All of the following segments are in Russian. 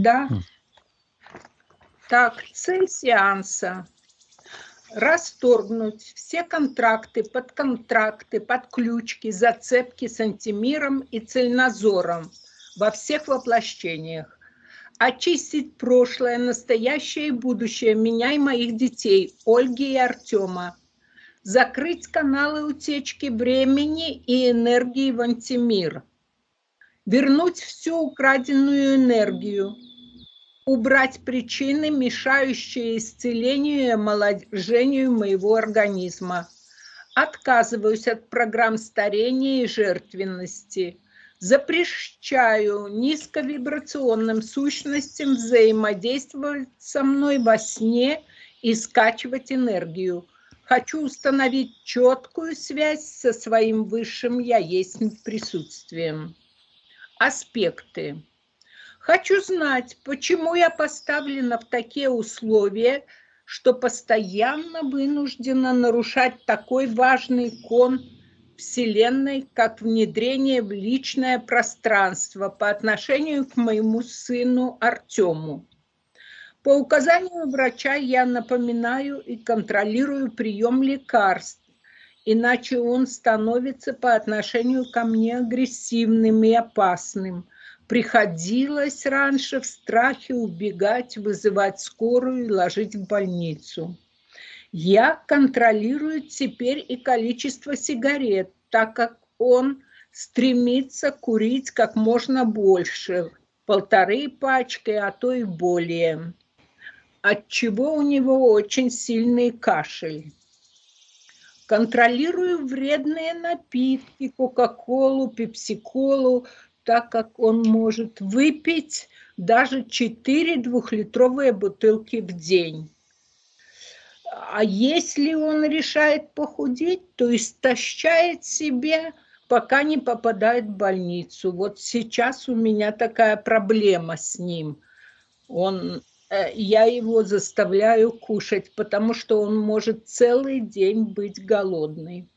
Да. Так, цель сеанса. Расторгнуть все контракты, подключки, зацепки с антимиром и цельнозором во всех воплощениях. Очистить прошлое, настоящее и будущее меня и моих детей, Ольги и Артема. Закрыть каналы утечки времени и энергии в антимир. Вернуть всю украденную энергию. Убрать причины, мешающие исцелению и омоложению моего организма. Отказываюсь от программ старения и жертвенности. Запрещаю низковибрационным сущностям взаимодействовать со мной во сне и скачивать энергию. Хочу установить четкую связь со своим высшим «Я есть» присутствием. Аспекты. Хочу знать, почему я поставлена в такие условия, что постоянно вынуждена нарушать такой важный кон Вселенной, как внедрение в личное пространство по отношению к моему сыну Артему. По указанию врача я напоминаю и контролирую прием лекарств, иначе он становится по отношению ко мне агрессивным и опасным. Приходилось раньше в страхе убегать, вызывать скорую и ложить в больницу. Я контролирую теперь и количество сигарет, так как он стремится курить как можно больше, 1,5 пачки, а то и более, отчего у него очень сильный кашель. Контролирую вредные напитки, кока-колу, пепси-колу, так как он может выпить даже 4 двухлитровые бутылки в день. А если он решает похудеть, то истощает себя, пока не попадает в больницу. Вот сейчас у меня такая проблема с ним. Я его заставляю кушать, потому что он может целый день быть голодный.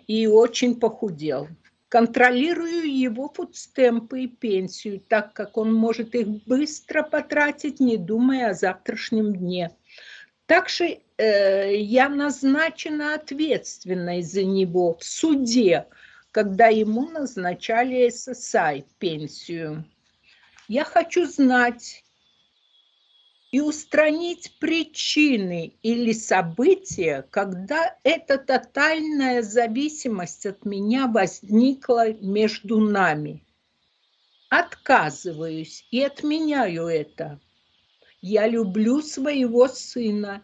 И очень похудел. Контролирую его фудстемпы и пенсию, так как он может их быстро потратить, не думая о завтрашнем дне. Также я назначена ответственной за него в суде, когда ему назначали ССИ, пенсию. Я хочу знать и устранить причины или события, когда эта тотальная зависимость от меня возникла между нами. Отказываюсь и отменяю это. Я люблю своего сына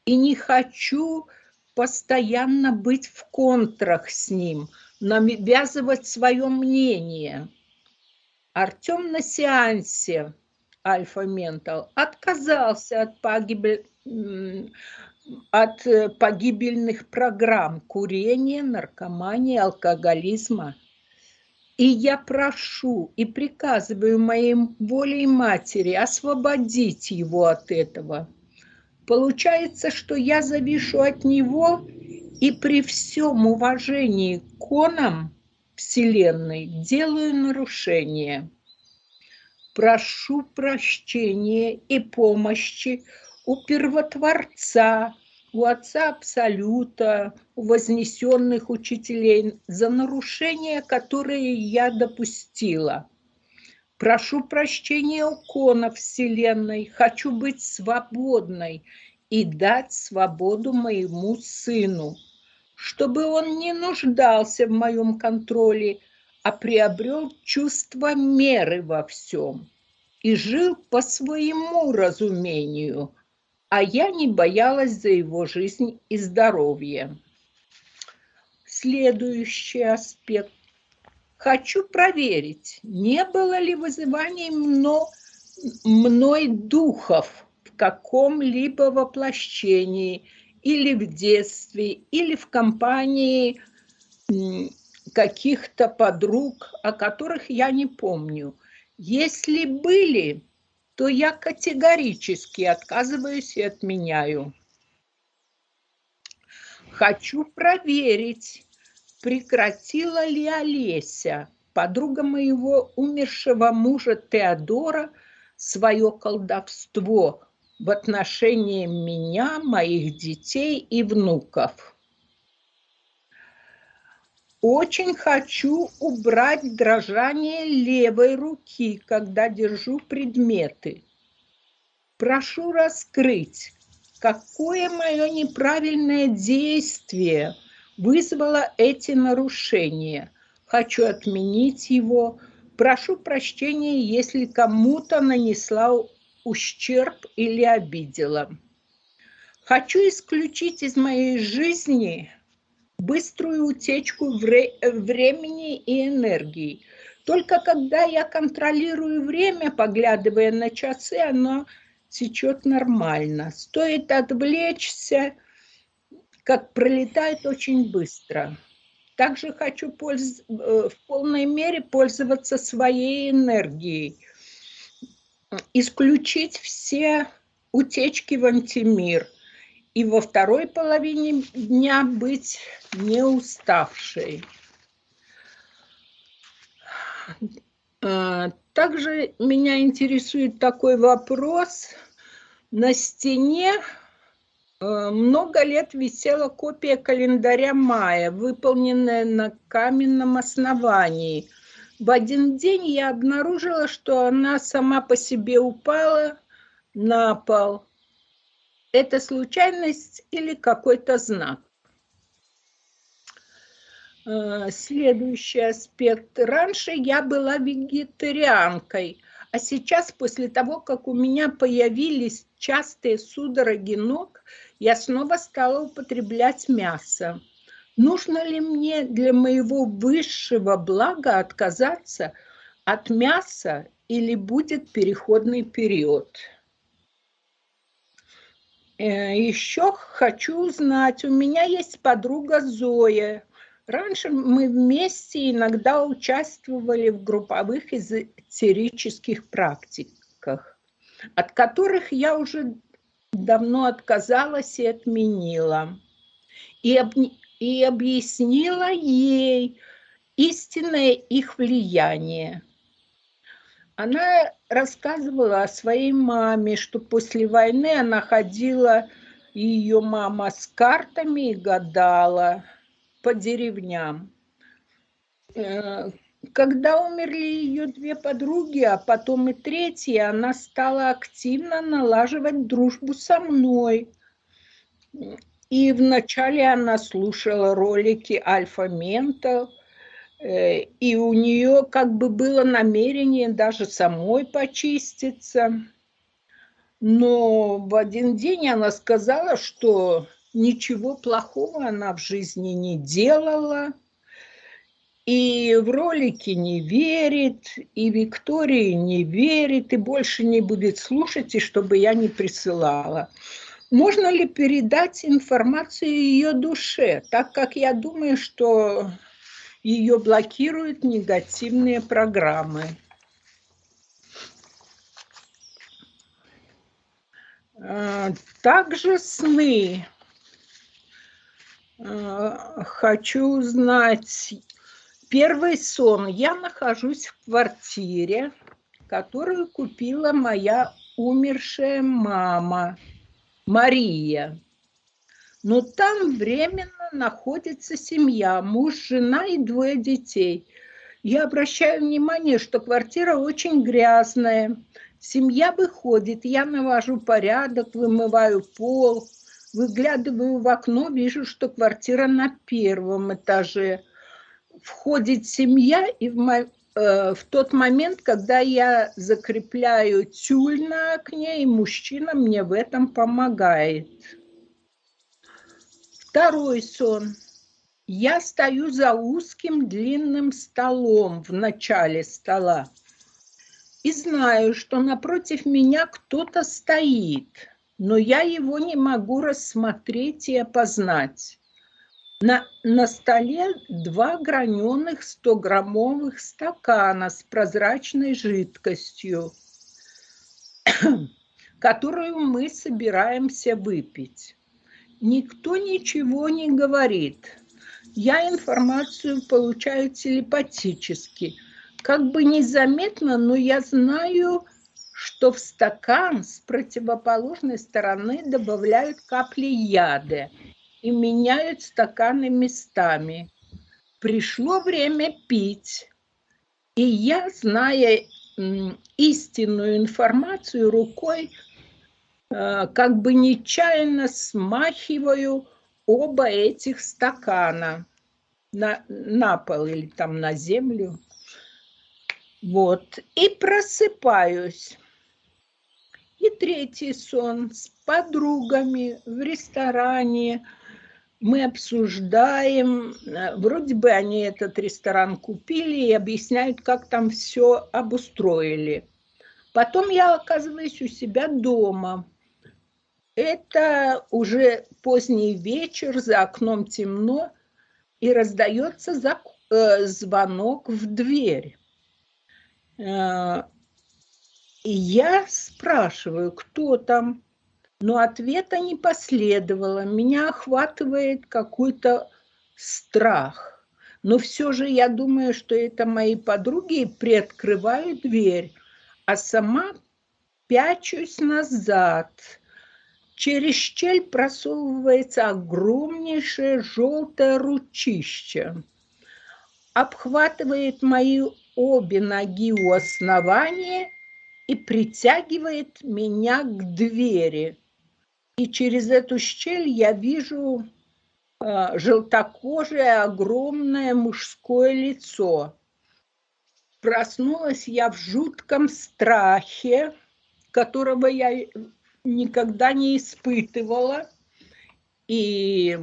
и не хочу постоянно быть в контрах с ним, навязывать свое мнение. Артем на сеансе Альфа Ментал отказался от погибельных программ курения, наркомании, алкоголизма. И я прошу и приказываю моей волей матери освободить его от этого. Получается, что я завишу от него и при всем уважении к конам Вселенной делаю нарушение. Прошу прощения и помощи у Первотворца, у Отца Абсолюта, у вознесенных учителей за нарушения, которые я допустила. Прошу прощения у конов Вселенной, хочу быть свободной и дать свободу моему сыну, чтобы он не нуждался в моем контроле, а приобрел чувство меры во всем и жил по своему разумению, а я не боялась за его жизнь и здоровье. Следующий аспект. Хочу проверить, не было ли вызываний мной духов в каком-либо воплощении, или в детстве, или в компании каких-то подруг, о которых я не помню. Если были, то я категорически отказываюсь и отменяю. Хочу проверить, прекратила ли Олеся, подруга моего умершего мужа Теодора, свое колдовство в отношении меня, моих детей и внуков. Очень хочу убрать дрожание левой руки, когда держу предметы. Прошу раскрыть, какое мое неправильное действие вызвало эти нарушения. Хочу отменить его. Прошу прощения, если кому-то нанесла ущерб или обидела. Хочу исключить из моей жизни быструю утечку времени и энергии. Только когда я контролирую время, поглядывая на часы, оно течет нормально. Стоит отвлечься, как пролетает очень быстро. Также хочу в полной мере пользоваться своей энергией, исключить все утечки в антимир и во второй половине дня быть не уставшей. Также меня интересует такой вопрос. На стене много лет висела копия календаря мая, выполненная на каменном основании. В один день я обнаружила, что она сама по себе упала на пол. Это случайность или какой-то знак? Следующий аспект. Раньше я была вегетарианкой, а сейчас, после того, как у меня появились частые судороги ног, я снова стала употреблять мясо. Нужно ли мне для моего высшего блага отказаться от мяса или будет переходный период? Еще хочу узнать, у меня есть подруга Зоя. Раньше мы вместе иногда участвовали в групповых эзотерических практиках, от которых я уже давно отказалась и отменила. И объяснила ей истинное их влияние. Она рассказывала о своей маме, что после войны она ходила, ее мама, с картами и гадала по деревням. Когда умерли ее две подруги, а потом и третья, она стала активно налаживать дружбу со мной. И вначале она слушала ролики Альфа Ментал, и у нее как бы было намерение даже самой почиститься. Но в один день она сказала, что ничего плохого она в жизни не делала, и в ролики не верит, и Виктории не верит, и больше не будет слушать, и чтобы я не присылала. Можно ли передать информацию ее душе, так как я думаю, что ее блокируют негативные программы? Также сны. Хочу узнать. Первый сон. Я нахожусь в квартире, которую купила моя умершая мама, Мария. Но там временно находится семья, муж, жена и двое детей. Я обращаю внимание, что квартира очень грязная. Семья выходит, я навожу порядок, вымываю пол, выглядываю в окно, вижу, что квартира на первом этаже. Входит семья, и в тот момент, когда я закрепляю тюль на окне, и мужчина мне в этом помогает. Второй сон. Я стою за узким длинным столом в начале стола и знаю, что напротив меня кто-то стоит, но я его не могу рассмотреть и опознать. На столе 2 граненых 100-граммовых стакана с прозрачной жидкостью, которую мы собираемся выпить. Никто ничего не говорит. Я информацию получаю телепатически. Как бы незаметно, но я знаю, что в стакан с противоположной стороны добавляют капли яда и меняют стаканы местами. Пришло время пить. И я, зная истинную информацию, рукой как бы нечаянно смахиваю оба этих стакана на пол или там на землю. Вот. И просыпаюсь. И третий сон с подругами в ресторане. Мы обсуждаем, вроде бы они этот ресторан купили и объясняют, как там все обустроили. Потом я оказываюсь у себя дома. Это уже поздний вечер, за окном темно, и раздается звонок в дверь. И я спрашиваю, кто там, но ответа не последовало. Меня охватывает какой-то страх. Но все же я думаю, что это мои подруги, приоткрываю дверь, а сама пячусь назад. Через щель просовывается огромнейшее желтое ручище, обхватывает мои обе ноги у основания и притягивает меня к двери. И через эту щель я вижу желтокожее огромное мужское лицо. Проснулась я в жутком страхе, которого я никогда не испытывала. И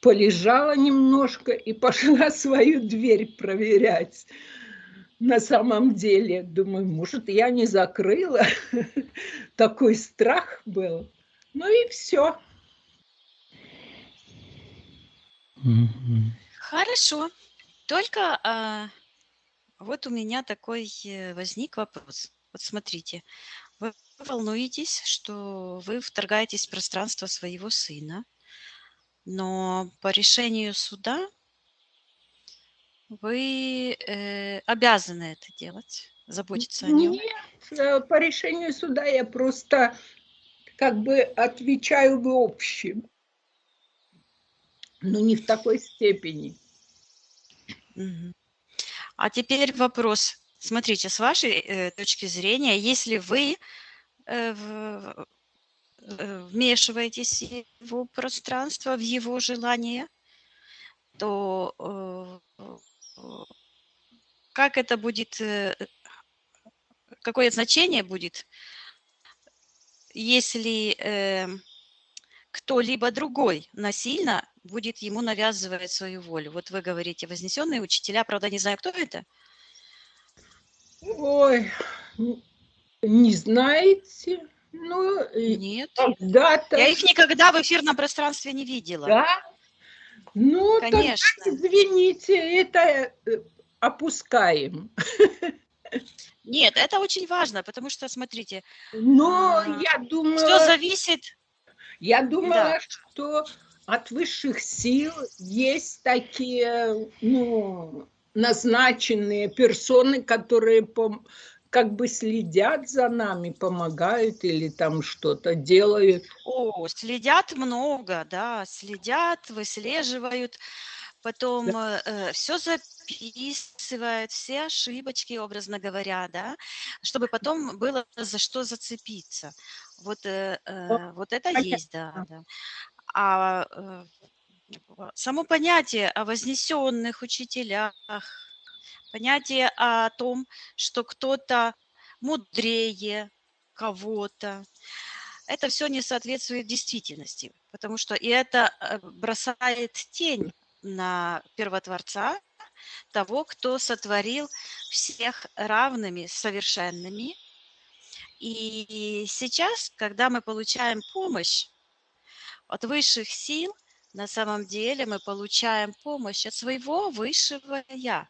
полежала немножко и пошла свою дверь проверять. На самом деле, думаю, может, я не закрыла. Такой страх был. Ну и все. Хорошо. Только вот у меня такой возник вопрос. Вот смотрите, вы волнуетесь, что вы вторгаетесь в пространство своего сына, но по решению суда вы обязаны это делать, заботиться о нем. Нет, по решению суда я просто как бы отвечаю в общем, но не в такой степени. Мгм. А теперь вопрос. Смотрите, с вашей точки зрения, если вы вмешиваетесь в его пространство, в его желание, то как это будет, какое значение будет, если кто-либо другой насильно будет ему навязывать свою волю? Вот вы говорите, вознесенные учителя, правда, не знаю, кто это? Ой, не знаете? Ну, Нет. когда-то, Я их никогда в эфирном пространстве не видела. да. Ну, тогда, Конечно. извините, это опускаем. Нет, это очень важно, потому что, смотрите, Но все зависит, я да. думала, что от высших сил есть такие, ну, назначенные персоны, которые как бы следят за нами, помогают или там что-то делают. О, следят много, да, следят, выслеживают, потом все записывают, все ошибочки, образно говоря, да, чтобы потом было за что зацепиться. Вот, вот это есть, да, Понятно. да. А само понятие о вознесенных учителях, понятие о том, что кто-то мудрее кого-то, это все не соответствует действительности, потому что и это бросает тень на первотворца, того, кто сотворил всех равными, совершенными. И сейчас, когда мы получаем помощь от высших сил, на самом деле мы получаем помощь от своего высшего «я».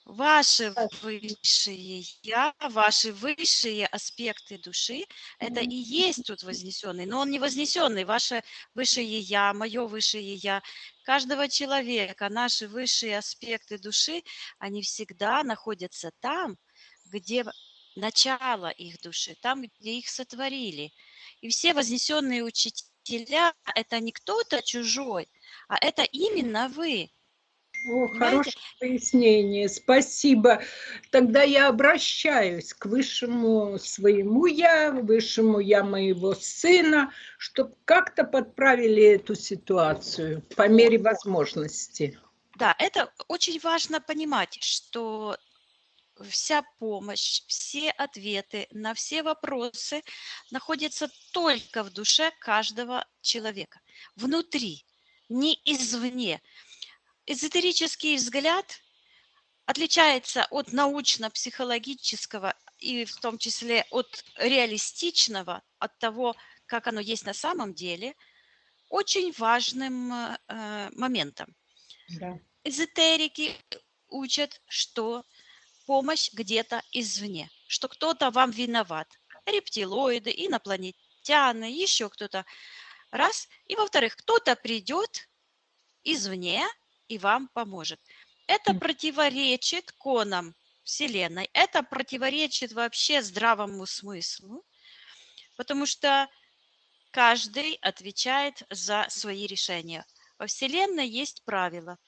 Ваши высшие «я», ваши высшие аспекты души – это и есть тот вознесенный. Но он не вознесенный. Ваше высшее «я», мое высшее «я», каждого человека, наши высшие аспекты души, они всегда находятся там, где начало их души, там, где их сотворили. И все вознесенные учителя – это не кто-то чужой, а это именно вы. О, Понимаете? хорошее пояснение, спасибо. Тогда я обращаюсь к высшему своему я, высшему я моего сына, чтобы как-то подправили эту ситуацию по мере возможности. Да, это очень важно понимать, что вся помощь, все ответы на все вопросы находятся только в душе каждого человека, внутри, не извне. Эзотерический взгляд отличается от научно-психологического и в том числе от реалистичного, от того, как оно есть на самом деле, очень важным моментом. Да. Эзотерики учат, что помощь где-то извне, что кто-то вам виноват. Рептилоиды, инопланетяне, еще кто-то. Раз. И во-вторых, кто-то придет извне и вам поможет. Это противоречит конам Вселенной, это противоречит вообще здравому смыслу, потому что каждый отвечает за свои решения. Во Вселенной есть правило.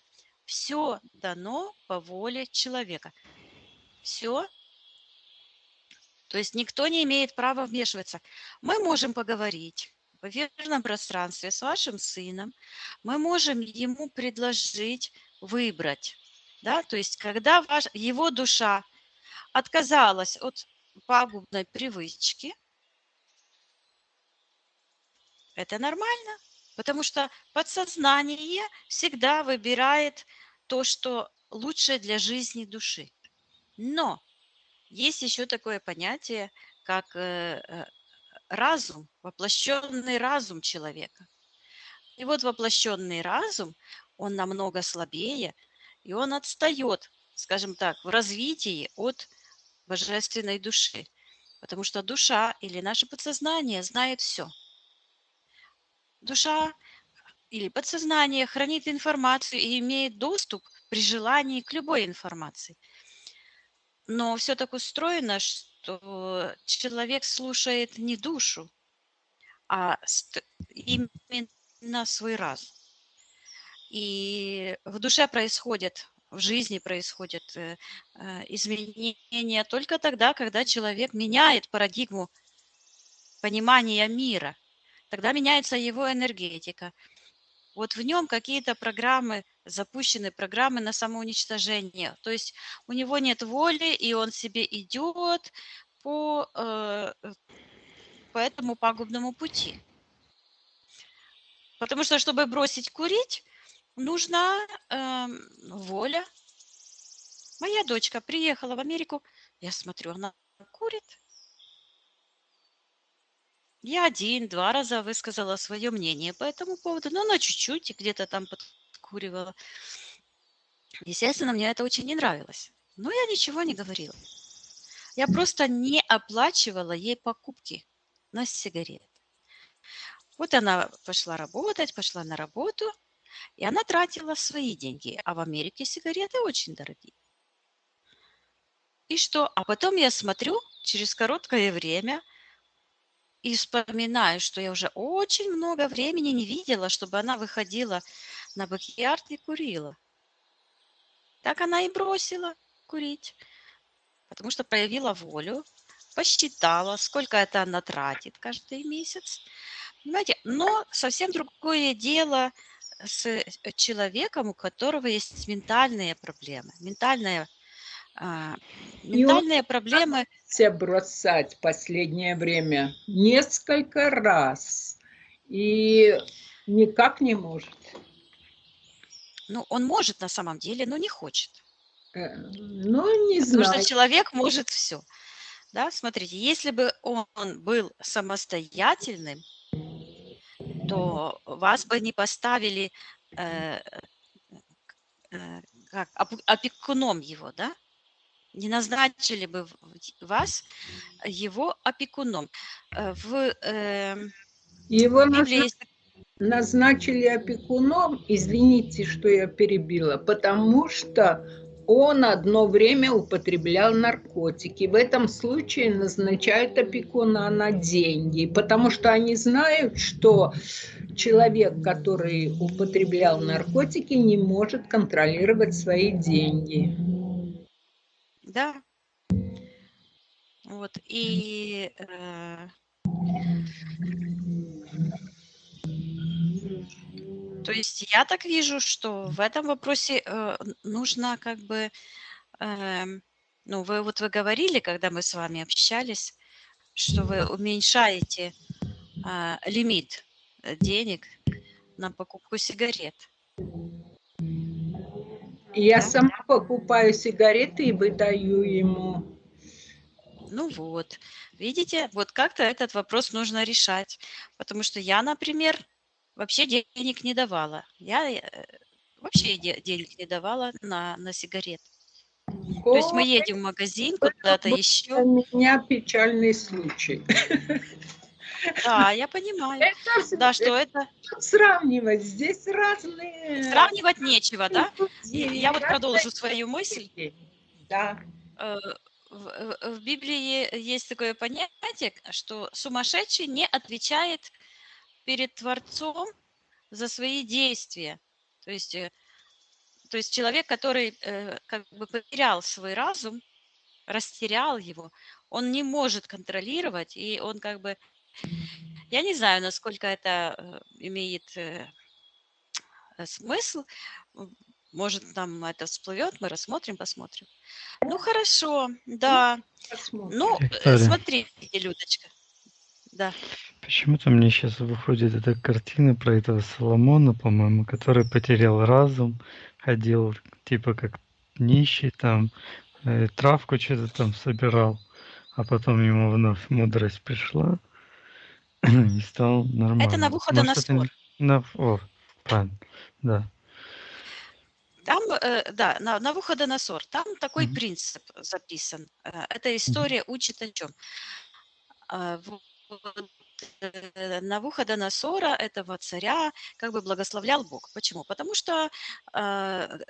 Все дано по воле человека. Все. То есть никто не имеет права вмешиваться. Мы можем поговорить в эфирном пространстве с вашим сыном. Мы можем ему предложить выбрать. Да? То есть когда его душа отказалась от пагубной привычки, это нормально, потому что подсознание всегда выбирает то, что лучше для жизни души. Но есть еще такое понятие, как разум, воплощенный разум человека. И вот воплощенный разум, он намного слабее, и он отстает, скажем так, в развитии от божественной души. Потому что душа или наше подсознание знает все. Душа или подсознание хранит информацию и имеет доступ при желании к любой информации. Но все так устроено, что человек слушает не душу, а именно свой разум. И в душе происходят, в жизни происходят изменения только тогда, когда человек меняет парадигму понимания мира. Тогда меняется его энергетика. Вот в нем какие-то программы, запущены программы на самоуничтожение. То есть у него нет воли, и он себе идет по этому пагубному пути. Потому что, чтобы бросить курить, нужна воля. Моя дочка приехала в Америку, я смотрю, она курит. Я 1-2 раза высказала свое мнение по этому поводу, но она чуть-чуть где-то там подкуривала. Естественно, мне это очень не нравилось. Но я ничего не говорила. Я просто не оплачивала ей покупки на сигареты. Вот она пошла работать, пошла на работу, и она тратила свои деньги. А в Америке сигареты очень дорогие. И что? А потом я смотрю через короткое время и вспоминаю, что я уже очень много времени не видела, чтобы она выходила на бэк-ярд и курила. Так она и бросила курить, потому что проявила волю, посчитала, сколько это она тратит каждый месяц. Понимаете? Но совсем другое дело с человеком, у которого есть ментальные проблемы. Ментальные И он проблемы. себя бросать последнее время несколько раз и никак не может. Ну, он может на самом деле, но не хочет. Ну, не Потому что знаю. человек может все. Да? Смотрите, если бы он был самостоятельным, то вас бы не поставили как опекуном его, да? Не назначили бы вас его опекуном. В Его Библии есть... назначили опекуном, извините, что я перебила, потому что он одно время употреблял наркотики. В этом случае назначают опекуна на деньги, потому что они знают, что человек, который употреблял наркотики, не может контролировать свои деньги. Да, вот, и то есть я так вижу, что в этом вопросе нужно как бы, ну, вы говорили, когда мы с вами общались, что вы уменьшаете лимит денег на покупку сигарет, Я да? сама покупаю сигареты и выдаю ему. Ну вот, видите, вот как-то этот вопрос нужно решать, потому что я, например, вообще денег не давала. Я вообще денег не давала на сигарет. То есть мы О, едем в магазин, это куда-то был еще. для меня печальный случай. Да, я понимаю. Да, Это что это сравнивать. Здесь разные сравнивать нечего, да? И я люди, вот разные продолжу свою мысль. люди. Да. Э, в Библии есть такое понятие, что сумасшедший не отвечает перед Творцом за свои действия. То есть, то есть человек, который как бы потерял свой разум, растерял его, он не может контролировать, и он как бы, я не знаю, насколько это имеет смысл. Может, нам это всплывет, мы рассмотрим, посмотрим. Ну, хорошо, Ну, да. Ну, посмотрим. Виктория, смотрите, Людочка, да. почему-то мне сейчас выходит эта картина про этого Соломона, по-моему, который потерял разум, ходил типа как нищий там, травку что-то там собирал, а потом ему вновь мудрость пришла и стал Это нормальным. Может, это Навуходоносор. О, правильно, да. Там, да, Навуходоносор, там такой Мгм, принцип записан. Эта мгм, история учит о чем? Вот, Навуходоносора, этого царя, как бы благословлял Бог. Почему? Потому что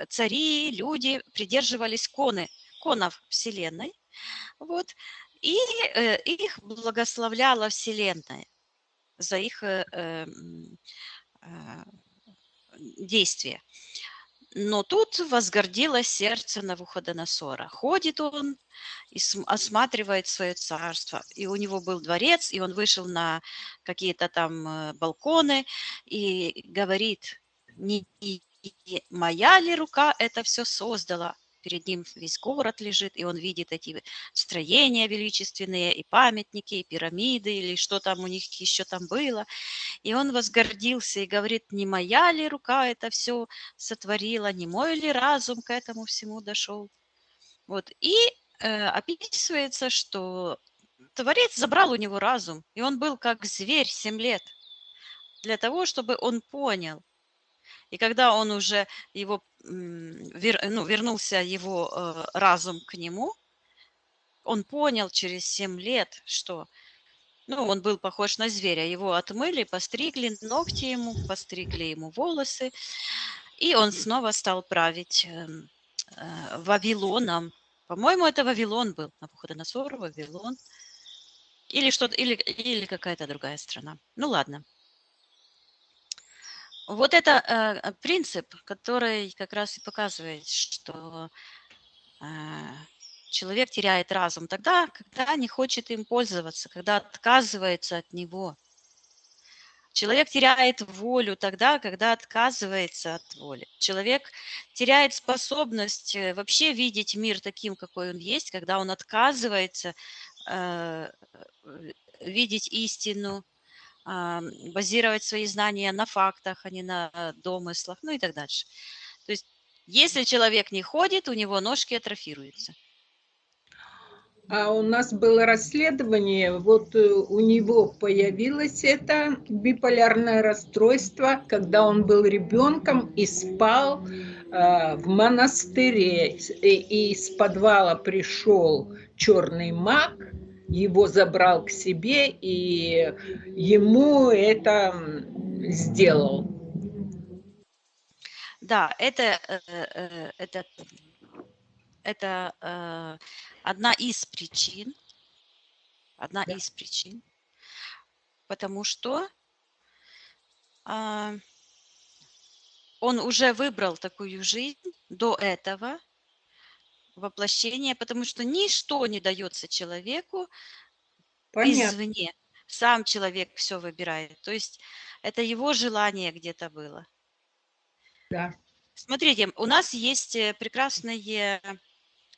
цари, люди придерживались конов Вселенной, вот, и их благословляла Вселенная за их э, действия. Но тут возгордилось сердце Навуходоносора. Ходит он и осматривает свое царство. И у него был дворец, и он вышел на какие-то там балконы и говорит, не моя ли рука это все создала? Перед ним весь город лежит, и он видит эти строения величественные, и памятники, и пирамиды, или что там у них еще там было. И он возгордился и говорит, не моя ли рука это все сотворила, не мой ли разум к этому всему дошел. Вот. И описывается, что Творец забрал у него разум, и он был как зверь 7 лет для того, чтобы он понял. И когда он уже его, вернулся его разум к нему, он понял через 7 лет, что он был похож на зверя. Его отмыли, постригли ногти ему, постригли ему волосы, и он снова стал править Вавилоном. По-моему, это Вавилон был, Навуходоносор, Вавилон. Или что-то, или какая-то другая страна. Ну ладно. Вот это принцип, который как раз и показывает, что человек теряет разум тогда, когда не хочет им пользоваться, когда отказывается от него. Человек теряет волю тогда, когда отказывается от воли. Человек теряет способность вообще видеть мир таким, какой он есть, когда он отказывается э, видеть истину, базировать свои знания на фактах, а не на домыслах, ну и так дальше. То есть, если человек не ходит, у него ножки атрофируются. А у нас было расследование, вот у него появилось это биполярное расстройство, когда он был ребенком и спал в монастыре, и из подвала пришел черный маг, его забрал к себе и ему это сделал. Да, это это одна из причин, Да. потому что а, он уже выбрал такую жизнь до этого воплощения, потому что ничто не дается человеку Понятно, извне. Сам человек все выбирает. То есть это его желание где-то было. да. Смотрите, у нас есть прекрасные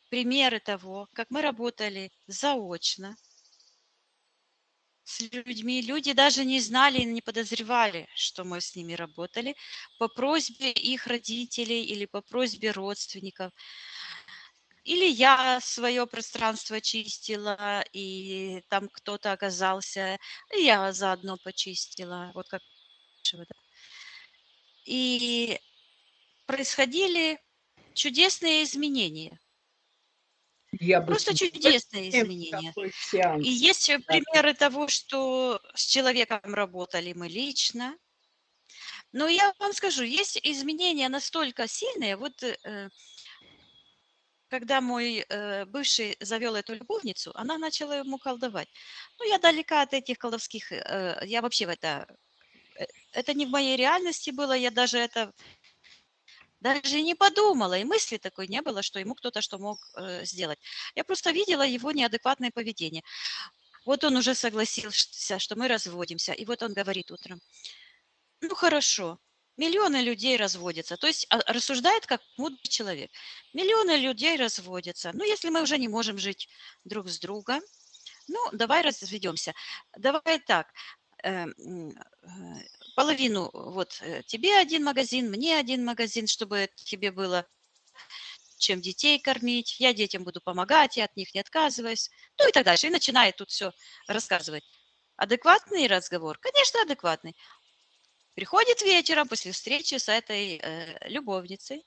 примеры того, как мы работали заочно с людьми. Люди даже не знали и не подозревали, что мы с ними работали по просьбе их родителей или по просьбе родственников. Или я свое пространство чистила, и там кто-то оказался, и я заодно почистила, вот как да. И происходили чудесные изменения, Я бы с просто чудесные удовольствием изменения. такой И сеанс. есть Да. примеры того, что с человеком работали мы лично. Но я вам скажу, есть изменения настолько сильные. Вот когда мой бывший завел эту любовницу, она начала ему колдовать. Ну, я далека от этих колдовских, я вообще в это не в моей реальности было, я даже не подумала, и мысли такой не было, что ему кто-то что мог сделать. Я просто видела его неадекватное поведение. Вот он уже согласился, что мы разводимся, и вот он говорит утром: ну хорошо, миллионы людей разводятся. То есть рассуждает как мудрый человек. Миллионы людей разводятся. Ну, если мы уже не можем жить друг с другом, ну, давай разведемся. Давай так, половину, вот тебе один магазин, мне один магазин, чтобы тебе было чем детей кормить, я детям буду помогать, я от них не отказываюсь, ну и так дальше. И начинает тут все рассказывать. Адекватный разговор? Конечно, адекватный. Приходит вечером после встречи с этой любовницей,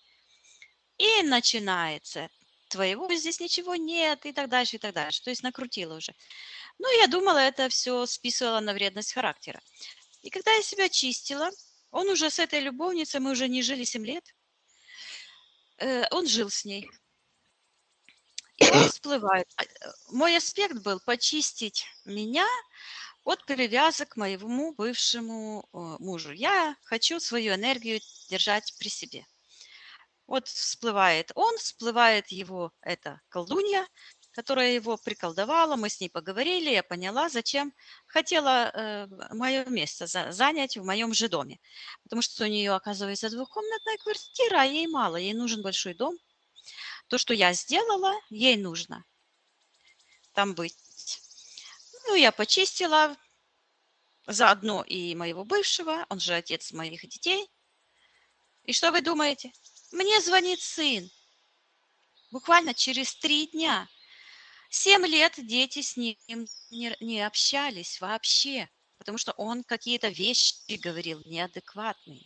и начинается: твоего здесь ничего нет, и так дальше, и так дальше. То есть накрутила уже. Ну, я думала, это все списывала на вредность характера. И когда я себя чистила, он уже с этой любовницей, мы уже не жили 7 лет, он жил с ней. И он всплывает. Мой аспект был почистить меня от привязок к моему бывшему мужу. Я хочу свою энергию держать при себе. Вот всплывает он, всплывает его эта колдунья, которая его приколдовала, мы с ней поговорили, я поняла, зачем хотела мое место занять в моем же доме. Потому что у нее, оказывается, двухкомнатная квартира, а ей мало, ей нужен большой дом. То, что я сделала, ей нужно там быть. Ну, я почистила заодно и моего бывшего, он же отец моих детей. И что вы думаете? Мне звонит сын. Буквально через 3 дня. 7 лет дети с ним не общались вообще, потому что он какие-то вещи говорил неадекватные.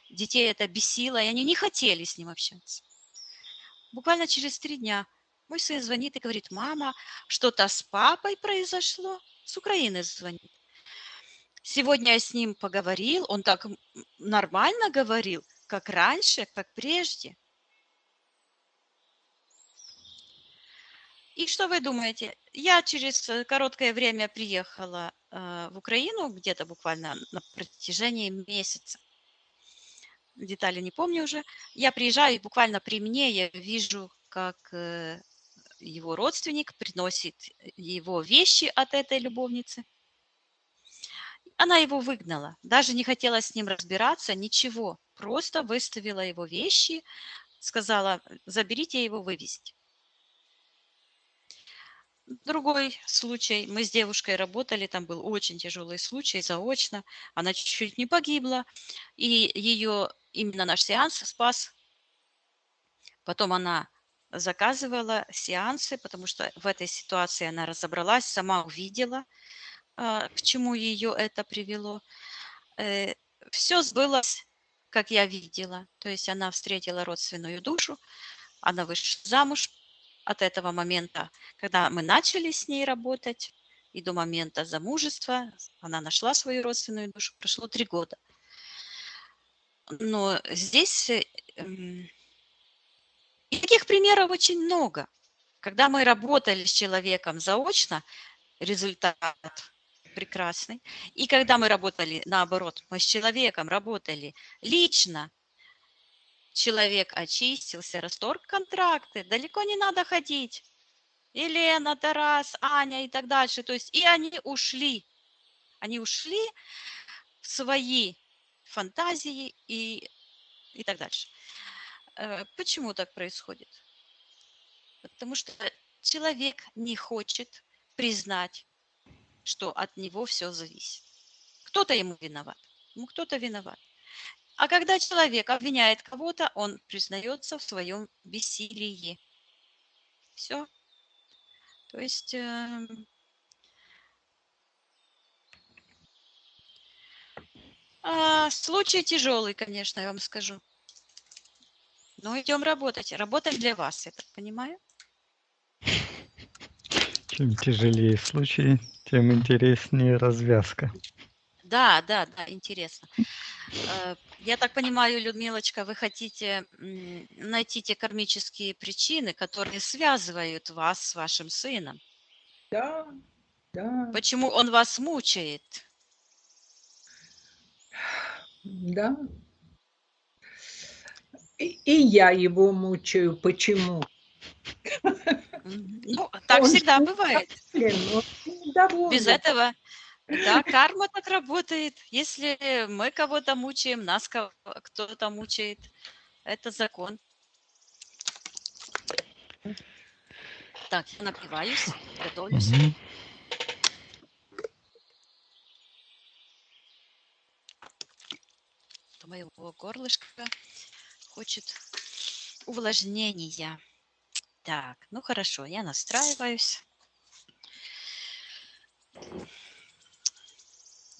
Детей это бесило, и они не хотели с ним общаться. Буквально через 3 дня мой сын звонит и говорит: мама, что-то с папой произошло. С Украины звонит. Сегодня я с ним поговорил, он так нормально говорил, как раньше, как прежде. И что вы думаете? Я через короткое время приехала в Украину, где-то буквально на протяжении месяца. Детали не помню уже. Я приезжаю, и буквально при мне я вижу, как его родственник приносит его вещи от этой любовницы. Она его выгнала, даже не хотела с ним разбираться, ничего. Просто выставила его вещи, сказала: заберите его, вывезти. Другой случай. Мы с девушкой работали, там был очень тяжелый случай, заочно. Она чуть-чуть не погибла, и ее именно наш сеанс спас. Потом она заказывала сеансы, потому что в этой ситуации она разобралась, сама увидела, к чему ее это привело. Все сбылось, как я видела. То есть она встретила родственную душу, она вышла замуж. От этого момента, когда мы начали с ней работать, и до момента замужества, она нашла свою родственную душу, прошло 3 года. Но здесь и Таких примеров очень много. Когда мы работали с человеком заочно, результат прекрасный. И когда мы работали наоборот, мы с человеком работали лично, человек очистился, расторг контракты, далеко не надо ходить. Елена, Тарас, Аня и так дальше. То есть и они ушли в свои фантазии и так дальше. Почему так происходит? Потому что человек не хочет признать, что от него все зависит. Кто-то ему виноват, кто-то виноват. А когда человек обвиняет кого-то, он признается в своем бессилии. Все. То есть случай тяжелый, конечно, я вам скажу. Но идем работать. Работаем для вас, я так понимаю. Чем тяжелее случай, тем интереснее развязка. Да, интересно. Я так понимаю, Людмилочка, вы хотите найти те кармические причины, которые связывают вас с вашим сыном. Да, да, Почему он вас мучает? да. И я его мучаю. Почему? Ну, так Он же всегда бывает. недоволен, он Без недоволен. этого, да, карма так работает. Если мы кого-то мучаем, нас кто-то мучает. Это закон. Так, я напиваюсь, готовлюсь. Мгм. Моего горлышка хочет увлажнения. Так, ну хорошо, я настраиваюсь.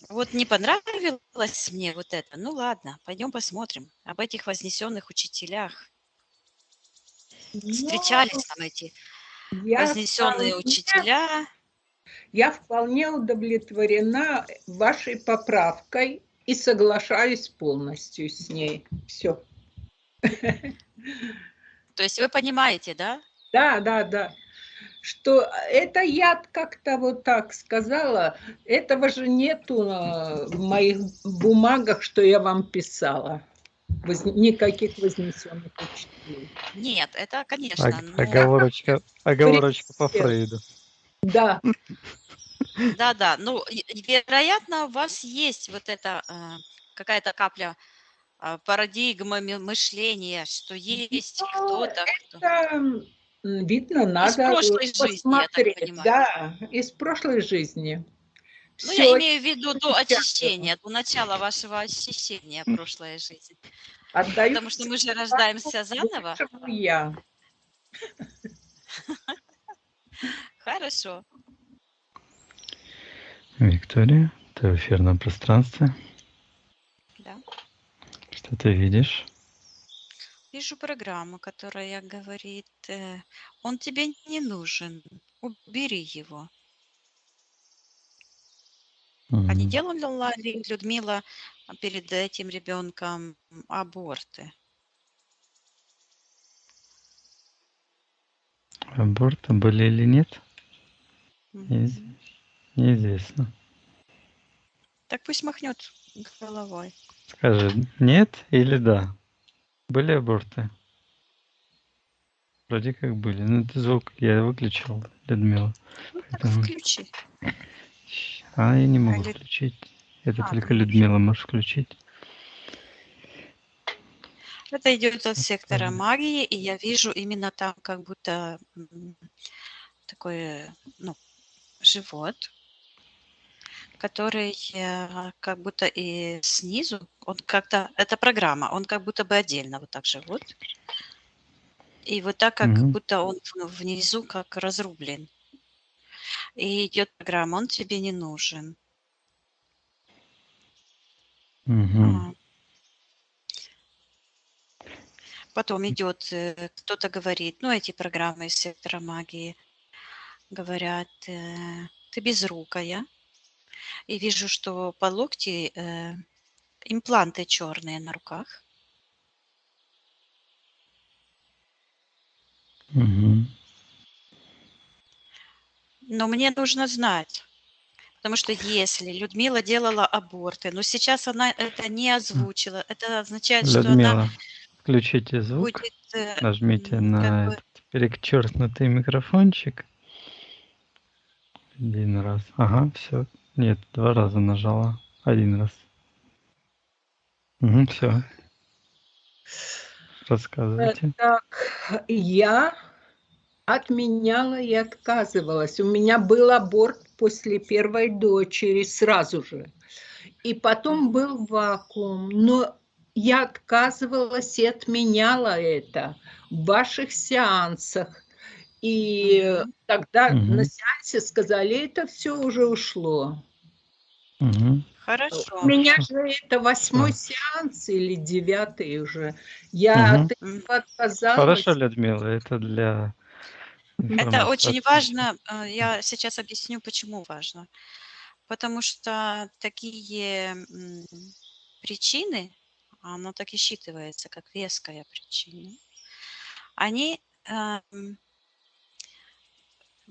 Вот не понравилось мне вот это. Ну ладно, пойдем посмотрим об этих вознесенных учителях. Но Встречались там эти я вознесенные учителя. вполне удовлетворена вашей поправкой и соглашаюсь полностью с ней. Все. То есть вы понимаете, да? Да. Что это я как-то вот так сказала, этого же нету в моих бумагах, что я вам писала. Никаких вознесенных учителей. Нет, это, конечно, но... Оговорочка по Фрейду. Да, Да, ну, вероятно, у вас есть вот эта какая-то капля парадигмы мышления, что есть кто-то, кто... это, видно, Из надо прошлой жизни, я так посмотреть. понимаю. Да, из прошлой жизни. Ну, я Все имею в виду до очищения, до начала вашего очищения прошлой жизни. отдаю Потому что мы же рождаемся заново. лучшему я. Хорошо. Виктория, ты в эфирном пространстве. Да. Что ты видишь? Вижу программу, которая говорит, он тебе не нужен, убери его. А не Мгм. делала ли Людмила перед этим ребенком аборты? Аборты были или нет? Мгм. Неизвестно. Так пусть махнет головой. Скажи, нет или да? Были аборты? Вроде как были. Ну, это звук я выключил, Людмила. Ну так Поэтому... включи. я не могу Или... включить. Это ты только можешь. Людмила может включить. Это идет от сектора магии, и я вижу именно там как будто такой, ну, живот, который как будто и снизу, он как-то, это программа, он как будто бы отдельно вот так живот. И вот так, как Мгм. будто он внизу как разрублен. И идет программа, он тебе не нужен. Мгм. Потом идет, кто-то говорит, ну, эти программы из сектора магии говорят, ты безрукая. И вижу, что по локти импланты черные на руках. Мгм. Но мне нужно знать, потому что если Людмила делала аборты, но сейчас она это не озвучила, это означает, что она Людмила, включите звук, будет, нажмите как на бы этот перечеркнутый микрофончик 1 раз. Ага, все. Нет, 2 раза нажала. 1 раз. Угу, все. Рассказывайте. Так, я отменяла и отказывалась. У меня был аборт после первой дочери сразу же. И потом был вакуум. Но я отказывалась и отменяла это в ваших сеансах. И Мгм. тогда на Угу. сеансе сказали, это все уже ушло. Угу. У Хорошо. меня Хорошо. же это 8-й Все. сеанс или 9-й уже. Я от Угу. этого Хорошо, отказалась. Людмила, это для Это информации очень озвучено. важно. Я сейчас объясню, почему важно. Потому что такие причины, оно так и считывается, как веская причина, они,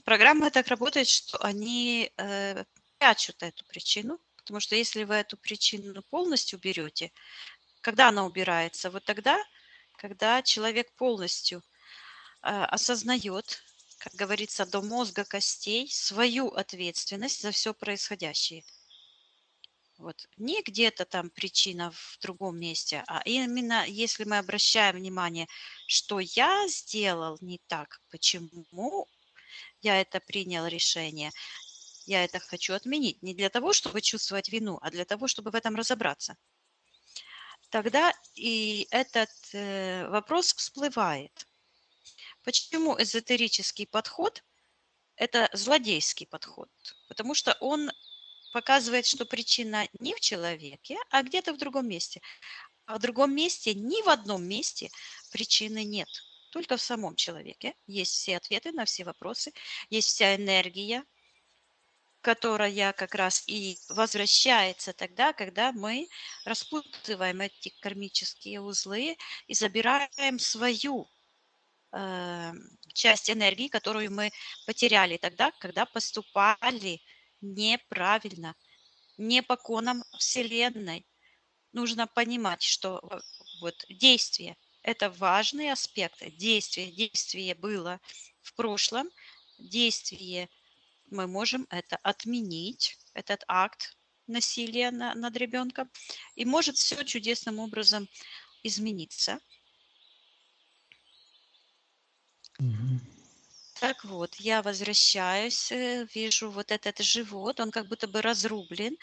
программа так работает, что они прячут эту причину, потому что если вы эту причину полностью уберете, когда она убирается? Вот тогда, когда человек полностью осознает, как говорится, до мозга костей свою ответственность за все происходящее. Вот. Не где-то там причина в другом месте, а именно если мы обращаем внимание, что я сделал не так, почему я это принял решение, я это хочу отменить. Не для того, чтобы чувствовать вину, а для того, чтобы в этом разобраться. Тогда и этот вопрос всплывает. Почему эзотерический подход– это злодейский подход? Потому что он показывает, что причина не в человеке, а где-то в другом месте. А в другом месте, ни в одном месте причины нет. Только в самом человеке есть все ответы на все вопросы, есть вся энергия, которая как раз и возвращается тогда, когда мы распутываем эти кармические узлы и забираем свою часть энергии, которую мы потеряли тогда, когда поступали неправильно, не по конам Вселенной. Нужно понимать, что вот действие– это важный аспект. Действие было в прошлом, действие мы можем это отменить, этот акт насилия над ребенком, и может все чудесным образом измениться. Мгм. Так вот, я возвращаюсь, вижу вот этот живот, он как будто бы разрублен.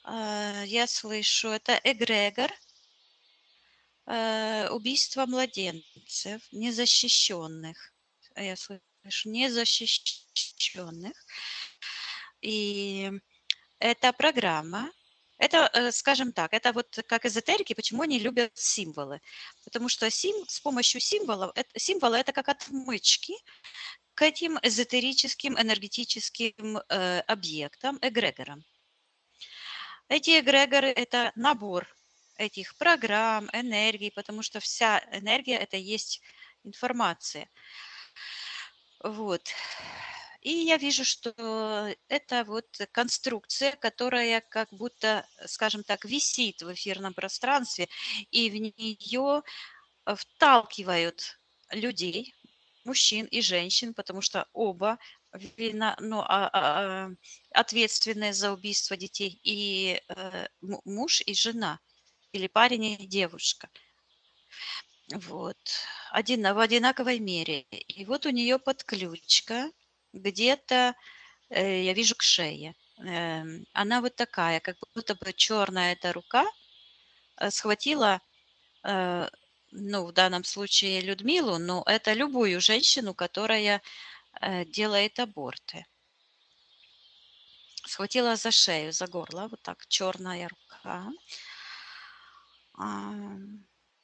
Я слышу, это эгрегор, убийство младенцев, незащищенных. Я слышу, незащищенных. И эта программа, это, скажем так, это вот как эзотерики, почему они любят символы. Потому что с помощью символов, символы это как отмычки к этим эзотерическим энергетическим объектам, эгрегорам. Эти эгрегоры– это набор этих программ, энергий, потому что вся энергия– это есть информация. Вот. И я вижу, что это вот конструкция, которая как будто, скажем так, висит в эфирном пространстве, и в нее вталкивают людей, мужчин и женщин, потому что оба ответственные за убийство детей, и муж и жена, или парень и девушка. Вот. В одинаковой мере. И вот у нее подключка где-то, я вижу, к шее. Она вот такая, как будто бы черная эта рука схватила, э, ну, в данном случае Людмилу, но это любую женщину, которая делает аборты. Схватила за шею, за горло, вот так, черная рука.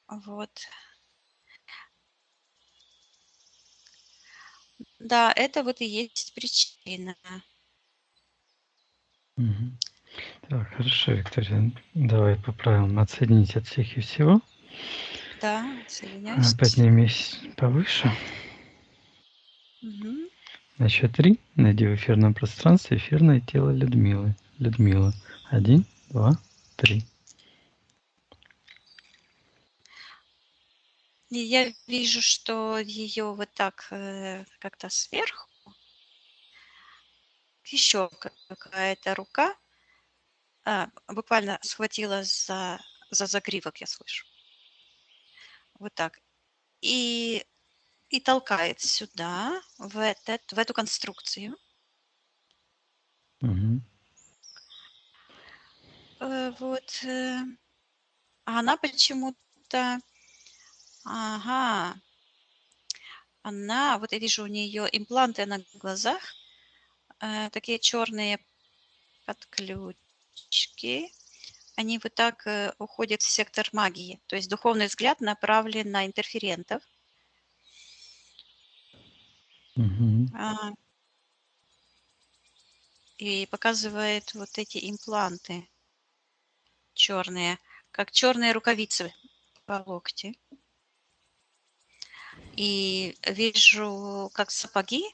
Вот. Да, это вот и есть причина. Мгм. Так, хорошо, Виктория. Давай поправим отсоединить от всех и всего. Да, соединяюсь. Поднимись повыше. Мгм. На счет 3 найди в эфирном пространстве эфирное тело Людмилы. Людмила. 1, 2, 3. И я вижу, что ее вот так как-то сверху еще какая-то рука буквально схватила за загривок, я слышу. Вот так. И, и толкает сюда, в эту конструкцию. Угу. Вот. А она почему-то... Ага. Вот я вижу у нее импланты на глазах, такие черные подключки. Они вот так уходят в сектор магии. То есть духовный взгляд направлен на интерферентов. Угу. а, И показывает вот эти импланты черные, как черные рукавицы по локти. И вижу, как сапоги,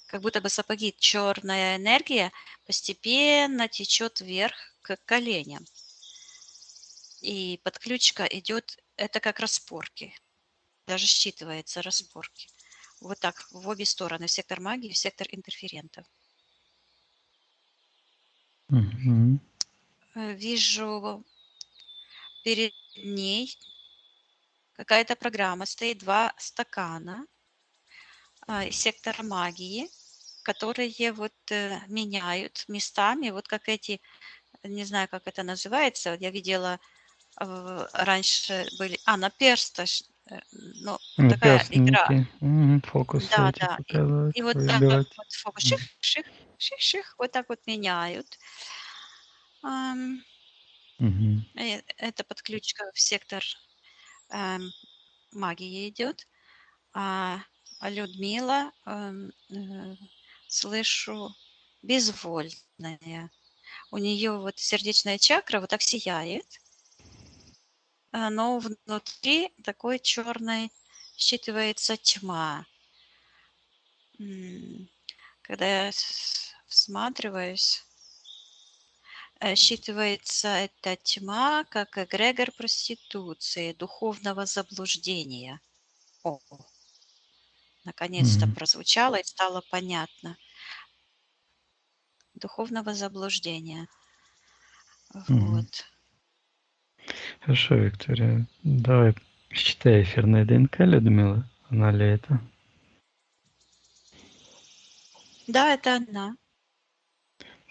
как будто бы сапоги, черная энергия постепенно течет вверх к коленям. И подключка идет, это как распорки. Даже считывается распорки. Вот так, в обе стороны, в сектор магии, в сектор интерферентов. Угу. Вижу перед ней какая-то программа, стоит 2 стакана, сектор магии, которые вот меняют местами, вот как эти, не знаю, как это называется, вот я видела раньше были, наперсток, ну, такая игра. Наперстники. Фокусы Да, эти да. показывают, И вот так выбирать. вот фокус, ших, ших, ших, ших, вот так вот меняют. Ам, Угу. Это подключка в сектор магии идет. А Людмила, слышу, безвольная. У нее вот сердечная чакра вот так сияет, но внутри такой черной считывается тьма. Когда я всматриваюсь, считывается эта тьма как эгрегор проституции, духовного заблуждения. О, наконец-то Угу. прозвучало и стало понятно. Духовного заблуждения. Угу. Вот. Хорошо, Виктория. Давай считай эфирное ДНК Людмилы. Она ли это? Да, это она.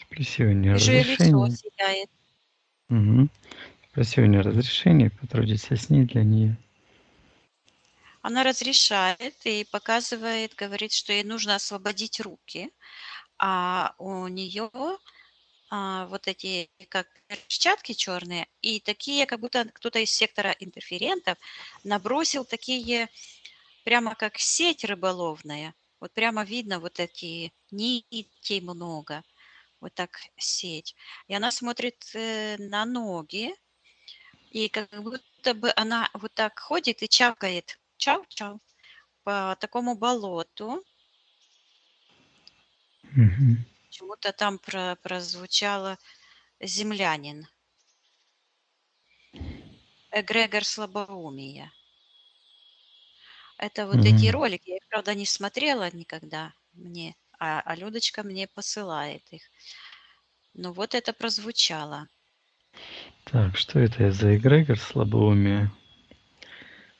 Спроси у нее Вижу, ее лицо разрешение. сияет. Угу. Спроси у нее разрешение потрудиться с ней для нее. Она разрешает и показывает, говорит, что ей нужно освободить руки, а у нее вот эти как перчатки черные и такие, как будто кто-то из сектора интерферентов набросил такие, прямо как сеть рыболовная. Вот прямо видно вот эти нитей много, вот так сеть. И она смотрит на ноги, и как будто бы она вот так ходит и чавкает, чау-чау, по такому болоту. Угу. Почему-то там прозвучало землянин. Эгрегор слабоумия. Это вот эти Угу. ролики, я их, правда, не смотрела никогда мне, а Людочка мне посылает их. Ну вот это прозвучало. Так, что это за эгрегор слабоумия?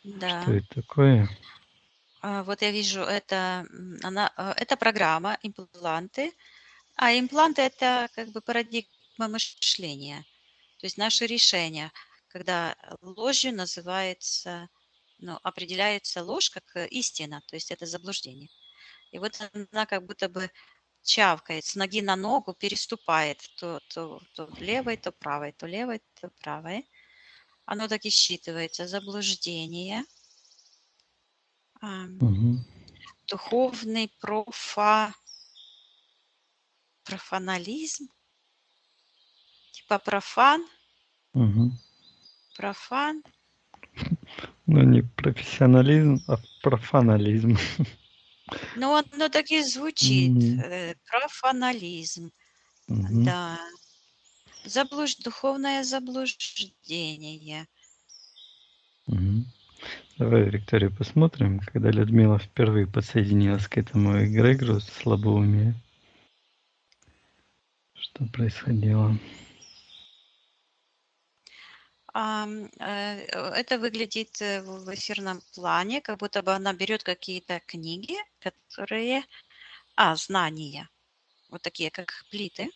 Что Да. это такое? Вот я вижу, это программа, импланты. А импланты – это как бы парадигма мышления. То есть наше решение, когда ложью называется, ну, определяется ложь как истина, то есть это заблуждение. И вот она как будто бы чавкает, с ноги на ногу переступает, то левой, то правой, то левой, то правой. Оно так и считывается. Заблуждение, ам, Угу. духовный профанализм, типа Угу. профан. Ну, не профессионализм, а профанализм. Ну, оно так и звучит. Профанализм. Мгм. Да. Духовное заблуждение. Мгм. Давай, Виктория, посмотрим, когда Людмила впервые подсоединилась к этому эгрегору слабоумия, что происходило. Это выглядит в эфирном плане, как будто бы она берет какие-то книги, которые... знания. Вот такие, как плиты.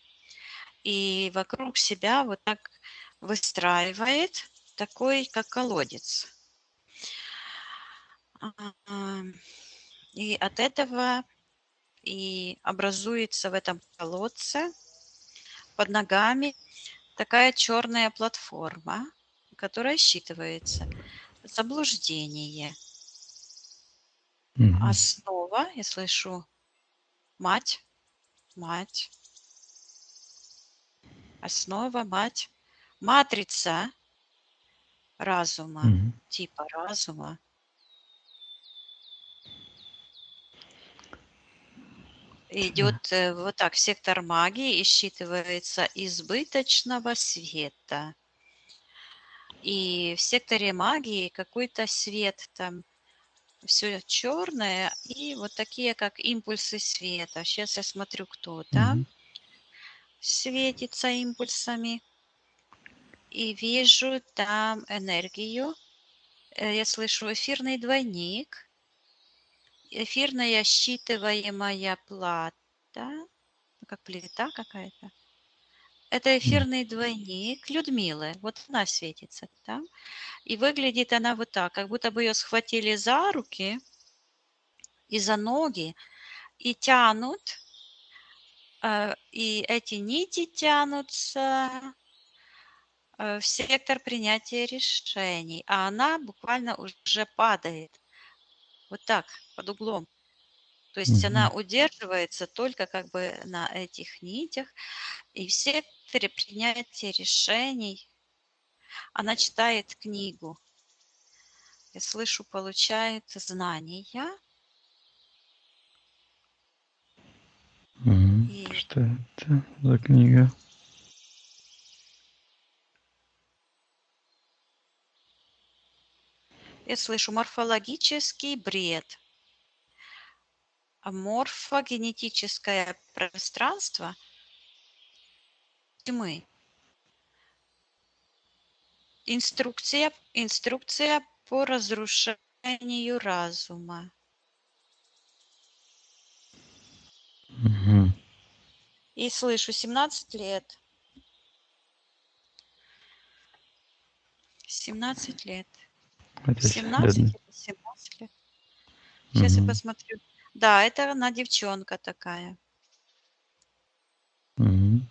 И вокруг себя вот так выстраивает такой, как колодец. И от этого и образуется в этом колодце под ногами такая черная платформа, которая считывается. Заблуждение. Мгм. Основа, я слышу, мать, мать, основа, мать, матрица разума, Мгм. типа разума. Идет вот так, сектор магии и считывается избыточного света. И в секторе магии какой-то свет там, все черное и вот такие, как импульсы света. Сейчас я смотрю, кто там Мгм. светится импульсами. И вижу там энергию. Я слышу эфирный двойник, эфирная считываемая плата, как плита какая-то. Это М. эфирный двойник Людмилы. Вот она светится там. И выглядит она вот так, как будто бы ее схватили за руки и за ноги и тянут. И эти нити тянутся в сектор принятия решений. А она буквально уже падает. Вот так, под углом. То есть она Мгм. удерживается только как бы на этих нитях. И в секторе принятия решений она читает книгу. Я слышу, получает знания. Мгм. И Что это за книга? я слышу морфологический бред. Морфогенетическое пространство тьмы. Инструкция по разрушению разума. Мгм. И слышу 17 лет. 17 лет. Это 17 сегодня. или 17 лет. Сейчас я Мгм. посмотрю. Да, это она девчонка такая. Мгм.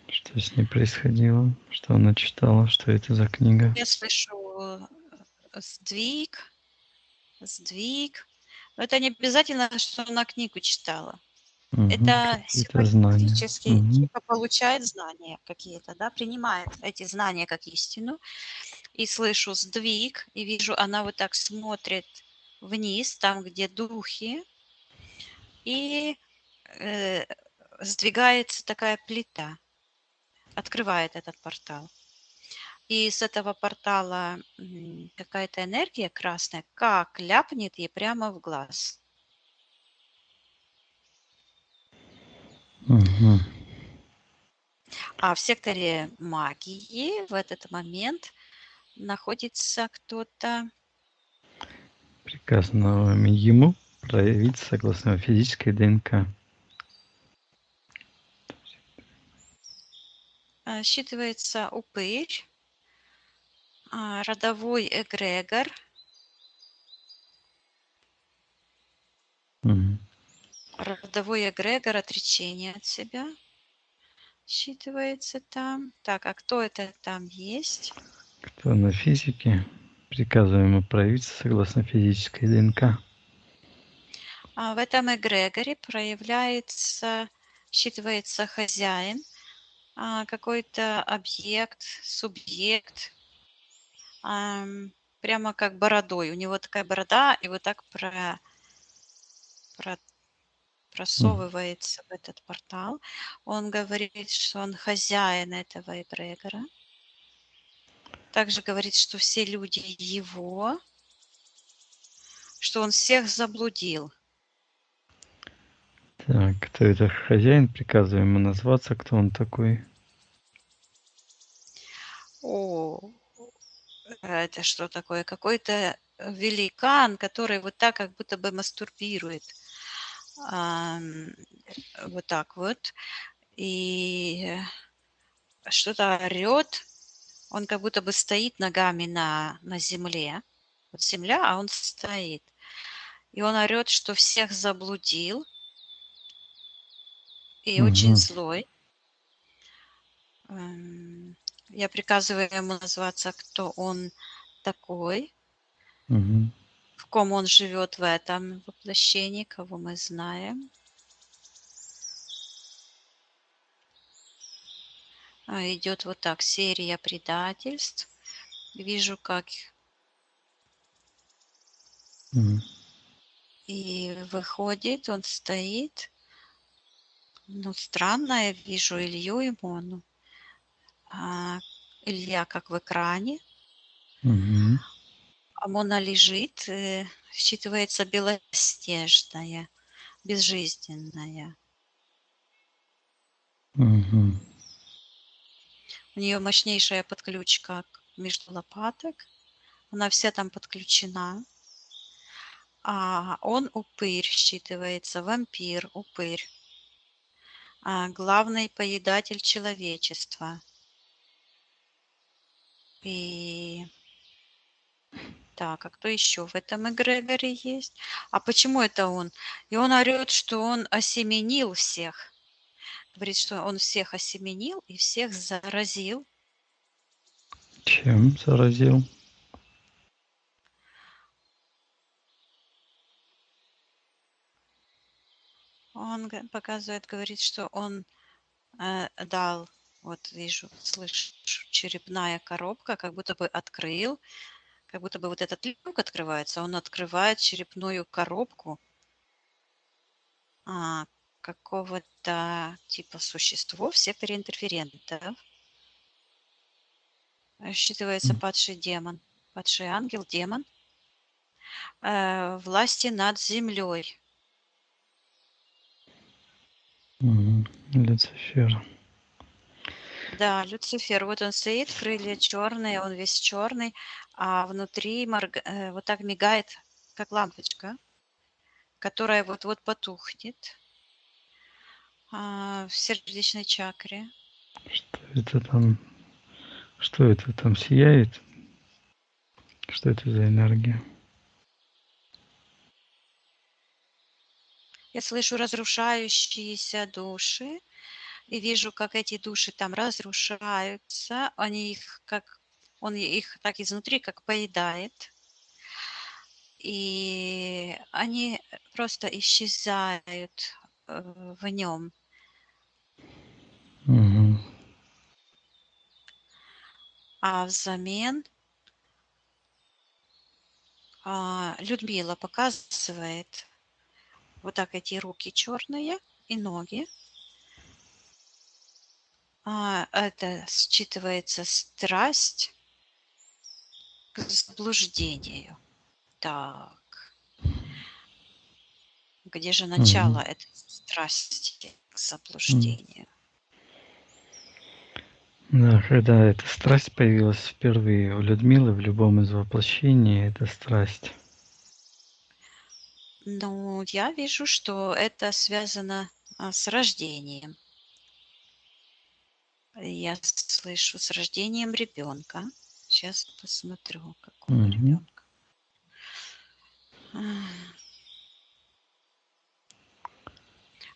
Что с ней происходило? Что она читала? Что это за книга? Я слышу сдвиг, сдвиг. Но это не обязательно, что она книгу читала. Мгм. Это Какие-то знания. символически Мгм. типа получает знания какие-то, да, принимает эти знания как истину. И слышу сдвиг, и вижу, она вот так смотрит вниз, там, где духи, и э, сдвигается такая плита, открывает этот портал. И с этого портала какая-то энергия красная, как ляпнет ей прямо в глаз. Мгм. А в секторе магии в этот момент находится кто-то. Приказано ему проявить согласно физической ДНК. Считывается упырь, родовой эгрегор, Мгм. родовой эгрегор отречения от себя считывается там. Так, а кто это там есть? Кто на физике, приказываем ему проявить согласно физической ДНК. В этом эгрегоре проявляется, считывается хозяин, какой-то объект, субъект, прямо как бородой. У него такая борода, и вот так просовывается в этот портал. Он говорит, что он хозяин этого эгрегора. Также говорит, что все люди его, что он всех заблудил. Так, кто это хозяин? Приказываем ему назваться, кто он такой. Это что такое? Какой-то великан, который вот так как будто бы мастурбирует. Вот так вот. И что-то орет. Он как будто бы стоит ногами на земле. Вот земля, а он стоит. И он орет, что всех заблудил. И очень злой. Я приказываю ему назваться, кто он такой, в ком он живет в этом воплощении, кого мы знаем. Идет вот так серия предательств. Вижу, как и выходит, он стоит. Ну, странно, я вижу Илью ему. Илья как в экране. Мона лежит, считывается белоснежная, безжизненная. У нее мощнейшая подключка между лопаток. Она вся там подключена. А он упырь считывается, вампир, упырь. Главный поедатель человечества. И так, а кто еще в этом эгрегоре есть? А почему это он? И он орет, что он осеменил всех. Говорит, что он всех осеменил и всех заразил. Чем заразил? Он показывает, говорит, что он дал, вот вижу, слышу, черепная коробка, как будто бы открыл, как будто бы вот этот люк открывается, он открывает черепную коробку какого-то типа существо в секторе интерферентов. Считывается падший демон, падший ангел, демон власти над землей. Люцифер. Да, Люцифер, вот он стоит, крылья черные, он весь черный, а внутри вот так мигает, как лампочка, которая вот-вот потухнет в сердечной чакре. Что это там сияет? Что это за энергия? Я слышу разрушающиеся души и вижу, как эти души там разрушаются, он их так изнутри как поедает, и они просто исчезают в нем. А взамен Людмила показывает вот так эти руки черные и ноги. Это считывается страсть к заблуждению. Так. Где же начало этой страсти к заблуждению? Да, когда эта страсть появилась впервые у Людмилы в любом из воплощений, это страсть. Ну, я вижу, что это связано с рождением. Я слышу с рождением ребенка. Сейчас посмотрю, какого ребенка.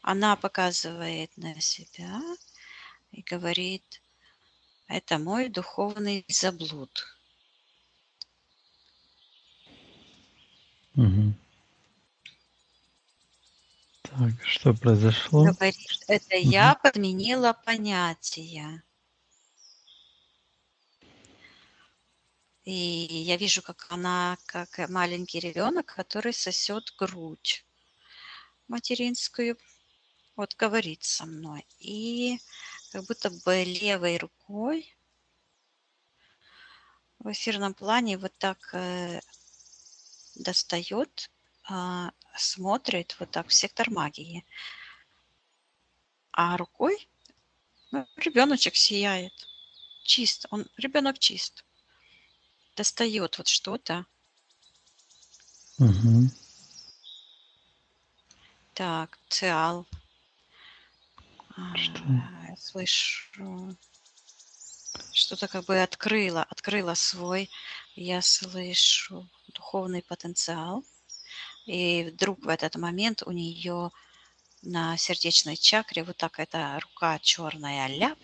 Она показывает на себя и говорит: это мой духовный заблуд. Так, что произошло? Говорит, это я подменила понятия. И я вижу, как она, как маленький ребенок, который сосет грудь. материнскую, вот говорит со мной. И как будто бы левой рукой в эфирном плане вот так достает, смотрит вот так в сектор магии. А рукой ребеночек сияет. Чист. Ребенок чист. Достает вот что-то. Угу. Так, циал. Что? Я слышу, что-то как бы открыла свой, я слышу духовный потенциал. И вдруг в этот момент у нее на сердечной чакре вот так эта рука черная ляп,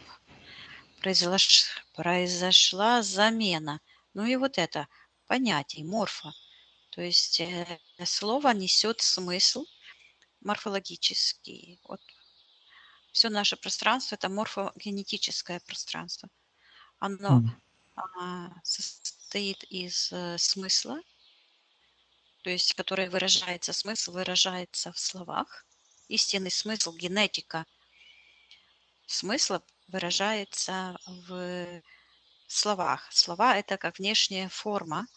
произошла замена. Ну и вот это понятие морфа. То есть слово несет смысл морфологический. Вот все наше пространство – это морфогенетическое пространство. Оно М. состоит из смысла, то есть который выражается, смысл выражается в словах. Истинный смысл, генетика смысла выражается в словах. Слова – это как внешняя форма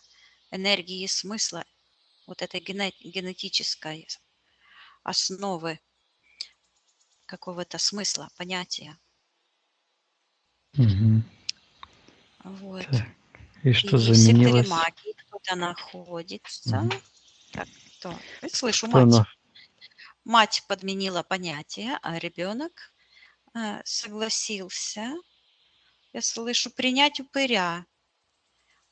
энергии смысла, вот этой генетической основы какого-то смысла, понятия. Мгм. Вот. Так. И что И в секторе заменилось? магии кто-то находится. Мгм. Так, кто? Я слышу Кто мать. на... Мать подменила понятие, а ребенок согласился, я слышу, принять упыря, М.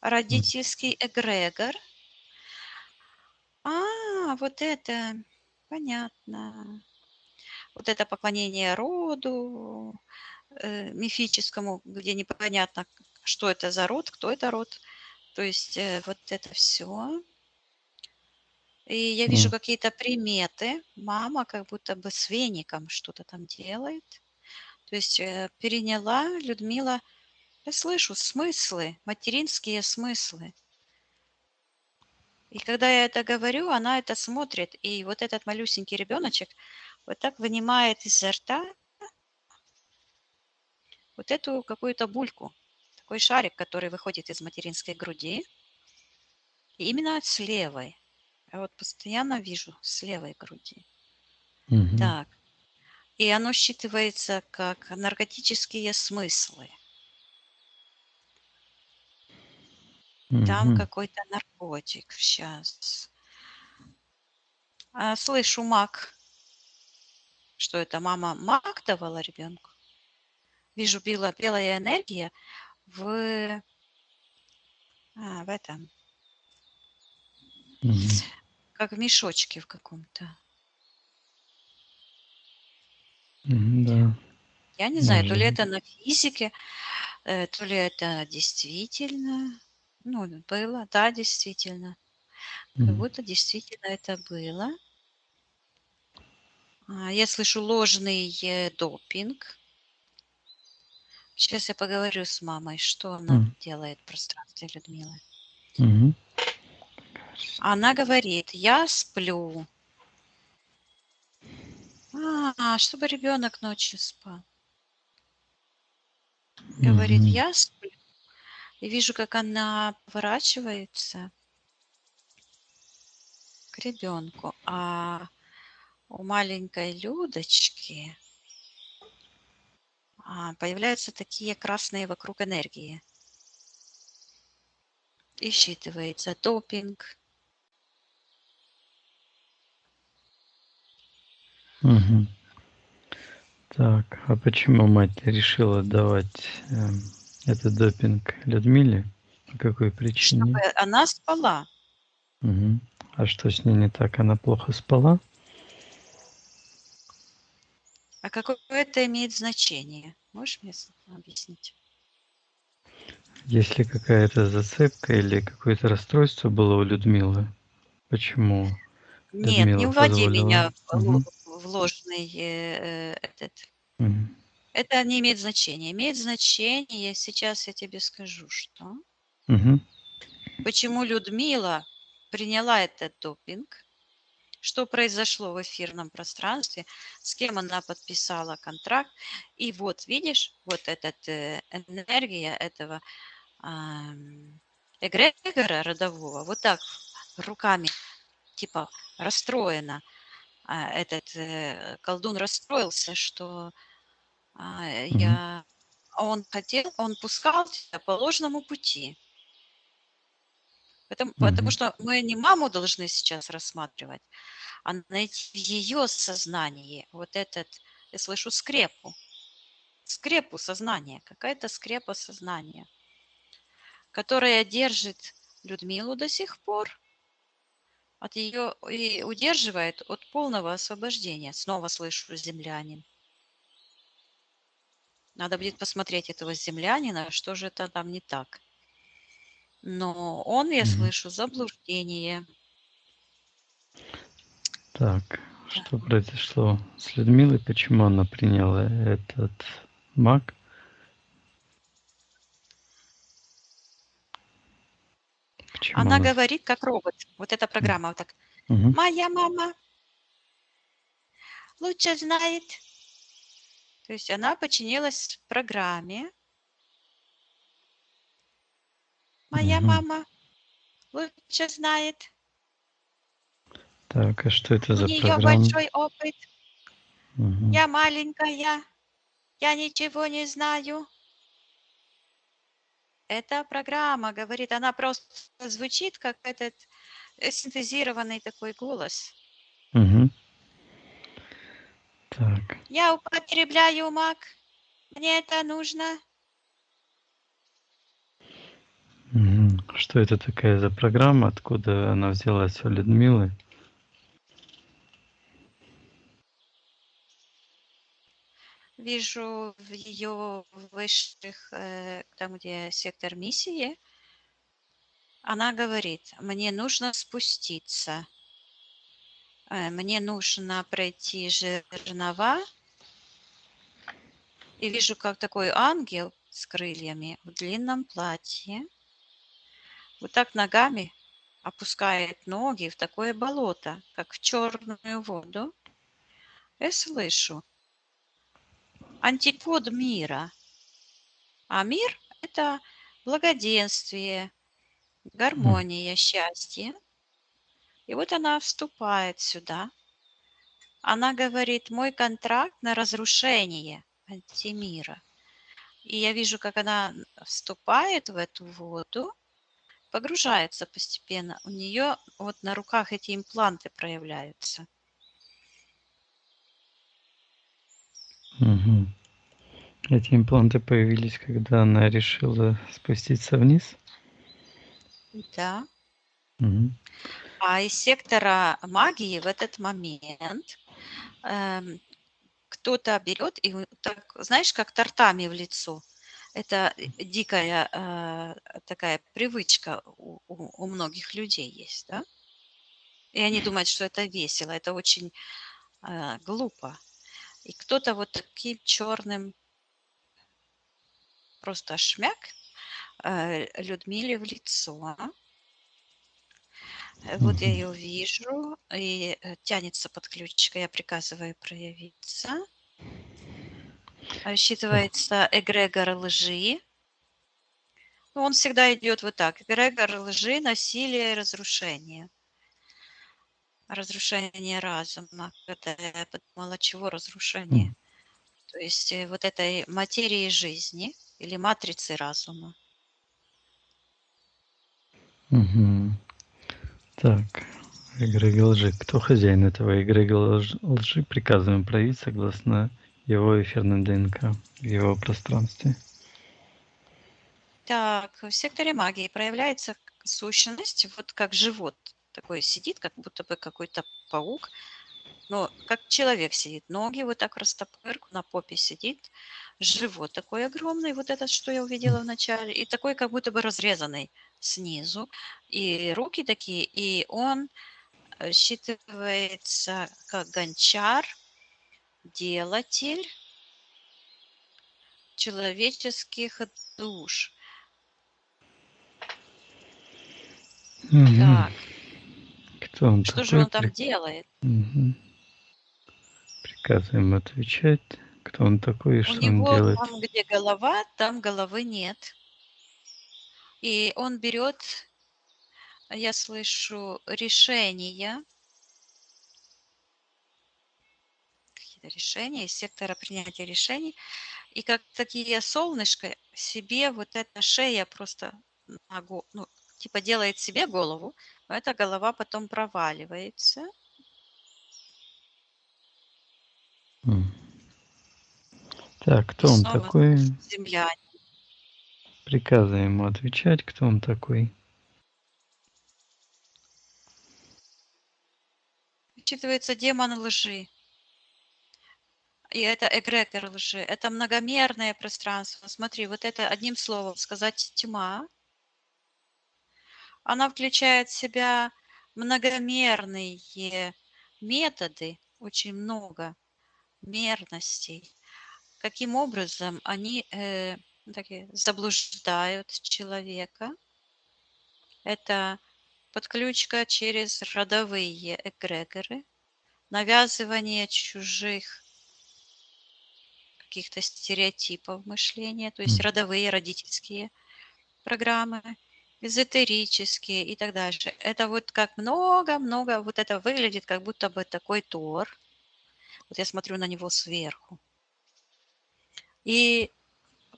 родительский эгрегор. Вот это понятно. Вот это поклонение роду, мифическому, где непонятно, что это за род, кто это род. То есть вот это все. И я вижу М. какие-то приметы. Мама как будто бы с веником что-то там делает. То есть переняла Людмила, я слышу смыслы, материнские смыслы. И когда я это говорю, она это смотрит. И вот этот малюсенький ребеночек вот так вынимает изо рта вот эту какую-то бульку, такой шарик, который выходит из материнской груди. И именно с левой. Я вот постоянно вижу с левой груди. Мгм. Так. И оно считывается как наркотические смыслы. Там Мгм. какой-то наркотик сейчас. Слышу маг. Что это мама маг давала ребенку? Вижу белая энергия в этом, Мгм. как в мешочке в каком-то. Да, Я не знаю, то может ли быть. это на физике, то ли это действительно. Ну, было, да, действительно. Как М. будто действительно это было. Я слышу ложный допинг. Сейчас я поговорю с мамой, что она М. делает в пространстве Людмилы. Мгм. Она говорит, я сплю. Чтобы ребенок ночью спал. Говорит, Мгм. я сплю. И вижу, как она поворачивается к ребенку. А у маленькой Людочки появляются такие красные вокруг энергии. И считывается допинг. Мгм. Так, а почему мать решила давать этот допинг Людмиле? По какой Чтобы причине? она спала. Мгм. А что с ней не так? Она плохо спала? А какое это имеет значение? Можешь мне объяснить? Есть ли какая-то зацепка или какое-то расстройство было у Людмилы? Почему Нет, не Людмила уводи позволила? меня Мгм. в ложный этот. Мгм. Это не имеет значения. Имеет значение, сейчас я тебе скажу, что. Мгм. Почему Людмила приняла этот допинг? что произошло в эфирном пространстве, с кем она подписала контракт. И вот, видишь, вот эта энергия этого эгрегора родового, вот так руками, типа, расстроена. Этот колдун расстроился, что он пускал тебя по ложному пути. Потому что мы не маму должны сейчас рассматривать, а найти в ее сознании вот этот, я слышу, скрепу сознания, какая-то скрепа сознания, которая держит Людмилу до сих пор от ее и удерживает от полного освобождения. Снова слышу землянин. Надо будет посмотреть этого землянина, что же это там не так. Но он, я слышу, заблуждение. Так, что произошло с Людмилой? Почему она приняла этот маг? Почему Она говорит, как робот. Вот эта программа вот так. Мгм. Моя мама лучше знает. То есть она подчинилась программе. Моя Мгм. мама лучше знает. Так, а что это У за нее программа? большой опыт. Мгм. Я маленькая. Я ничего не знаю. Эта программа говорит, она просто звучит как этот синтезированный такой голос. Мгм. Так. Я употребляю маг. Мне это нужно. Мгм. Что это такая за программа? Откуда она взялась у Людмилы? Вижу в ее высших, там, где сектор миссии, она говорит, мне нужно спуститься, мне нужно пройти жернова, и вижу, как такой ангел с крыльями в длинном платье вот так ногами опускает ноги в такое болото, как в черную воду. Я слышу антипод мира. А мир– это благоденствие, гармония, счастье. И вот она вступает сюда. Она говорит, мой контракт на разрушение антимира. И я вижу, как она вступает в эту воду, погружается постепенно. У нее вот на руках эти импланты проявляются. Мгм. Эти импланты появились, когда она решила спуститься вниз? Да. Мгм. А из сектора магии в этот момент кто-то берет и так, знаешь, как тортами в лицо. Это дикая такая привычка у многих людей есть, да? И они думают, что это весело, это очень глупо. И кто-то вот таким черным просто шмяк Людмиле в лицо. Вот я ее вижу, и тянется под ключикой, я приказываю проявиться. Считывается эгрегор лжи. Ну, он всегда идет вот так. Эгрегор лжи, насилия и разрушения. Разрушение разума. Это я подумала, чего разрушение? То есть вот этой материи жизни или матрицы разума. Мгм. Так, эгрегор лжи. Кто хозяин этого эгрегора лжи? Приказываем проявить согласно его эфирной ДНК в его пространстве. Так, в секторе магии проявляется сущность, вот как живот такой сидит, как будто бы какой-то паук, но как человек сидит, ноги вот так растопырку, на попе сидит, живот такой огромный, вот этот, что я увидела в начале, и такой как будто бы разрезанный снизу, и руки такие, и он считывается как гончар, делатель человеческих душ. Мгм. Так, Кто Кто он Что же такой? он там делает? Мгм. Приказываем отвечать, кто он такой и У что он него делает. там, где голова, там головы нет. И он берет, я слышу, решения, какие-то решения из сектора принятия решений, и как такие солнышко себе вот эта шея просто ну, типа делает себе голову, но эта голова потом проваливается. М. Так, И кто он снова такой? земля. Приказываем ему отвечать, кто он такой. Учитывается демон лжи. И это эгрегор лжи. Это многомерное пространство. Смотри, вот это одним словом сказать тьма. Она включает в себя многомерные методы, очень много мерностей. Каким образом они заблуждают человека. Это подключка через родовые эгрегоры, навязывание чужих каких-то стереотипов мышления, то есть родовые, родительские программы, эзотерические и так дальше. Это вот как много-много, вот это выглядит как будто бы такой тор. Вот я смотрю на него сверху. И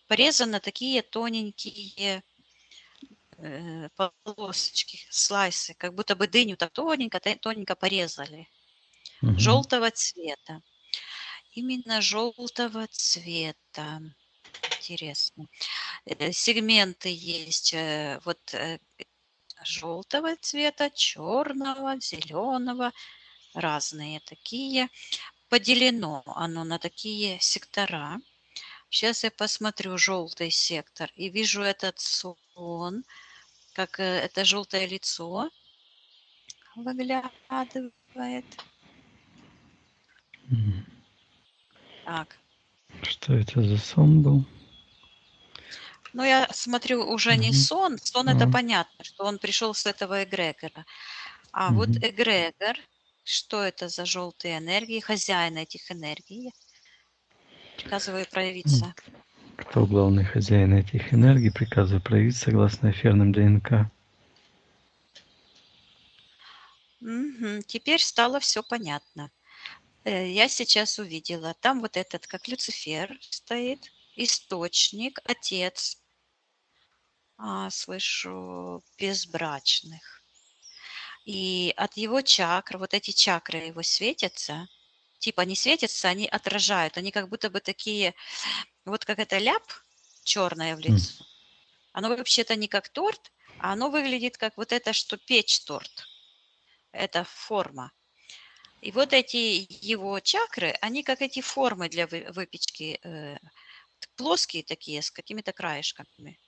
порезаны такие тоненькие полосочки, слайсы, как будто бы дыню так тоненько порезали. Желтого цвета. Именно желтого цвета. Интересно. Сегменты есть желтого цвета, черного, зеленого, разные такие. Поделено оно на такие сектора. Сейчас я посмотрю желтый сектор и вижу этот сон, как это желтое лицо выглядывает. Так. Что это за сон был? Но я смотрю уже не сон. Сон это понятно, что он пришел с этого эгрегора. А вот эгрегор, что это за желтые энергии, хозяин этих энергий, приказываю проявиться. Кто главный хозяин этих энергий, приказываю проявить согласно эфирным ДНК. Теперь стало все понятно. Я сейчас увидела, там вот этот, как Люцифер стоит, источник, отец, слышу, безбрачных. И от его чакр, вот эти чакры его светятся, типа они светятся, они отражают, они как будто бы такие, вот как это ляп черное в лицо. Оно вообще-то не как торт, а оно выглядит как вот это, что печь торт. Это форма. И вот эти его чакры, они как эти формы для выпечки, плоские такие, с какими-то краешками.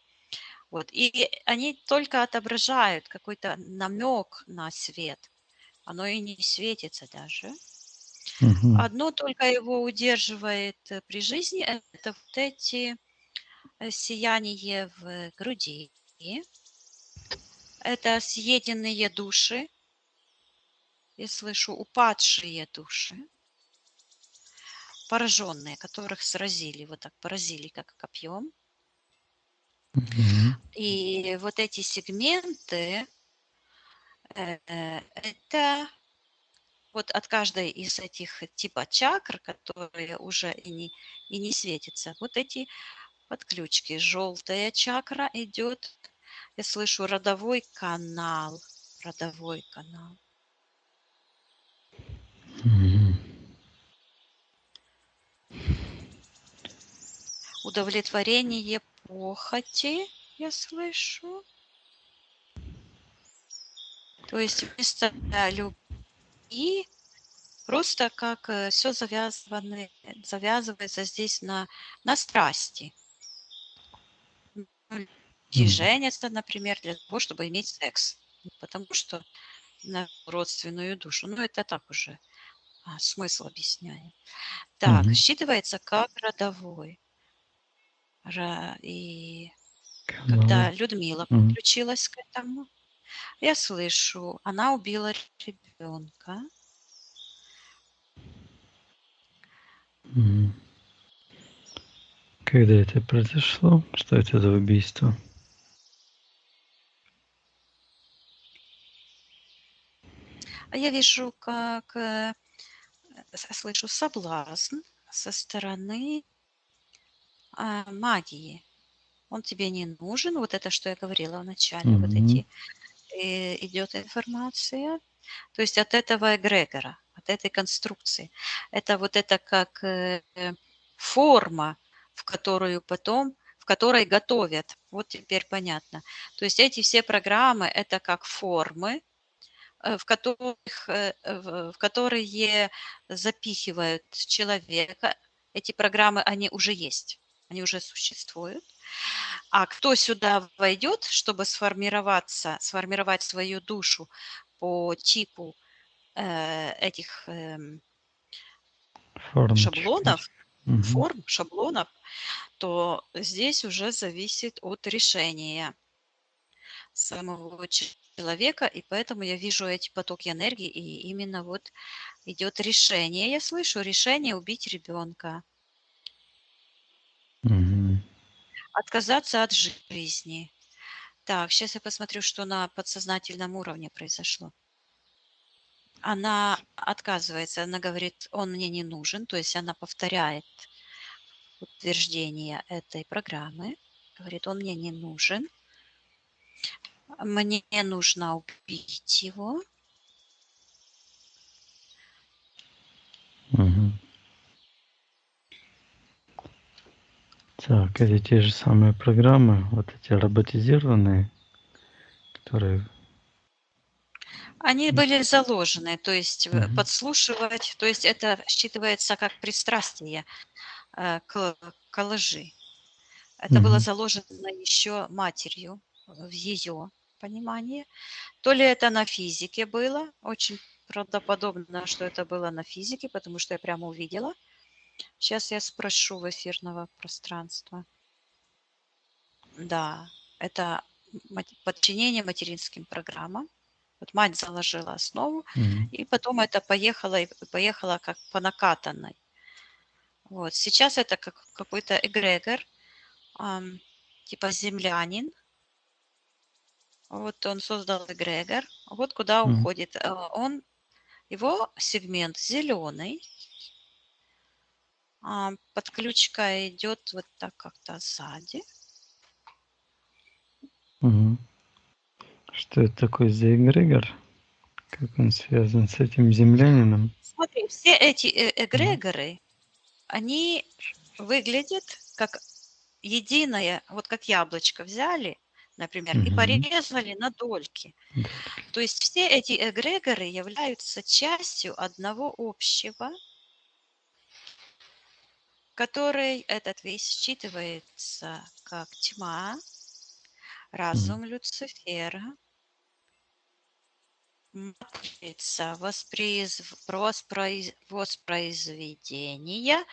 Вот. И они только отображают какой-то намек на свет. Оно и не светится даже. Одно только его удерживает при жизни, это вот эти сияние в груди. Это съеденные души. Я слышу упадшие души, пораженные, которых сразили, вот так поразили, как копьем. И вот эти сегменты, это вот от каждой из этих типа чакр, которые уже и не светятся, вот эти подключки. Желтая чакра идет, я слышу, родовой канал. Родовой канал. Удовлетворение похоти, я слышу. То есть вместо любви просто как все завязывается здесь на страсти. Люди женятся, например, для того, чтобы иметь секс. Не потому что на родственную душу. Ну, это так уже смысл объясняет. Так, считывается как родовой. И когда Людмила подключилась к этому, Я слышу, она убила ребенка. Мгм. Когда это произошло? Что это за убийство? А я вижу, как слышу соблазн со стороны магии. Он тебе не нужен. Вот это, что я говорила вначале, вот Мгм. эти идет информация. То есть от этого эгрегора, от этой конструкции. Это вот это как форма, в которую потом, в которой готовят. Вот теперь понятно. То есть эти все программы, это как формы, в которые запихивают человека. Эти программы, они уже есть, они уже существуют. А кто сюда войдет, чтобы сформироваться, сформировать свою душу по типу этих Формочек шаблонов, этих. Мгм. форм, шаблонов, то здесь уже зависит от решения самого человека, и поэтому я вижу эти потоки энергии, и именно вот идет решение. Я слышу решение убить ребенка, Мгм. отказаться от жизни. Так, сейчас я посмотрю, что на подсознательном уровне произошло. Она отказывается, она говорит, он мне не нужен, то есть она повторяет утверждение этой программы, говорит, он мне не нужен, мне нужно убить его. Мгм. Так, это те же самые программы, вот эти роботизированные, которые... Они были заложены, то есть Мгм. подслушивать, то есть это считывается как пристрастие к лжи. Это было Мгм. заложено еще матерью в ее понимании. То ли это на физике было, очень правдоподобно, что это было на физике, потому что я прямо увидела. Сейчас я спрошу в эфирного пространства. Да, это подчинение материнским программам. Вот мать заложила основу, Мгм. и потом это поехало и поехало как по накатанной. Вот. Сейчас это как какой-то эгрегор, типа землянин. Вот он создал эгрегор. Вот куда Мгм. уходит. Его сегмент зеленый. Подключка идет вот так как-то сзади. Мгм. Что это такое за эгрегор? Как он связан с этим землянином? Смотри, все эти Мгм. эгрегоры, они выглядят как единое, вот как яблочко взяли, например, и Мгм. порезали на дольки. Дольки. То есть все эти эгрегоры являются частью одного общего, который этот весь считывается как тьма, Мгм. разум Люцифера, матрица воспроизведения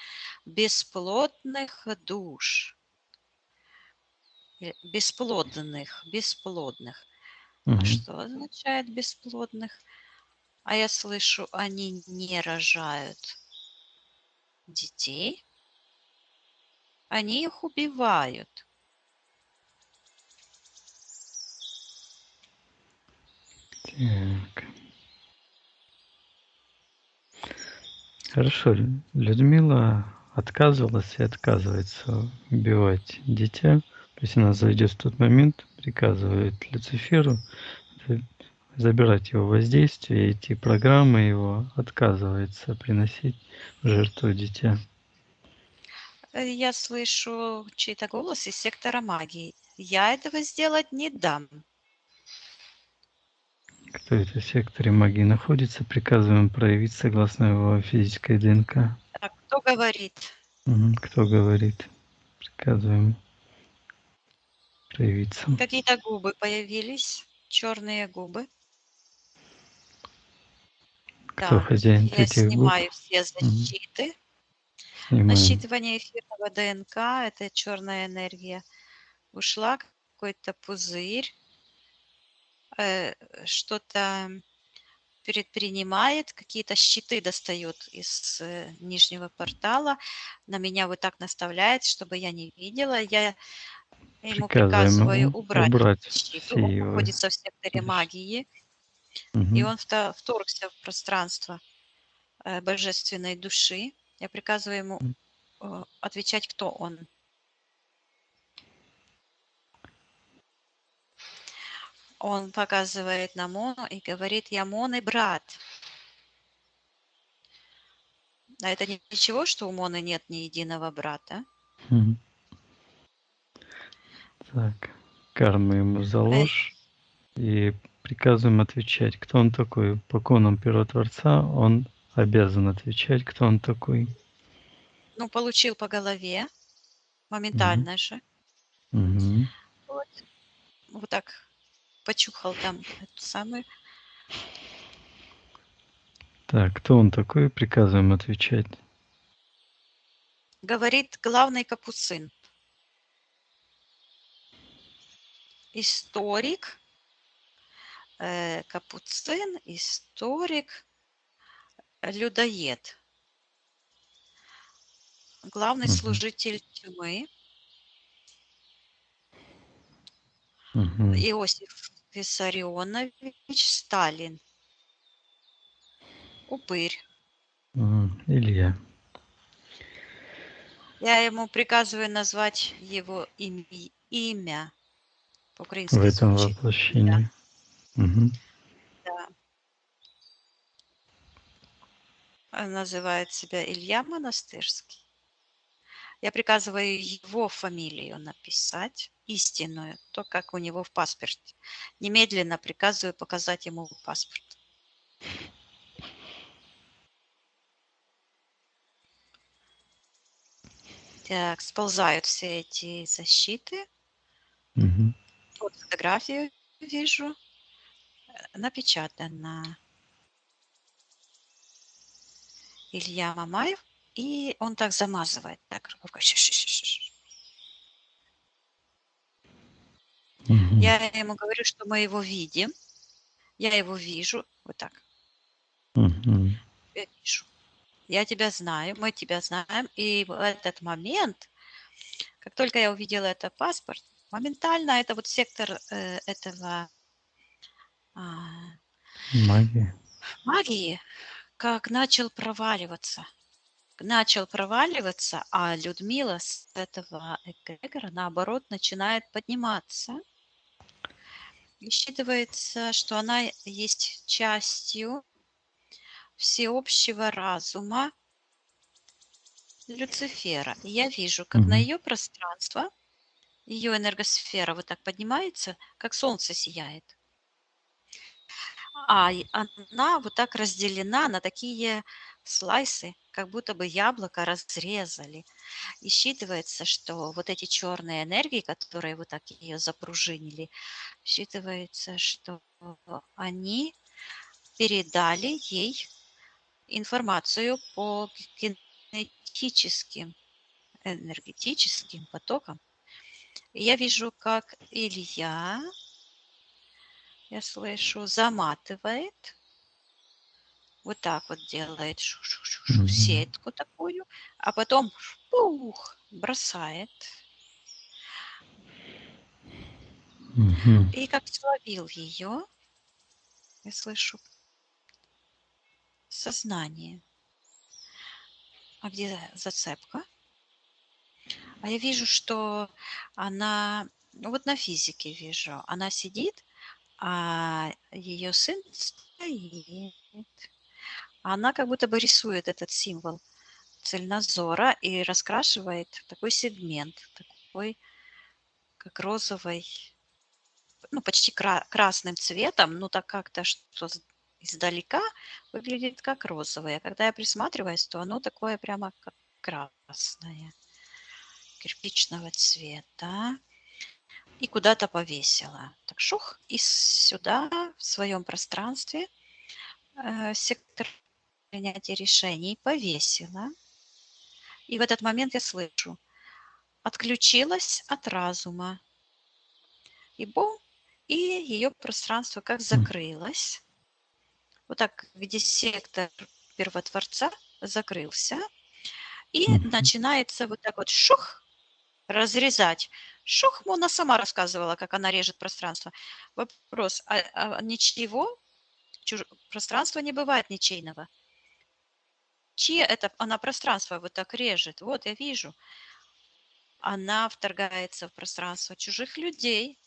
бесплотных душ. Бесплодных. А Мгм. что означает бесплодных? А я слышу, они не рожают детей, они их убивают. Так. Хорошо. Людмила отказывалась и отказывается убивать дитя. То есть она зайдет в тот момент, приказывает Люциферу забирать его воздействие, эти программы его отказывается приносить в жертву дитя. Я слышу чей-то голос из сектора магии. Я этого сделать не дам. Кто это в секторе магии находится, приказываем проявить согласно его физической ДНК. Так, кто говорит? Кто говорит? Приказываем проявиться. Какие-то губы появились, черные губы. Кто Так, хозяин я этих губ? снимаю все защиты. Снимаем. Насчитывание эфирного ДНК– это черная энергия. Ушла какой-то пузырь. что-то предпринимает, какие-то щиты достает из нижнего портала, на меня вот так наставляет, чтобы я не видела. Я ему Приказываем приказываю ему убрать убрать щит. все Он его. находится в секторе магии, и Мгм. он вторгся в пространство божественной души. Я приказываю ему отвечать, кто он. Он показывает на Мону и говорит: я Моны брат. А это ничего, что у Моны нет ни единого брата? Мгм. Так, карму ему заложь и приказываем отвечать, кто он такой. По конам Первотворца он обязан отвечать, кто он такой. Ну, получил по голове, Мгм. моментально же. Мгм. Вот так почухал там эту самую. Так, кто он такой? Приказываем отвечать. Говорит главный капуцин. Историк, капуцин, историк, людоед. Главный Мгм. служитель тьмы. Мгм. Иосиф Виссарионович Сталин. Упырь. Илья. Я ему приказываю назвать его имя. В По-украински этом звучит Илья. воплощении. Мгм. Да. Он называет себя Илья Монастырский. Я приказываю его фамилию написать, истинную, то, как у него в паспорте. Немедленно приказываю показать ему паспорт. Так, сползают все эти защиты. Мгм. Вот фотографию вижу. Напечатано. Илья Мамаев. И он так замазывает. Так, рукой. Мгм. Я ему говорю, что мы его видим. Я его вижу. Вот так. Мгм. Я вижу. Я тебя знаю, мы тебя знаем. И в этот момент, как только я увидела этот паспорт, моментально это вот сектор этого Магия. магии, как начал проваливаться. Начал проваливаться, а Людмила с этого эгрегора, наоборот, начинает подниматься. И считывается, что она есть частью всеобщего разума Люцифера. И я вижу, как на Мгм. ее пространство, ее энергосфера вот так поднимается, как солнце сияет. И она вот так разделена на такие слайсы, как будто бы яблоко разрезали. И считывается, что вот эти черные энергии, которые вот так ее запружинили, считывается, что они передали ей информацию по кинетическим, энергетическим потокам. И я вижу, как Илья, я слышу, заматывает, вот так вот делает шу-шу-шу-шу, Мгм. сетку такую, а потом пух, бросает. Мгм. И как словил ее, я слышу сознание. А где зацепка? А я вижу, что она, ну вот на физике вижу, она сидит, а ее сын стоит. Она как будто бы рисует этот символ цельнозора и раскрашивает такой сегмент, такой как розовый, ну почти красным цветом, ну так как-то, что издалека выглядит как розовое. А когда я присматриваюсь, то оно такое прямо как красное, кирпичного цвета. И куда-то повесила. Так шух, и сюда, в своем пространстве, сектор принятия решений повесила. И в этот момент я слышу, отключилась от разума. И бум, и ее пространство как М. закрылось. Вот так, где сектор первотворца закрылся, и Мгм. начинается вот так вот шух, разрезать. Шух, она сама рассказывала, как она режет пространство. Вопрос, ничего, пространства не бывает ничейного. Чье это она пространство вот так режет? Вот я вижу. Она вторгается в пространство чужих людей,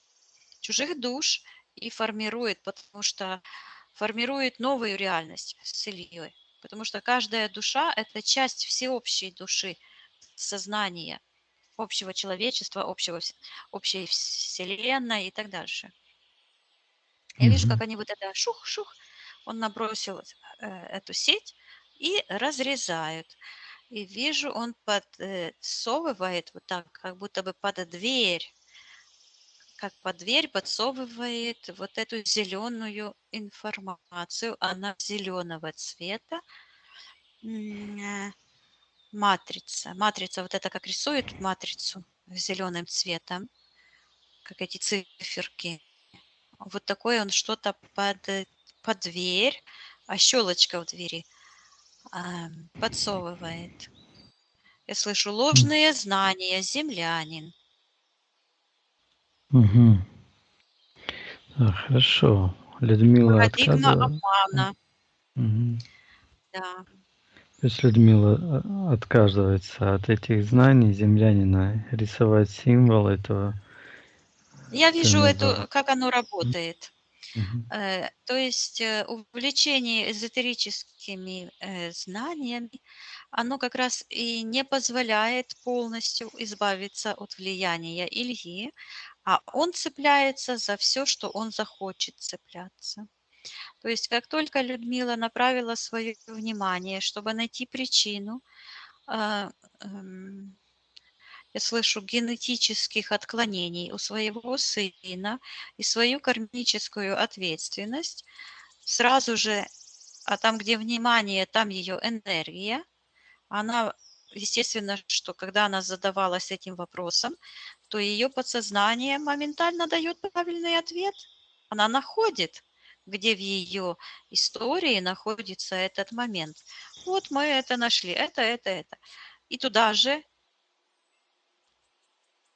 чужих душ и формирует, потому что формирует новую реальность с Ильей. Потому что каждая душа– это часть всеобщей души, сознания, общего человечества, общей вселенной и так дальше. Я вижу, как Мгм. они вот это шух-шух, он набросил эту сеть и разрезают. И вижу, он подсовывает вот так, как будто бы под дверь, как под дверь подсовывает вот эту зеленую информацию. Она зеленого цвета. Матрица. Матрица, вот это как рисует матрицу зеленым цветом, как эти циферки. Вот такое он что-то под дверь, а щелочка в двери подсовывает. Я слышу М. ложные знания, землянин. Мгм. Хорошо. Людмила Парадигма отказывается. обмана. Мгм. Да. То есть Людмила отказывается от этих знаний землянина рисовать символ этого. Я Ты вижу назвала. как оно работает. Мгм. То есть увлечение эзотерическими знаниями, оно как раз и не позволяет полностью избавиться от влияния Ильи, а он цепляется за все, что он захочет цепляться. То есть как только Людмила направила свое внимание, чтобы найти причину, а, эм, я слышу, генетических отклонений у своего сына и свою кармическую ответственность, сразу же, а там, где внимание, там ее энергия, она, естественно, что когда она задавалась этим вопросом, то ее подсознание моментально дает правильный ответ. Она находит, где в ее истории находится этот момент. Вот мы это нашли, это. И туда же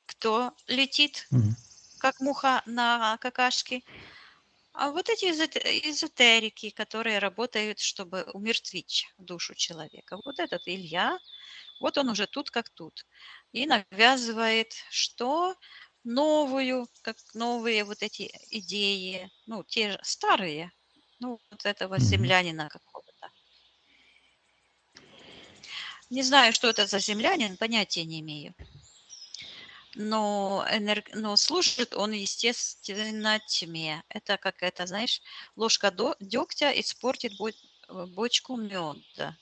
кто летит, Мгм. как муха на какашке? А вот эти эзотерики, которые работают, чтобы умертвить душу человека. Вот этот Илья, вот он уже тут как тут. И навязывает что? Новую, как новые вот эти идеи, ну, те же старые, ну, вот этого Мгм. землянина какого-то. Не знаю, что это за землянин, понятия не имею. Но служит он, естественно, тьме. Это как это, знаешь, ложка дегтя испортит бочку меда.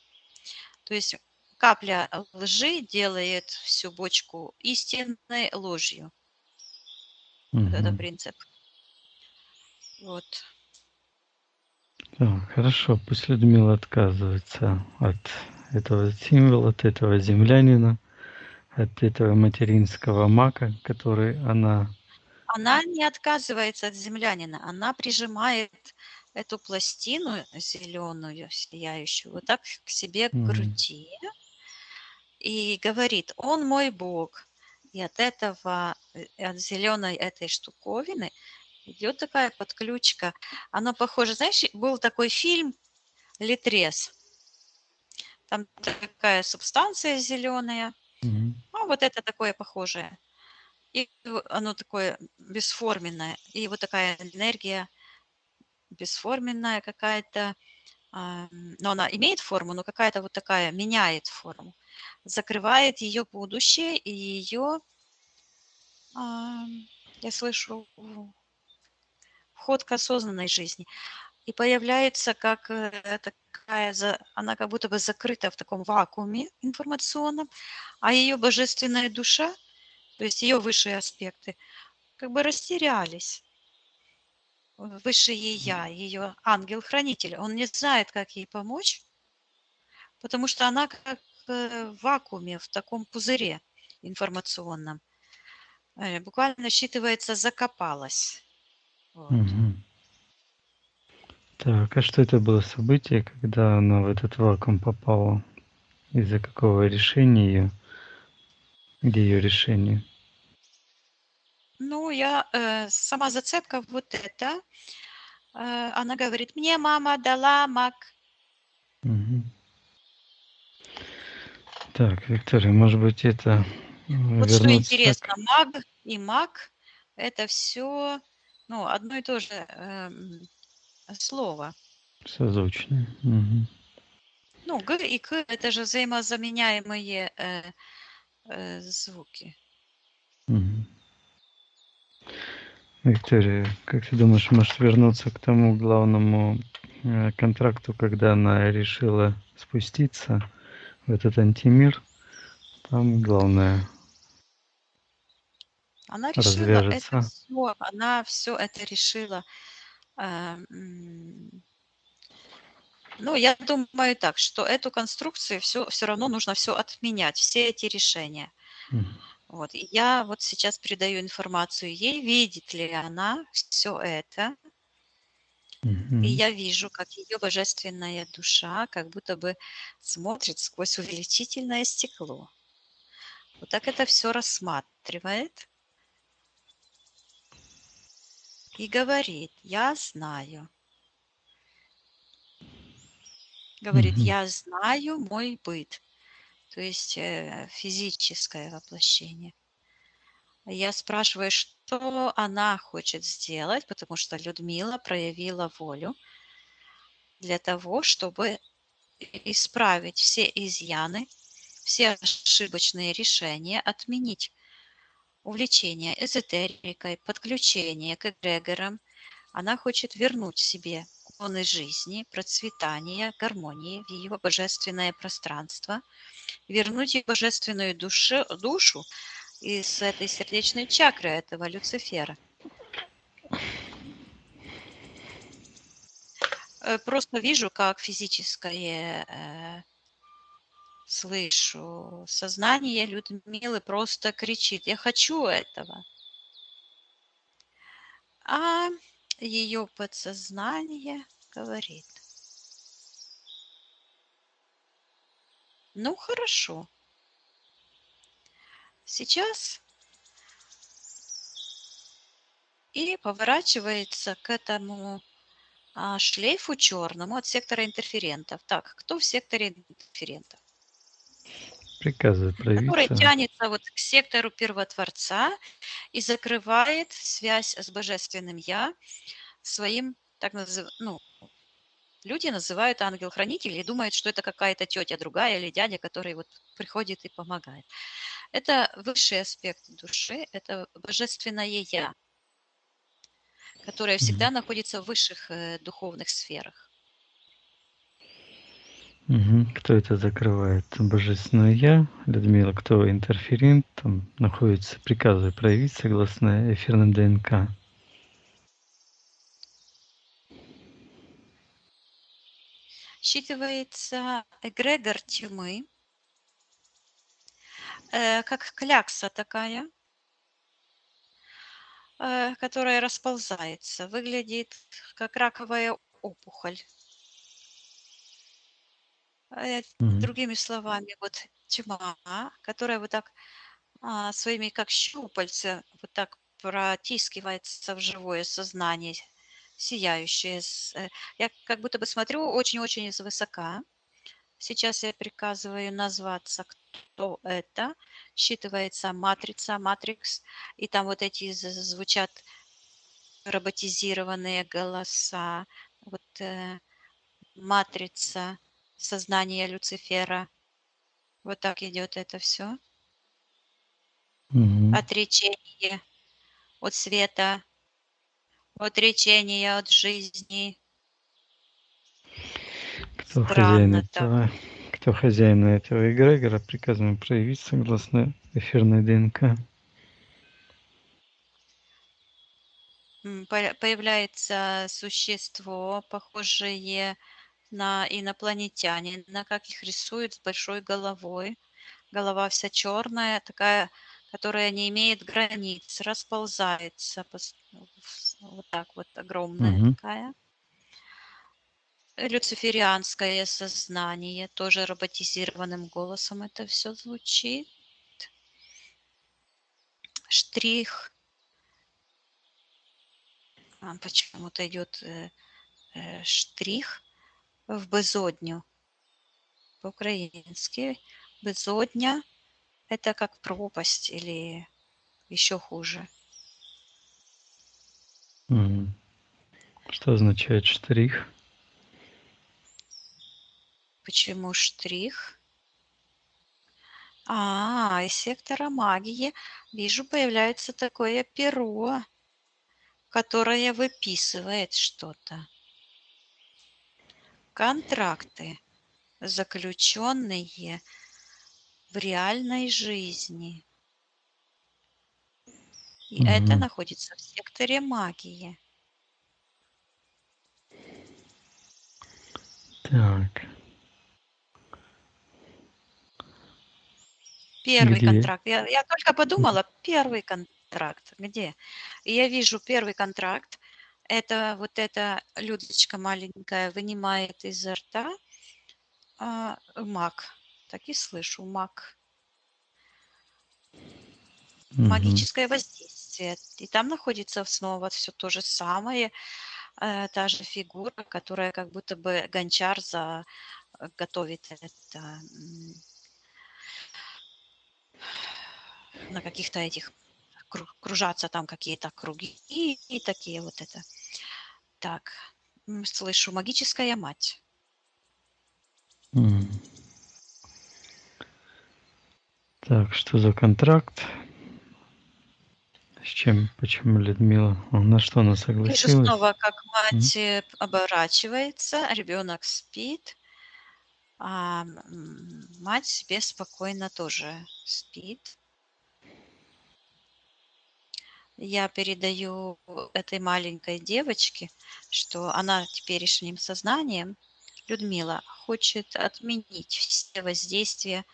То есть капля лжи делает всю бочку истинной ложью. Вот это Мгм. принцип. Вот. Так, хорошо, пусть Людмила отказывается от этого символа, от этого землянина, от этого материнского мака, который она. Она не отказывается от землянина, она прижимает эту пластину зеленую, сияющую, вот так к себе к Мгм. груди и говорит: "Он мой Бог". И от этого, от зеленой этой штуковины идет такая подключка. Оно похоже, знаешь, был такой фильм "Литрес". Там такая субстанция зеленая, Мгм. а вот это такое похожее. И оно такое бесформенное. И вот такая энергия бесформенная какая-то, но она имеет форму, но какая-то вот такая меняет форму, закрывает ее будущее и ее, я слышу, вход к осознанной жизни. И появляется как такая, она как будто бы закрыта в таком вакууме информационном, а ее божественная душа, то есть ее высшие аспекты, как бы растерялись. Высшее я, ее ангел-хранитель, он не знает, как ей помочь, потому что она как в вакууме, в таком пузыре информационном. Буквально считывается, закопалась Вот. Мгм. Так, а что это было событие, когда она в этот вакуум попала? Из-за какого решения ее? Где ее решение? Ну, сама зацепка вот эта. Она говорит, мне мама дала мак. Мгм. Так, Виктория, может быть, это Вот что вернуться интересно, к... маг и маг– это все, ну, одно и то же слово. Созвучно. Мгм. Ну, г и к– это же взаимозаменяемые звуки. Мгм. Виктория, как ты думаешь, может вернуться к тому главному контракту, когда она решила спуститься в этот антимир? Там главное Она решила это развяжется. все, она все это решила. А, м, ну, я думаю так, что эту конструкцию все равно нужно все отменять, все эти решения. Мгм. Вот. И я вот сейчас передаю информацию ей, видит ли она все это. И Мгм. я вижу, как ее божественная душа как будто бы смотрит сквозь увеличительное стекло. Вот так это все рассматривает и говорит, я знаю. Говорит, Мгм. я знаю мой быт, то есть физическое воплощение. Я спрашиваю, что она хочет сделать, потому что Людмила проявила волю для того, чтобы исправить все изъяны, все ошибочные решения, отменить увлечение эзотерикой, подключение к эгрегорам. Она хочет вернуть себе законы жизни, процветания, гармонии в ее божественное пространство, вернуть ее божественную душу из этой сердечной чакры этого Люцифера. Просто вижу, как физическое слышу сознание Людмилы просто кричит: "Я хочу этого!" А ее подсознание говорит: "Ну хорошо, сейчас", и поворачивается к этому шлейфу черному от сектора интерферентов. Так, кто в секторе интерферентов? Приказывает Который проявиться. тянется вот к сектору первотворца и закрывает связь с божественным я своим, так ну, люди называют ангел-хранитель и думают, что это какая-то тетя другая или дядя, который вот приходит и помогает. Это высший аспект души, это божественное я, которое Мгм. всегда находится в высших духовных сферах. Мгм. Кто это закрывает? Божественное Я, Людмила, кто интерферент, там находится, приказывает проявить согласно эфирным ДНК. Считывается эгрегор тьмы, как клякса такая, которая расползается, выглядит как раковая опухоль. Мгм. Другими словами, вот тьма, которая вот так своими как щупальца вот так протискивается в живое сознание, сияющее. Я как будто бы смотрю очень-очень свысока. Сейчас я приказываю назваться, кто это. Считывается матрица, матрикс, и там вот эти звучат роботизированные голоса. Вот матрица сознания Люцифера. Вот так идет это все. Мгм. Отречение от света, отречение от жизни. Кто Странно так. кто хозяин этого эгрегора, приказано проявить согласно эфирной ДНК. Появляется существо, похожее на инопланетянина, как их рисуют, с большой головой. Голова вся черная, такая, которая не имеет границ, расползается Вот так вот, огромная Мгм. такая. Люциферианское сознание, тоже роботизированным голосом это все звучит. Штрих. Почему-то идет штрих в безодню. По-украински. Безодня– это как пропасть или еще хуже. Мгм. Что означает штрих? Почему штрих? Из сектора магии вижу, появляется такое перо, которое выписывает что-то. Контракты, заключенные в реальной жизни. И это Мгм. находится в секторе магии. Так, Первый где? контракт. Я только подумала, первый контракт. Где? И я вижу первый контракт. Это вот эта Людочка маленькая вынимает изо рта маг. Так и слышу, маг. Мгм. Магическое воздействие. И там находится снова все то же самое. Та же фигура, которая как будто бы гончар готовит это на каких-то этих кружатся там какие-то круги и такие вот это. Так, слышу, магическая мать. М. Так, что за контракт? С чем? Почему Людмила? На что она Вижу согласилась? снова, как М? мать оборачивается, ребенок спит, а мать себе спокойно тоже спит. Я передаю этой маленькой девочке, что она теперешним сознанием, Людмила, хочет отменить все воздействия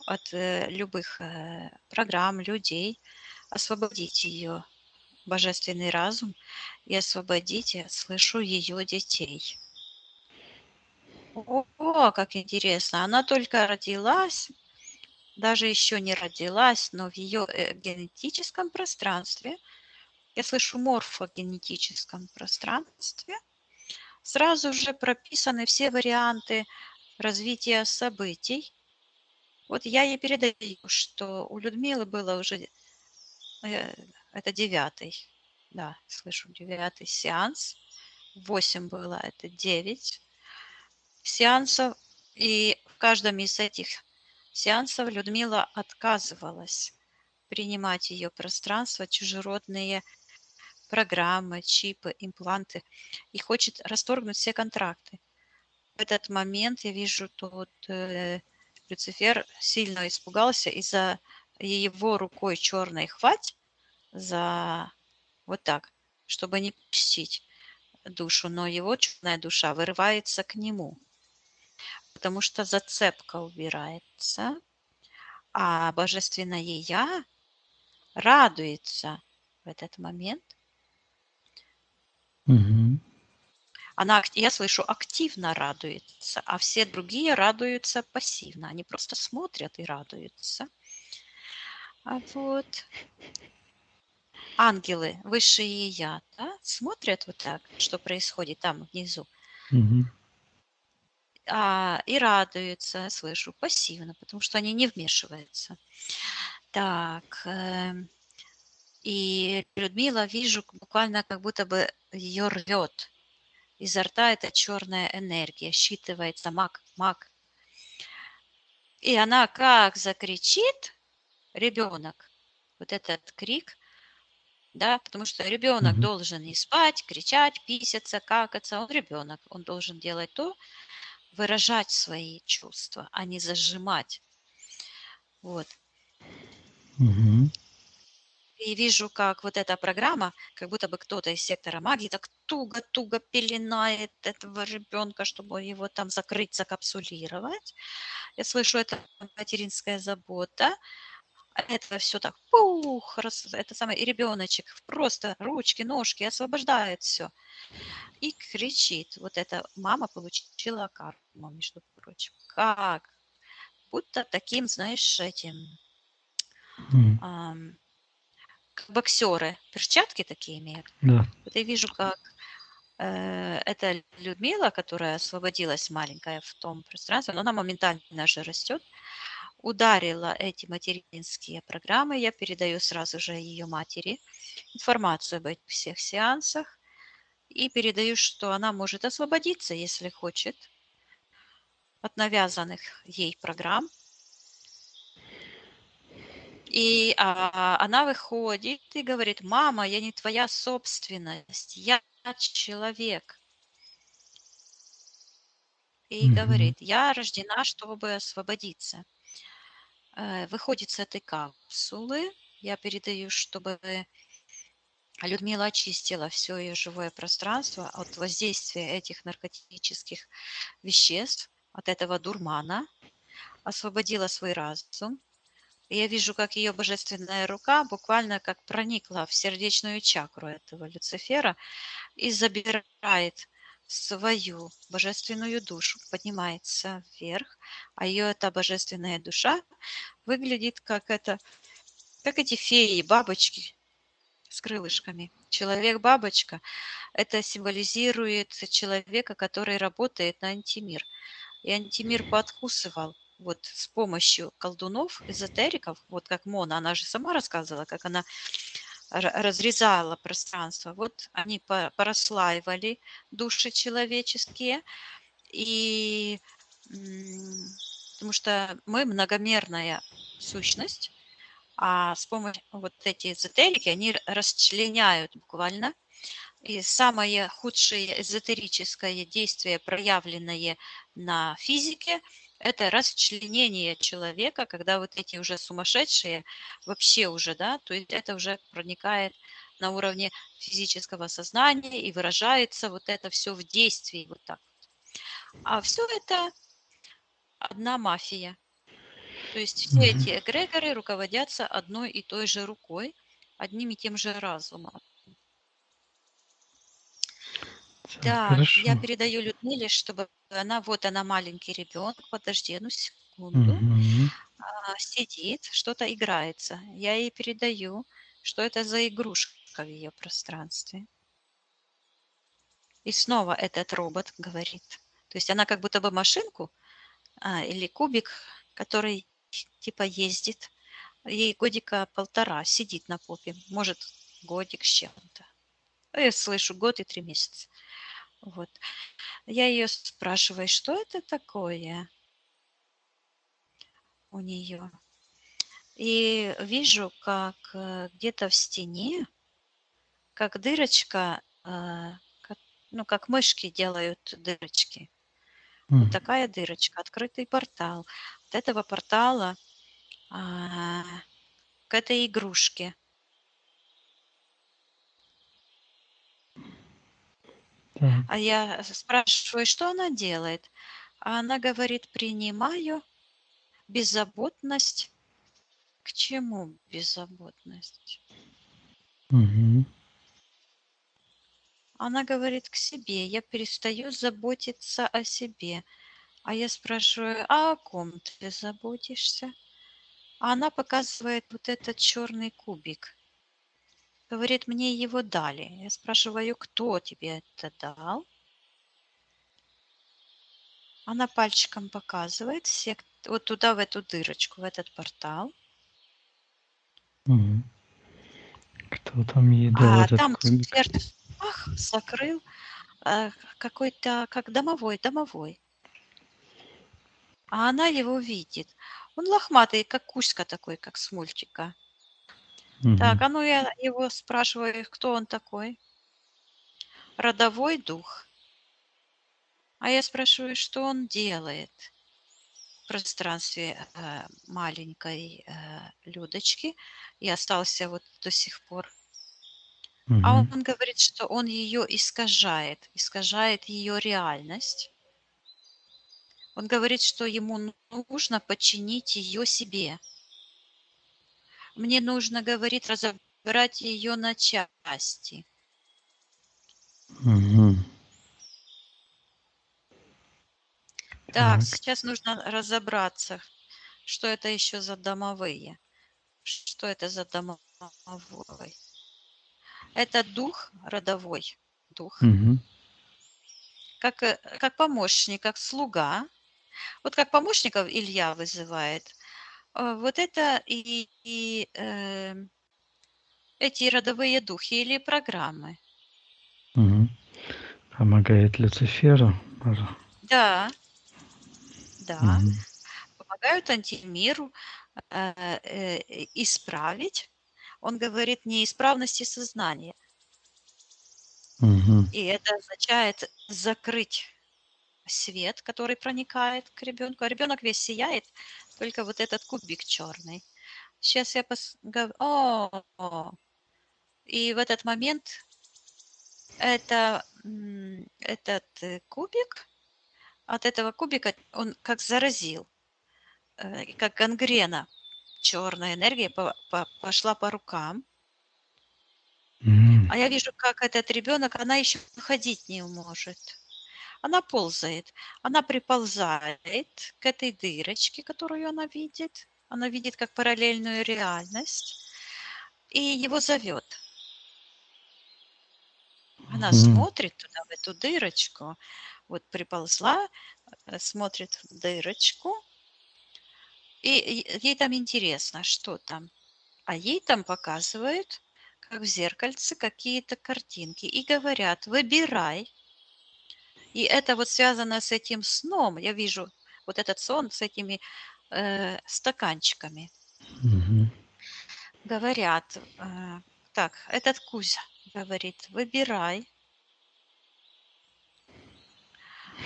от любых программ, людей, освободить ее божественный разум и освободить, я слышу, ее детей. Как интересно. Она только родилась, даже еще не родилась, но в ее генетическом пространстве, я слышу морфогенетическом пространстве, сразу же прописаны все варианты развития событий. Вот я ей передаю, что у Людмилы было уже, это 9-й, да, слышу, 9-й сеанс, 8 было, это 9 сеансов, и в каждом из этих сеансов Людмила отказывалась принимать ее пространство, чужеродные программы, чипы, импланты, и хочет расторгнуть все контракты. В этот момент я вижу, тут Люцифер сильно испугался, и за его рукой черной хвать за вот так, чтобы не пустить душу, но его черная душа вырывается к нему, потому что зацепка убирается, а божественное Я радуется в этот момент. Мгм. Я слышу, активно радуется, а все другие радуются пассивно. Они просто смотрят и радуются. Вот ангелы, высшие я, да, смотрят вот так, что происходит там внизу, Мгм. и радуются, слышу, пассивно, потому что они не вмешиваются. Так, и Людмила, вижу, буквально как будто бы ее рвет. Изо рта эта черная энергия считывается, маг. И она как закричит, ребенок, вот этот крик, да, потому что ребенок Мгм. должен не спать, кричать, писаться, какаться. Он ребенок, он должен делать то, выражать свои чувства, а не зажимать. Вот. Мгм. И вижу, как вот эта программа, как будто бы кто-то из сектора магии так туго-туго пеленает этого ребенка, чтобы его там закрыть, закапсулировать. Я слышу, это материнская забота. А это все так, пух, это самое, и ребеночек просто ручки, ножки освобождает все и кричит. Вот эта мама получила карму, между прочим. Как? Будто таким, знаешь, этим, М, как боксеры, перчатки такие имеют. Да. Вот я вижу, как эта Людмила, которая освободилась маленькая в том пространстве, но она моментально же растет, ударила эти материнские программы. Я передаю сразу же ее матери информацию об этих всех сеансах и передаю, что она может освободиться, если хочет, от навязанных ей программ. И она выходит и говорит: мама, я не твоя собственность, я человек. И Мгм. говорит: я рождена, чтобы освободиться. Выходит с этой капсулы. Я передаю, чтобы Людмила очистила все ее живое пространство от воздействия этих наркотических веществ, от этого дурмана, освободила свой разум. И я вижу, как ее божественная рука буквально как проникла в сердечную чакру этого Люцифера и забирает свою божественную душу, поднимается вверх, а ее эта божественная душа выглядит как эти феи, бабочки с крылышками. Человек-бабочка – это символизирует человека, который работает на антимир. И антимир подкусывал вот с помощью колдунов, эзотериков, вот как Мона, она же сама рассказывала, как она разрезала пространство. Вот они порослаивали души человеческие, и потому что мы многомерная сущность, а с помощью вот эти эзотерики, они расчленяют буквально. И самое худшее эзотерическое действие, проявленное на физике, это расчленение человека, когда вот эти уже сумасшедшие вообще уже, да, то есть это уже проникает на уровне физического сознания и выражается вот это все в действии вот так. А все это одна мафия. То есть все Мгм. эти эгрегоры руководятся одной и той же рукой, одним и тем же разумом. Так, Так, я хорошо. передаю Людмиле, чтобы она маленький ребенок, подожди одну секунду, Мгм. сидит, что-то играется. Я ей передаю, что это за игрушка в ее пространстве. И снова этот робот говорит. То есть она как будто бы машинку или кубик, который типа ездит. Ей годика 1,5 сидит на попе, может, годик с чем-то. Я слышу год и 3 месяца. Вот. Я ее спрашиваю, что это такое у нее. И вижу, как где-то в стене, как дырочка, ну, как мышки делают дырочки. Вот М, такая дырочка, открытый портал. От этого портала а, к этой игрушке. Так. А я спрашиваю, что она делает? А она говорит, принимаю беззаботность. К чему беззаботность? Мгм. Она говорит, к себе. Я перестаю заботиться о себе. А я спрашиваю, а о ком ты заботишься? А она показывает вот этот черный кубик. Говорит, мне его дали. Я спрашиваю, кто тебе это дал? Она пальчиком показывает вот туда, в эту дырочку, в этот портал. Мгм. Кто там ей дал А этот там кубик? Люцифер закрыл какой-то, как домовой. А она его видит. Он лохматый, как Кузька такой, как с мультика. Так, Мгм. а ну я его спрашиваю, кто он такой? Родовой дух. А я спрашиваю, что он делает в пространстве маленькой Людочки и остался вот до сих пор. А Мгм. он говорит, что он ее искажает ее реальность. Он говорит, что ему нужно подчинить ее себе. Мне нужно, говорит, разобрать ее на части. Мгм. Так, Так. сейчас нужно разобраться, что это еще за домовые. Что это за домовой? Это дух родовой, дух, Мгм. как помощник, как слуга. Вот как помощников Илья вызывает. Вот это эти родовые духи или программы. Мгм. Помогает Люциферу. Да, да, Мгм. помогают антимиру исправить. Он говорит неисправности сознания. Мгм. И это означает закрыть свет, который проникает к ребенку. А ребенок весь сияет, только вот этот кубик черный. Сейчас я и в этот момент этот кубик, от этого кубика он как заразил, как гангрена. Черная энергия пошла по рукам. М. А я вижу, как этот ребенок, она еще ходить не может. Она ползает, она приползает к этой дырочке, которую она видит. Она видит как параллельную реальность и его зовет. Она Мгм. смотрит туда, в эту дырочку, вот приползла, смотрит в дырочку, и ей там интересно, что там. А ей там показывают, как в зеркальце, какие-то картинки и говорят: выбирай. И это вот связано с этим сном. Я вижу вот этот сон с этими стаканчиками. Мгм. Говорят, так, этот Кузя говорит: выбирай.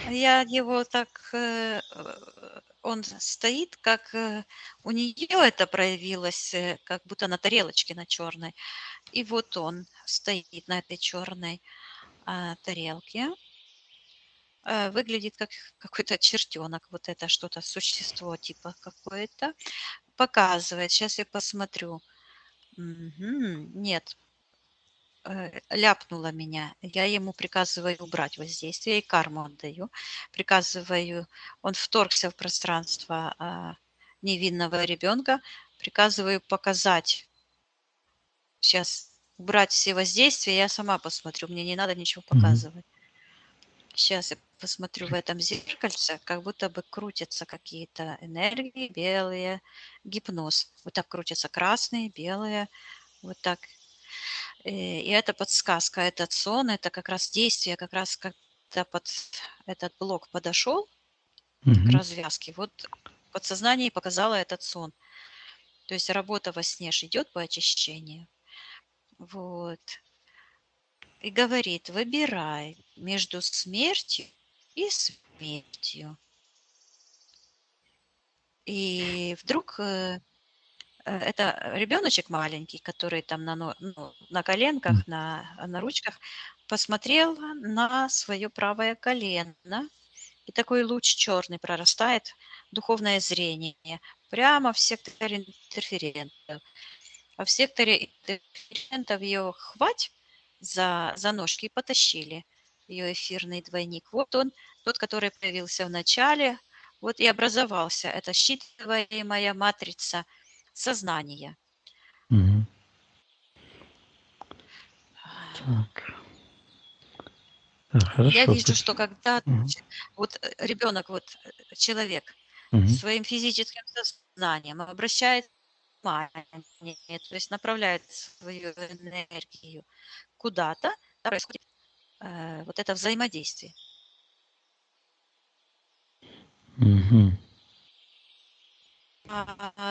А я его так, он стоит, как у нее это проявилось, как будто на тарелочке на черной. И вот он стоит на этой черной тарелке, выглядит как какой-то чертенок, вот это что-то, существо типа какое-то. Показывает, сейчас я посмотрю. Мгм. Нет, ляпнула меня. Я ему приказываю убрать воздействие и карму отдаю. Приказываю, он вторгся в пространство невинного ребенка. Приказываю показать. Сейчас убрать все воздействия, я сама посмотрю. Мне не надо ничего Мгм. показывать. Сейчас я посмотрю в этом зеркальце, как будто бы крутятся какие-то энергии белые, гипноз. Вот так крутятся красные, белые, вот так. И это подсказка, этот сон, это как раз действие, как раз когда под этот блок подошел к Мгм. развязке, вот подсознание показало этот сон. То есть работа во сне ж идет по очищению. Вот. И говорит: выбирай между смертью и смертью. И вдруг это ребеночек маленький, который там на М. коленках, на ручках, посмотрел на свое правое колено, и такой луч черный прорастает, духовное зрение, прямо в секторе интерферентов. А в секторе интерферентов ее хвать за ножки и потащили, ее эфирный двойник. Вот он, тот, который появился в начале, вот и образовался. Это считываемая матрица сознания. Мгм. Так. Да, Я хорошо. вижу, что когда Мгм. вот ребенок, человек Мгм. своим физическим сознанием обращает внимание, то есть направляет свою энергию куда-то, да, происходит вот это взаимодействие. Мгм.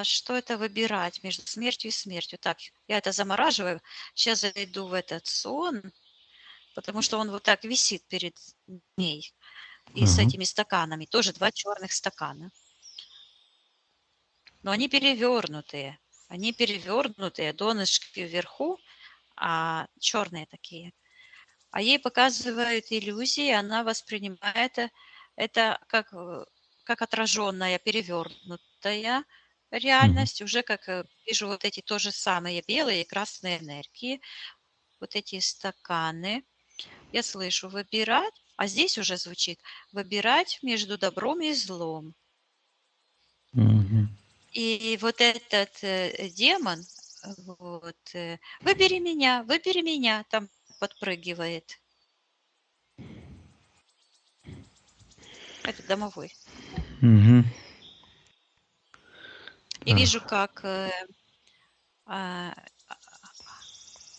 Что это выбирать между смертью и смертью? Так, я это замораживаю. Сейчас зайду в этот сон, потому что он вот так висит перед ней. И с Ага. этими стаканами. Тоже 2 черных стакана. Но они перевернутые. Они перевернутые, донышки вверху, а черные такие. А ей показывают иллюзии, она воспринимает это как, как отраженная, перевернутая реальность, уже как вижу вот эти тоже самые белые и красные энергии, вот эти стаканы. Я слышу выбирать, а здесь уже звучит выбирать между добром и злом. Мгм. И вот этот демон, вот, выбери меня, там подпрыгивает. Это домовой. Мгм. И Да. вижу, как... а,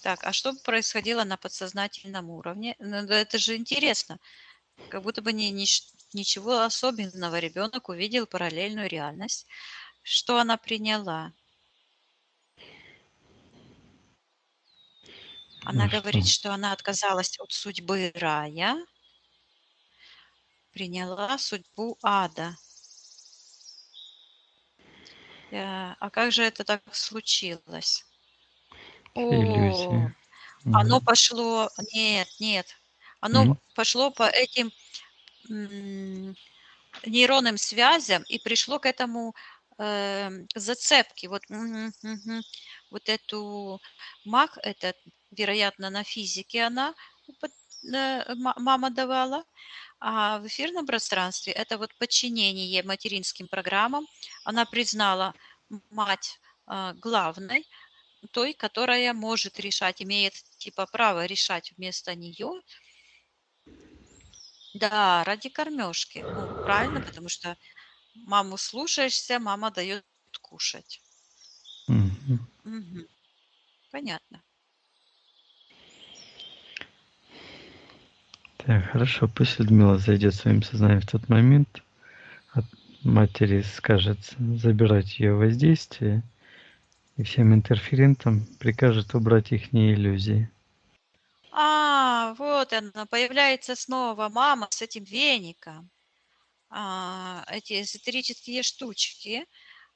так, а что происходило на подсознательном уровне? Ну, да это же интересно. Как будто бы ничего особенного. Ребенок увидел параллельную реальность. Что она приняла? Она А что? говорит, что она отказалась от судьбы рая, приняла судьбу ада. А как же это так случилось? Иллюзия. О, оно Мгм. пошло... Нет. Оно М? пошло по этим нейронным связям и пришло к этому зацепке. Вот, вот эту маг, это, вероятно, на физике она мама давала, а в эфирном пространстве это вот подчинение материнским программам. Она признала мать главной, той, которая может решать, имеет типа право решать вместо нее. Да, ради кормежки. Ну, правильно, потому что маму слушаешься, мама дает кушать. Мгм. Мгм. Понятно. Так, хорошо. Пусть Людмила зайдет своим сознанием в тот момент, от матери скажет забирать ее воздействие, и всем интерферентам прикажет убрать их иллюзии. Вот она, появляется снова мама с этим веником. Эти эзотерические штучки.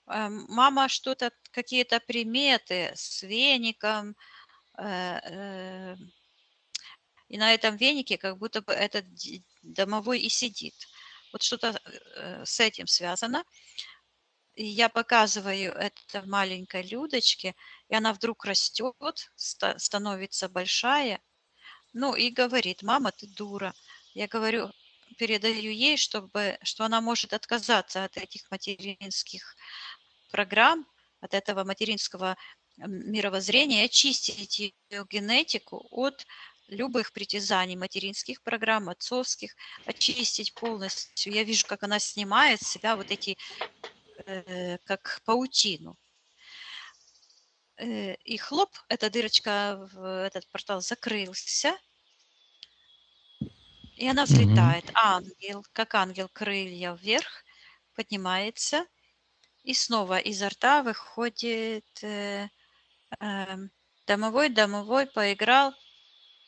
Мама что-то, какие-то приметы с веником. И на этом венике как будто бы этот домовой и сидит. Вот что-то с этим связано. И я показываю это маленькой Людочке, и она вдруг растет, становится большая, ну и говорит: мама, ты дура. Я говорю, передаю ей, что она может отказаться от этих материнских программ, от этого материнского мировоззрения, очистить ее генетику от любых притязаний материнских программ, отцовских, очистить полностью. Я вижу, как она снимает с себя вот эти, как паутину. И хлоп, эта дырочка в этот портал закрылся, и она Мгм. взлетает. Ангел, как ангел, крылья вверх, поднимается, и снова изо рта выходит домовой поиграл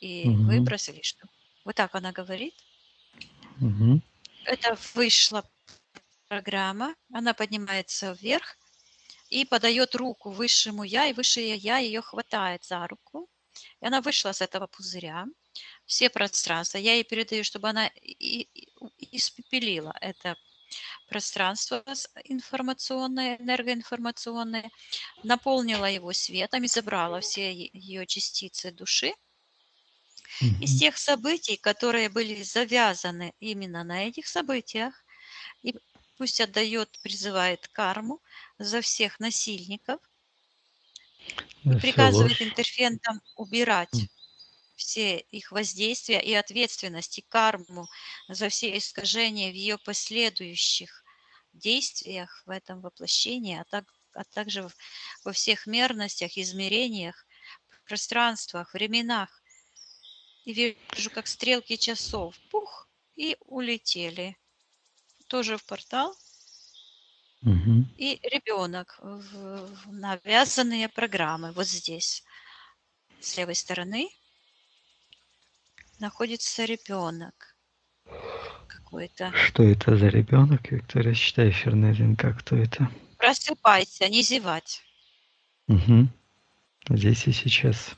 и Мгм. выбросили что. Вот так она говорит. Мгм. Это вышла программа, она поднимается вверх и подает руку высшему я, и высшее я ее хватает за руку. И она вышла с этого пузыря, все пространства. Я ей передаю, чтобы она испепелила это пространство информационное, энергоинформационное, наполнила его светом и забрала все ее частицы души из Мгм. тех событий, которые были завязаны именно на этих событиях. И пусть отдает, призывает карму за всех насильников и За всю приказывает ложь. интерферентам убирать все их воздействия и ответственность, и карму за все искажения в ее последующих действиях в этом воплощении, а также во всех мерностях, измерениях, пространствах, временах. И вижу, как стрелки часов, пух, и улетели. Тоже в портал. Мгм. И ребенок в навязанные программы. Вот здесь, с левой стороны, находится ребенок какой-то. Что это за ребенок, Виктория? Считай эфирный ДНК, кто это? Просыпайся, не зевать. Угу. Здесь и сейчас.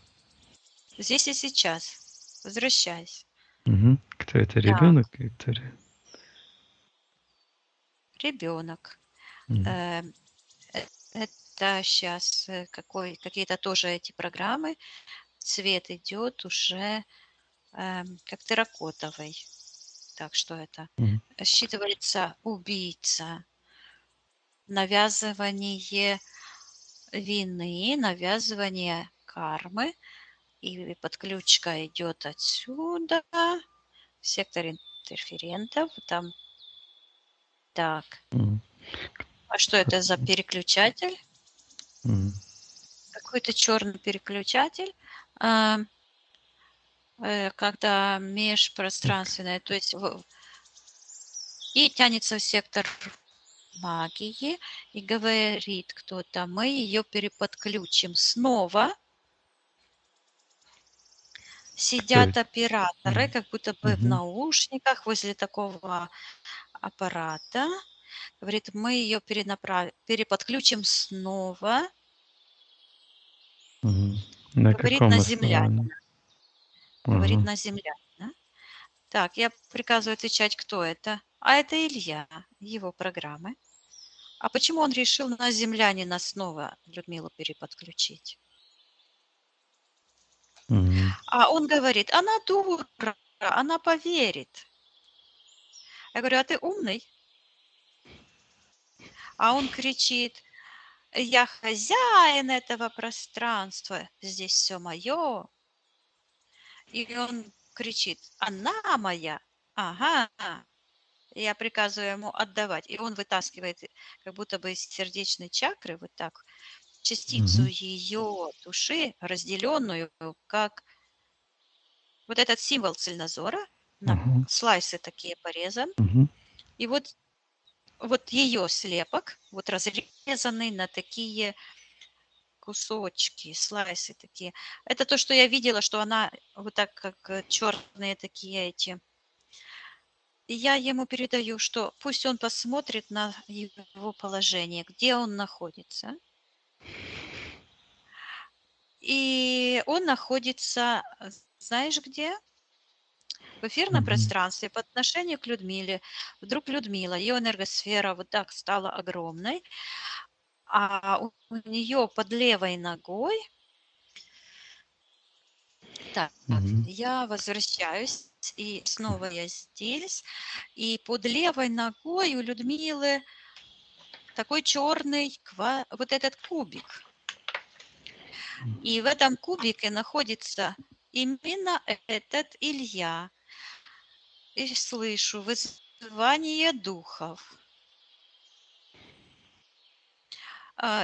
Здесь и сейчас. Возвращайся. Угу. Кто это, Так, ребенок, Виктория? ребенок. М. Э, Это сейчас какие-то тоже эти программы. Цвет идет уже как терракотовый. Так что это Мгм. считывается убийца, навязывание вины, навязывание кармы, и подключка идет отсюда, в сектор интерферентов, там. Так, Мгм. а что это за переключатель? Мгм. Какой-то черный переключатель, когда межпространственное, то есть и тянется в сектор магии, и говорит кто-то, мы ее переподключим снова. Сидят есть операторы, как будто бы в Мгм. наушниках возле такого аппарата. Говорит, мы ее переподключим снова. Мгм. На Говорит каком на основании? землянина. Говорит Ага. на землянина. Так, я приказываю отвечать, кто это. А это Илья, его программы. А почему он решил на землянина снова Людмилу переподключить? Мгм. А он говорит, она дура, она поверит. Я говорю, а ты умный? А он кричит, я хозяин этого пространства, здесь все мое. И он кричит, она моя. Ага. Я приказываю ему отдавать. И он вытаскивает как будто бы из сердечной чакры вот так частицу Мгм. ее души, разделенную, как вот этот символ цельнозора, на Ага. слайсы такие порезан. Мгм. И вот ее слепок, вот разрезанный на такие кусочки, слайсы такие. Это то, что я видела, что она вот так, как черные такие эти. И я ему передаю, что пусть он посмотрит на его положение, где он находится. И он находится, знаешь где? В эфирном Мгм. пространстве по отношению к Людмиле. Вдруг Людмила, ее энергосфера вот так стала огромной, а у нее под левой ногой. Так, Мгм. я возвращаюсь, и снова я здесь. И под левой ногой у Людмилы такой черный вот этот кубик. И в этом кубике находится именно этот Илья. И слышу вызывание духов.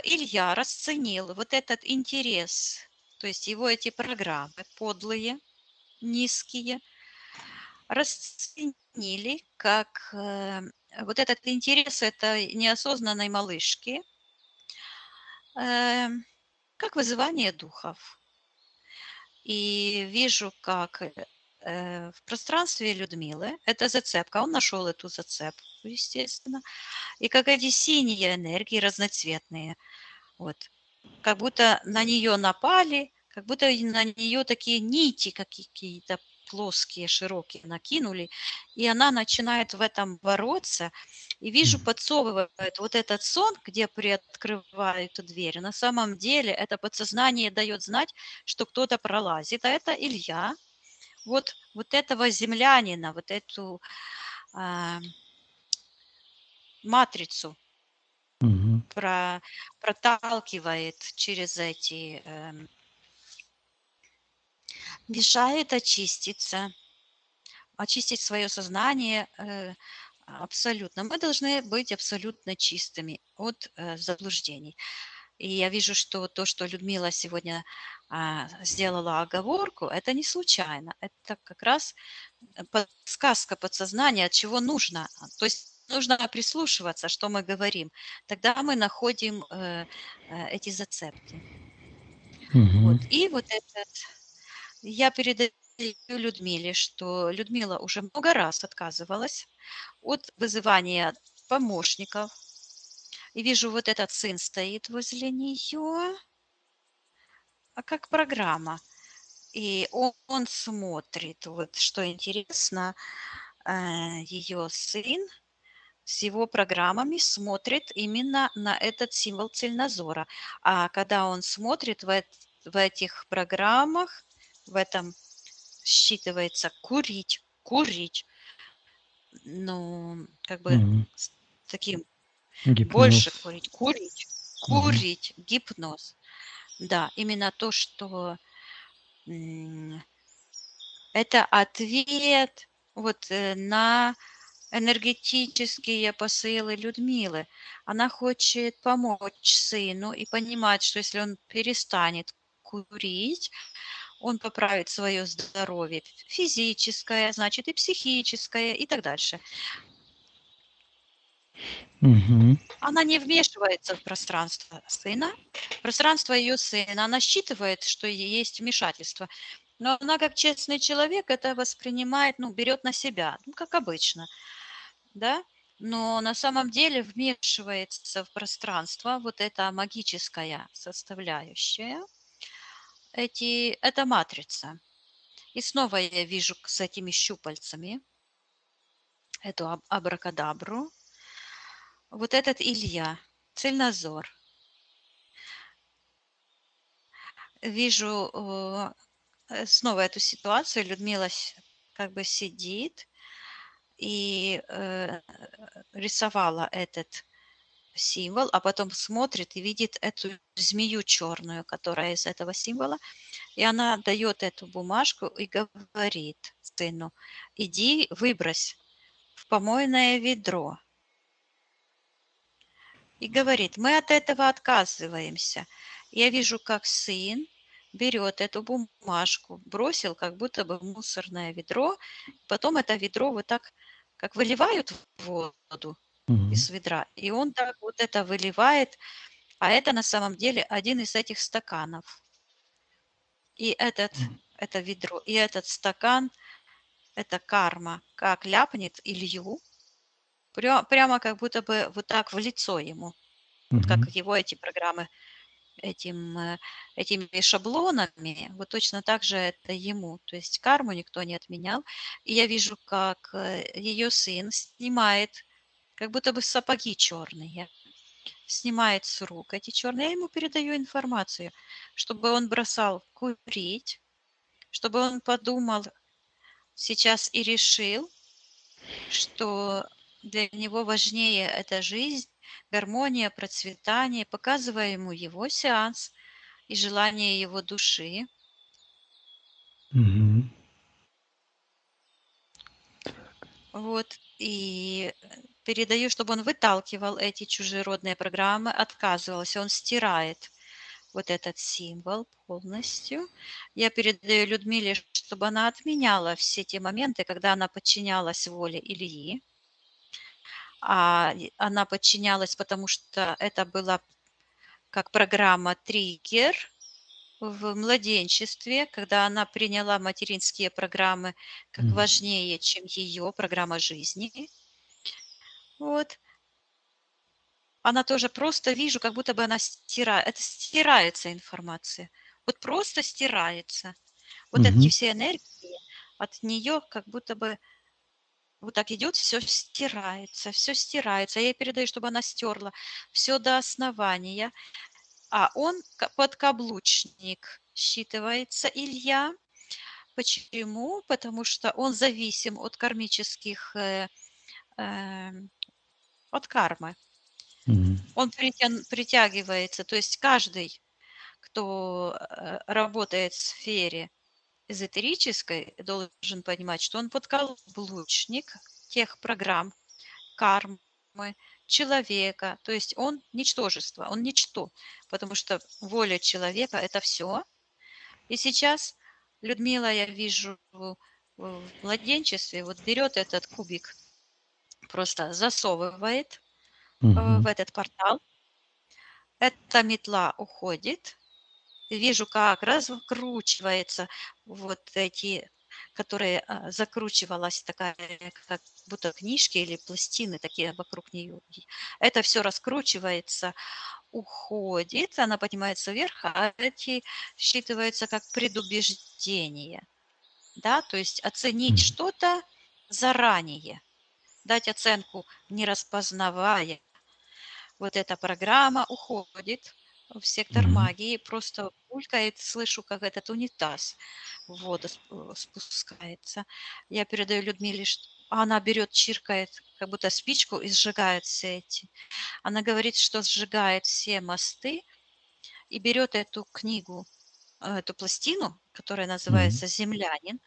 Илья расценил вот этот интерес, то есть его эти программы подлые, низкие, расценили как вот этот интерес этой неосознанной малышки, как вызывание духов. И вижу, как в пространстве Людмилы, это зацепка, он нашел эту зацепку, естественно, и как эти синие энергии разноцветные, вот, как будто на нее напали, как будто на нее такие нити какие-то плоские, широкие накинули, и она начинает в этом бороться. И вижу, Мгм. подсовывает вот этот сон, где приоткрывают дверь. На самом деле это подсознание дает знать, что кто-то пролазит, а это Илья. Вот этого землянина, вот эту а, матрицу Мгм. проталкивает через эти, мешает очистить свое сознание абсолютно. Мы должны быть абсолютно чистыми от заблуждений. И я вижу, что то, что Людмила сегодня сделала оговорку, это не случайно. Это как раз подсказка подсознания, от чего нужно. То есть нужно прислушиваться, что мы говорим. Тогда мы находим эти зацепки. Мгм. Вот. И вот этот я передаю Людмиле, что Людмила уже много раз отказывалась от вызывания помощников. И вижу, вот этот сын стоит возле нее, а как программа. И он смотрит, вот что интересно, ее сын с его программами смотрит именно на этот символ цельнозора. А когда он смотрит в этих программах, в этом считывается курить, курить, ну, как бы Мгм. с таким больше Гипноз. курить, курить, Мгм. курить, гипноз. Да, именно то, что это ответ вот на энергетические посылы Людмилы. Она хочет помочь сыну и понимать, что если он перестанет курить, он поправит свое здоровье физическое, значит и психическое и так дальше. Мгм. Она не вмешивается в пространство сына, пространство ее сына. Она считывает, что есть вмешательство. Но она, как честный человек, это воспринимает, ну, берет на себя, ну, как обычно, да. Но на самом деле вмешивается в пространство вот эта магическая составляющая, это матрица. И снова я вижу с этими щупальцами эту абракадабру. Вот этот Илья, цельнозор. Вижу снова эту ситуацию. Людмила как бы сидит и рисовала этот символ, а потом смотрит и видит эту змею черную, которая из этого символа. И она дает эту бумажку и говорит сыну: иди выбрось в помойное ведро. И говорит: мы от этого отказываемся. Я вижу, как сын берет эту бумажку, бросил как будто бы в мусорное ведро, потом это ведро вот так, как выливают в воду Мгм. из ведра, и он так вот это выливает, а это на самом деле один из этих стаканов. И это ведро, и этот стакан, это карма, как ляпнет Илью, прямо как будто бы вот так в лицо ему, вот Мгм. как его эти программы этими шаблонами, вот точно так же это ему. То есть карму никто не отменял. И я вижу, как ее сын снимает, как будто бы сапоги черные, снимает с рук эти черные. Я ему передаю информацию, чтобы он бросал курить, чтобы он подумал сейчас и решил, что для него важнее эта жизнь, гармония, процветание, показывая ему его сеанс и желание его души. Мгм. Вот, и передаю, чтобы он выталкивал эти чужеродные программы, отказывался, он стирает вот этот символ полностью. Я передаю Людмиле, чтобы она отменяла все те моменты, когда она подчинялась воле Ильи. Она подчинялась, потому что это была как программа триггер в младенчестве, когда она приняла материнские программы как Мгм. важнее, чем ее программа жизни. Вот. Она тоже просто вижу, как будто бы она стирает. Это стирается информация. Вот просто стирается. Вот эти Мгм. все энергии от нее как будто бы вот так идет, все стирается, все стирается. Я ей передаю, чтобы она стерла все до основания. А он подкаблучник считывается, Илья. Почему? Потому что он зависим от кармических, от кармы. Мгм. Он притягивается, то есть каждый, кто работает в сфере эзотерической, должен понимать, что он подкаблучник тех программ, кармы, человека, то есть он ничтожество, он ничто, потому что воля человека – это все. И сейчас Людмила, я вижу, в младенчестве вот берет этот кубик, просто засовывает в Мгм. этот портал, эта метла уходит, вижу, как раскручивается вот эти, которые закручивалась такая, как будто книжки или пластины такие вокруг нее. Это все раскручивается, уходит, она поднимается вверх, а эти считываются как предубеждение. Да, то есть оценить Мгм. что-то заранее, дать оценку, не распознавая. Вот эта программа уходит в сектор магии, просто булькает, слышу, как этот унитаз в воду спускается. Я передаю Людмиле, она берет, чиркает, как будто спичку и сжигает все эти. Она говорит, что сжигает все мосты и берет эту книгу, эту пластину, которая называется «Землянин»,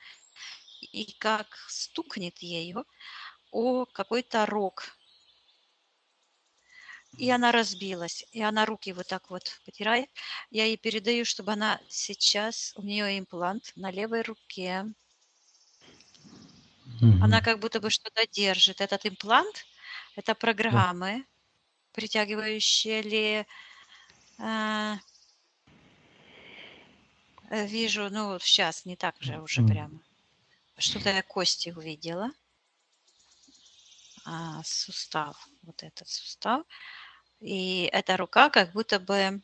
и как стукнет ею о какой-то рог. И она разбилась, и она руки вот так вот потирает. Я ей передаю, чтобы она сейчас, у нее имплант на левой руке. Она как будто бы что-то держит. Этот имплант, это программы, притягивающие ли, вижу, ну, сейчас не так же уже прямо. Что-то я кости увидела. Сустав, вот этот сустав. И эта рука как будто бы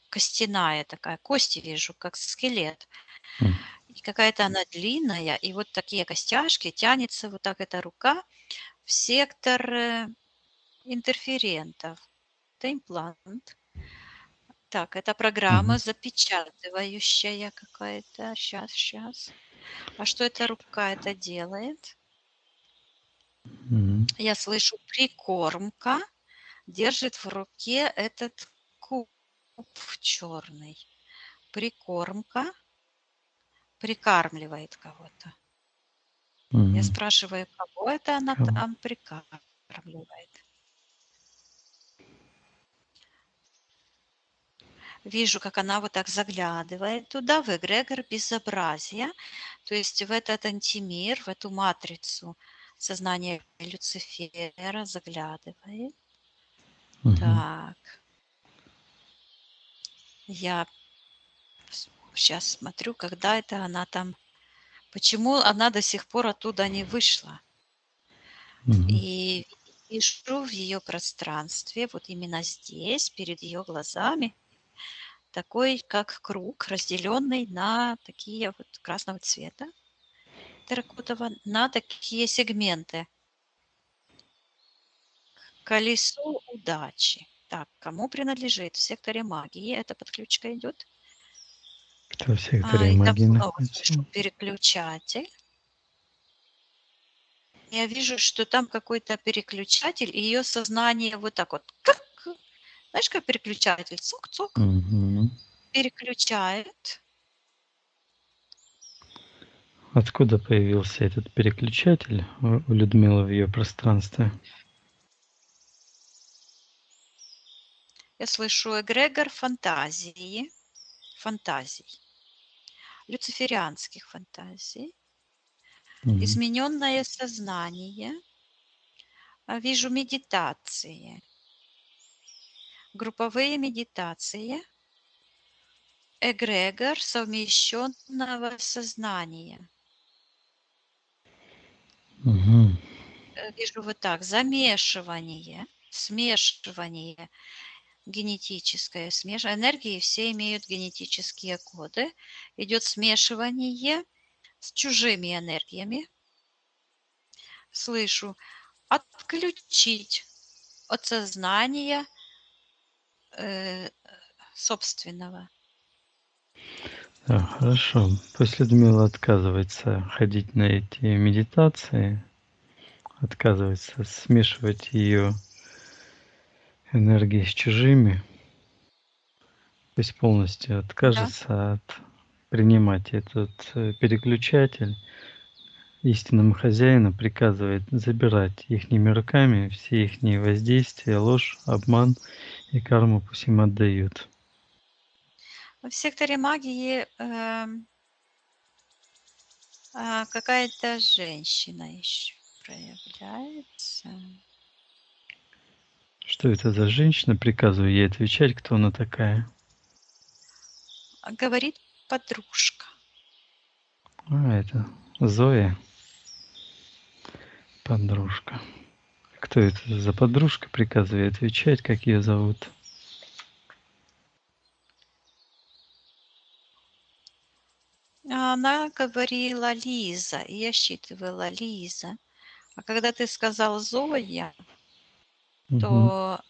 костяная такая, кости вижу, как скелет. И какая-то она длинная, и вот такие костяшки, тянется вот так эта рука в сектор интерферентов. Это имплант. Так, это программа запечатывающая какая-то. Сейчас. А что эта рука это делает? Я слышу прикормка. Держит в руке этот куб черный. Прикормка. Прикармливает кого-то. Я спрашиваю, кого это она там прикармливает. Вижу, как она вот так заглядывает туда, в эгрегор безобразия, то есть в этот антимир, в эту матрицу сознания Люцифера заглядывает. Так. Я сейчас смотрю, когда это она там, почему она до сих пор оттуда не вышла. И вижу в ее пространстве, вот именно здесь, перед ее глазами, такой, как круг, разделенный на такие вот красного цвета, терракотового, на такие сегменты. Колесо удачи. Так, кому принадлежит? В секторе магии эта подключка идет. Кто в секторе И там магии снова находится? слышу переключатель. Я вижу, что там какой-то переключатель, и ее сознание вот так вот, как, знаешь, как переключатель, цок-цок, переключает. Откуда появился этот переключатель у Людмилы в ее пространстве? Я слышу эгрегор фантазий, люциферианских фантазий, измененное сознание. Вижу медитации, групповые медитации, эгрегор совмещенного сознания. Вижу вот так, замешивание, смешивание генетическое, энергии все имеют генетические коды, идет смешивание с чужими энергиями. Слышу, отключить от сознания собственного. Да, хорошо. Пусть Людмила отказывается ходить на эти медитации, отказывается смешивать ее энергии с чужими, пусть полностью откажется от принимать этот переключатель. Истинному хозяину приказывает забирать ихними руками все их воздействия, ложь, обман и карму пусть им отдают. В секторе магии какая-то женщина еще проявляется. Что это за женщина? Приказываю ей отвечать, кто она такая. Говорит подружка. Это Зоя. Подружка. Кто это за подружка? Приказываю ей отвечать, как ее зовут. Она говорила Лиза, и я считывала Лиза. А когда ты сказал Зоя, Мгм. то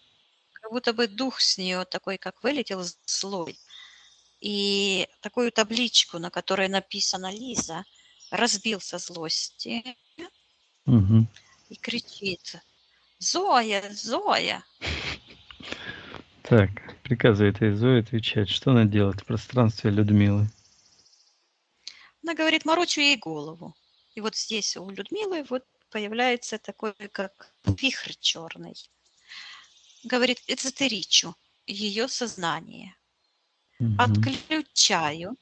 как будто бы дух с нее такой, как вылетел злой. И такую табличку, на которой написано Лиза, разбил со злости Мгм. и кричит: Зоя, Зоя! Так, приказывает этой Зое отвечать, что она делает в пространстве Людмилы. Она говорит, морочу ей голову. И вот здесь у Людмилы вот появляется такой, как вихрь черный. Говорит, эзотеричу ее сознание. Мгм. Отключаю.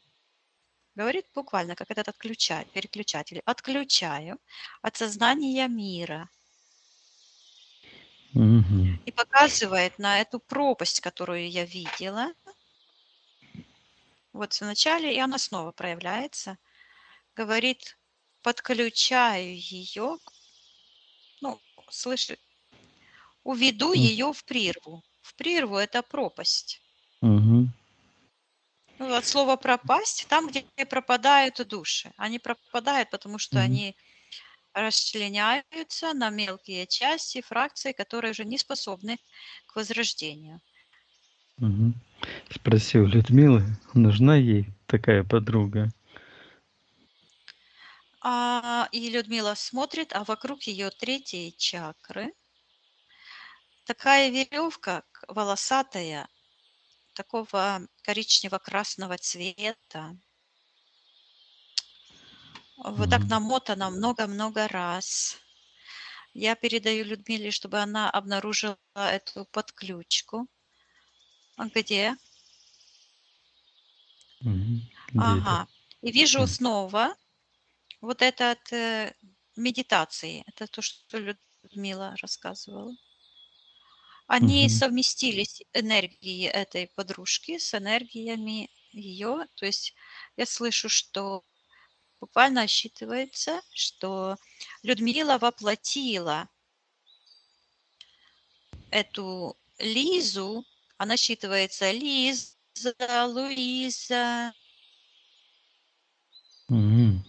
Говорит буквально, как этот переключатель. Отключаю от сознания мира. Мгм. И показывает на эту пропасть, которую я видела. Вот в начале, и она снова проявляется. Говорит, подключаю ее, ну, слышит, уведу М. ее в прірву. В прірву – это пропасть. Мгм. Ну, от слова пропасть, там, где пропадают души. Они пропадают, потому что Мгм. они расчленяются на мелкие части, фракции, которые уже не способны к возрождению. Мгм. Спроси у Людмилы, нужна ей такая подруга? И Людмила смотрит, а вокруг ее третьей чакры такая веревка волосатая, такого коричнево-красного цвета. Вот так Мгм. намотана много-много раз. Я передаю Людмиле, чтобы она обнаружила эту подключку. А где? Мгм. Где это? Ага. И вижу М. снова вот этот медитации. Это то, что Людмила рассказывала. Они Мгм. совместились, энергии этой подружки с энергиями ее. То есть я слышу, что буквально считывается, что Людмила воплотила эту Лизу, она считывается Лиза, Луиза, Мгм.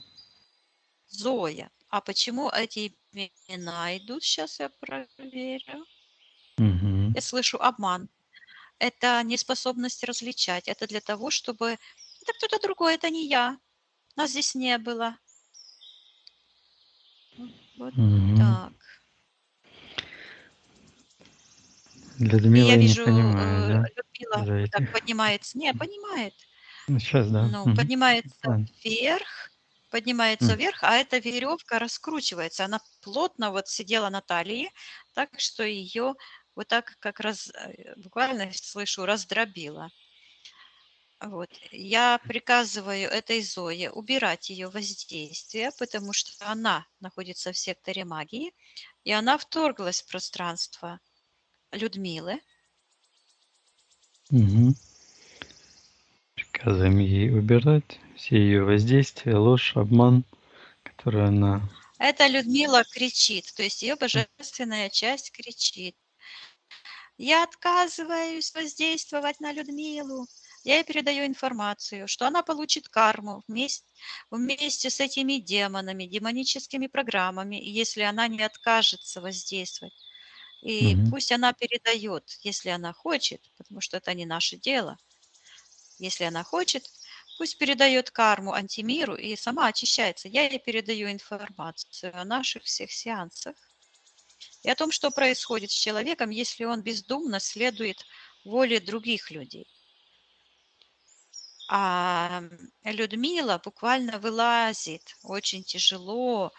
Зоя. А почему эти имена идут? Сейчас я проверю. Мгм. Я слышу обман. Это неспособность различать. Это для того, чтобы... Это кто-то другой, это не я. Нас здесь не было. Вот Мгм. так. И Людмила я не вижу, понимает, да, Людмила из-за вот так этих. поднимается. Не, понимает. Ну, сейчас, да. Ну, Мгм. Ладно. поднимается М. вверх, а эта веревка раскручивается. Она плотно вот сидела на талии, так что ее вот так как раз буквально слышу раздробила. Вот. Я приказываю этой Зое убирать ее воздействие, потому что она находится в секторе магии, и она вторглась в пространство Людмилы. Мгм. Приказываем ей убирать все ее воздействия, ложь, обман, который она. Эта Людмила кричит, то есть ее божественная часть кричит. Я отказываюсь воздействовать на Людмилу. Я ей передаю информацию, что она получит карму вместе с этими демонами, демоническими программами, если она не откажется воздействовать. И Мгм. пусть она передает, если она хочет, потому что это не наше дело. Если она хочет, пусть передает карму антимиру и сама очищается. Я ей передаю информацию о наших всех сеансах и о том, что происходит с человеком, если он бездумно следует воле других людей. А Людмила буквально вылазит очень тяжело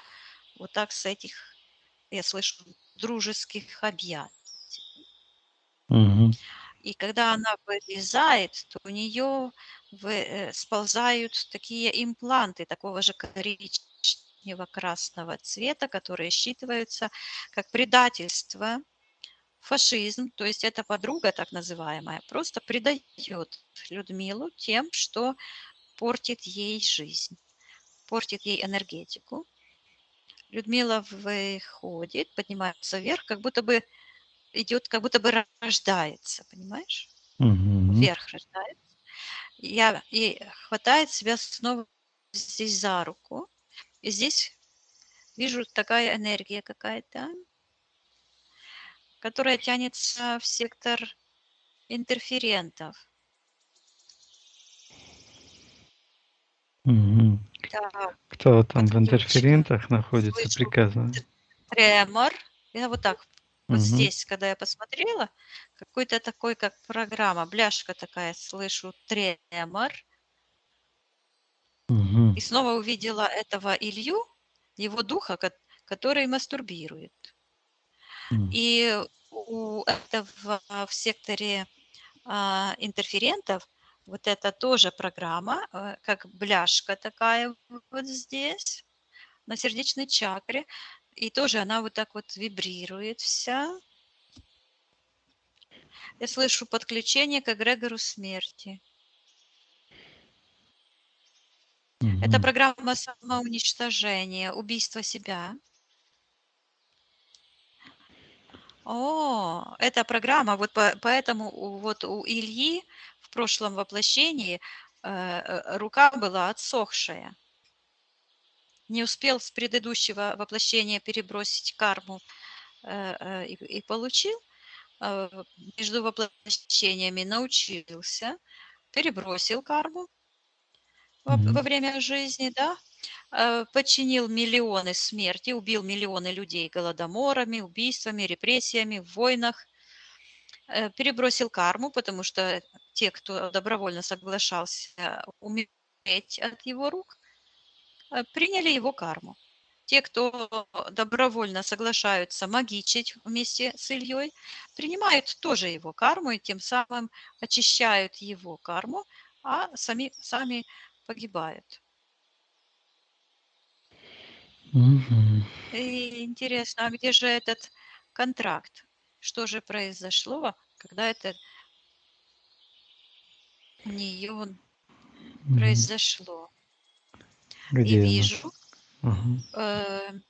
вот так с этих, я слышу, дружеских объятий. Мгм. И когда она вылезает, то у нее сползают такие импланты такого же коричнево-красного цвета, которые считываются как предательство, фашизм. То есть эта подруга, так называемая, просто предает Людмилу тем, что портит ей жизнь, портит ей энергетику. Людмила выходит, поднимается вверх, как будто бы идет, как будто бы рождается, понимаешь? Мгм. Вверх рождается. И хватает себя снова здесь за руку. И здесь Вижу такая энергия какая-то, которая тянется в сектор интерферентов. Мгм. Да, Кто там в подключено. интерферентах находится, Слышу приказано? тремор. Я вот так, вот Мгм. здесь, когда я посмотрела, какой-то такой, как программа, бляшка такая, слышу тремор. Мгм. И снова увидела этого Илью, его духа, который мастурбирует. М. И у этого в секторе интерферентов вот это тоже программа, как бляшка такая вот здесь, на сердечной чакре. И тоже она вот так вот вибрирует вся. Я слышу подключение к эгрегору смерти. Это Мгм. программа самоуничтожения, убийства себя. О, эта программа, вот поэтому вот у Ильи в прошлом воплощении рука была отсохшая. Не успел с предыдущего воплощения перебросить карму и получил. Между воплощениями научился, перебросил карму во время жизни, да, подчинил миллионы смерти, убил миллионы людей голодоморами, убийствами, репрессиями, в войнах, перебросил карму, потому что те, кто добровольно соглашался умереть от его рук, приняли его карму. Те, кто добровольно соглашаются магичить вместе с Ильей, принимают тоже его карму и тем самым очищают его карму, а сами погибают. Мгм. И интересно, а где же этот контракт? Что же произошло, когда это у нее Мгм. произошло? И Где она? вижу, Ага.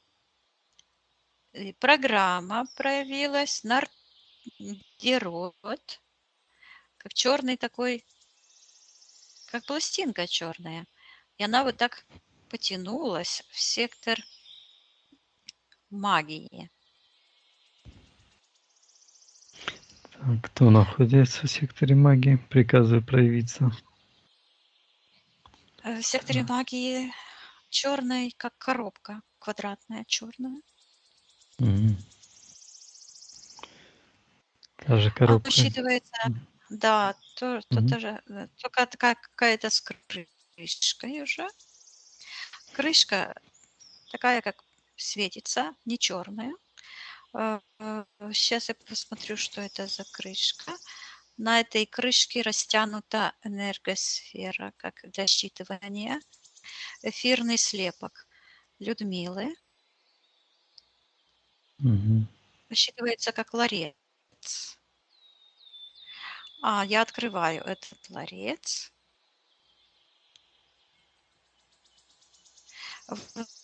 программа проявилась, нардерот, как черный такой, как пластинка черная. И она вот так потянулась в сектор магии. Так, кто находится в секторе магии? Приказываю проявиться. В секторе магии черной, как коробка, квадратная черная. Мгм. Та же А коробка. учитывается, да, Мгм. тоже, только такая какая-то с крышкой уже. Крышка такая, как светится, не черная. Сейчас я посмотрю, что это за крышка. На этой крышке растянута энергосфера, как для считывания. Эфирный слепок Людмилы. Мгм. Считывается как ларец. Я открываю этот ларец.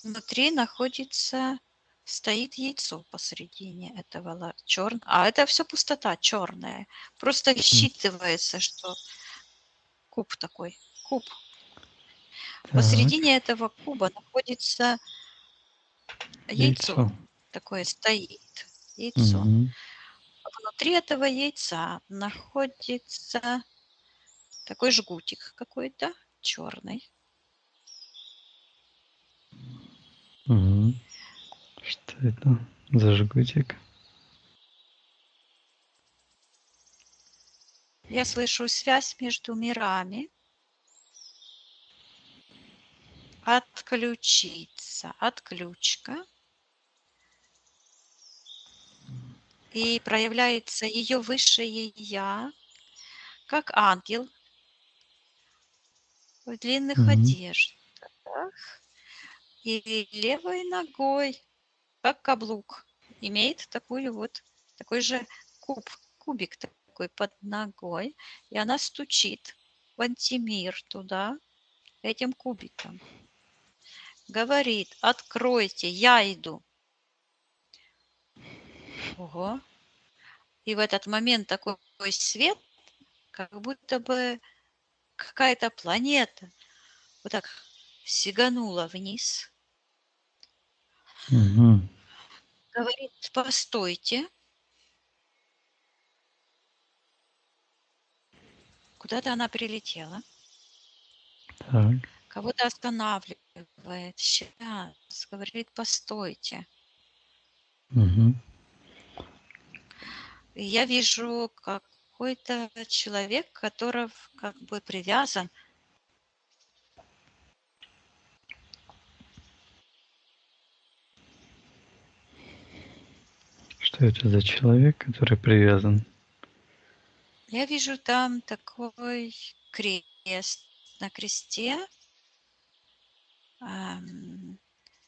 Внутри стоит яйцо посередине этого это все пустота черная. Просто считывается, что куб такой, куб. Так, Посередине этого куба находится яйцо. яйцо. Такое стоит. Яйцо. Мгм. Внутри этого яйца находится такой жгутик какой-то черный. Мгм. Что это за жгутик? Я слышу связь между мирами. Отключиться. Отключка. И проявляется ее высшее я, как ангел в длинных Мгм. одеждах и левой ногой, как каблук, имеет такой же кубик такой под ногой, и она стучит в антимир туда этим кубиком. Говорит: откройте, я иду. Ого. И в этот момент такой свет, как будто бы какая-то планета вот так сиганула вниз, Мгм. Говорит, постойте. Куда-то она прилетела. Так. Кого-то останавливает. Сейчас. Говорит, постойте. Мгм. И я вижу какой-то человек, который как бы привязан. Что это за человек, который привязан? Я вижу там такой крест. На кресте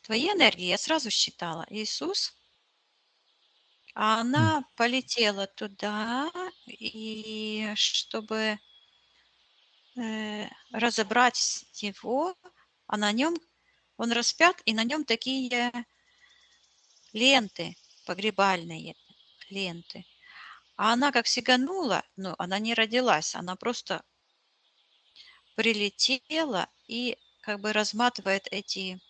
твои энергии я сразу считала. Иисус, а М. она полетела туда, и чтобы разобрать его, а на нем он распят, и на нем такие ленты, погребальные ленты. А она как сиганула, ну, она не родилась, она просто прилетела и как бы разматывает эти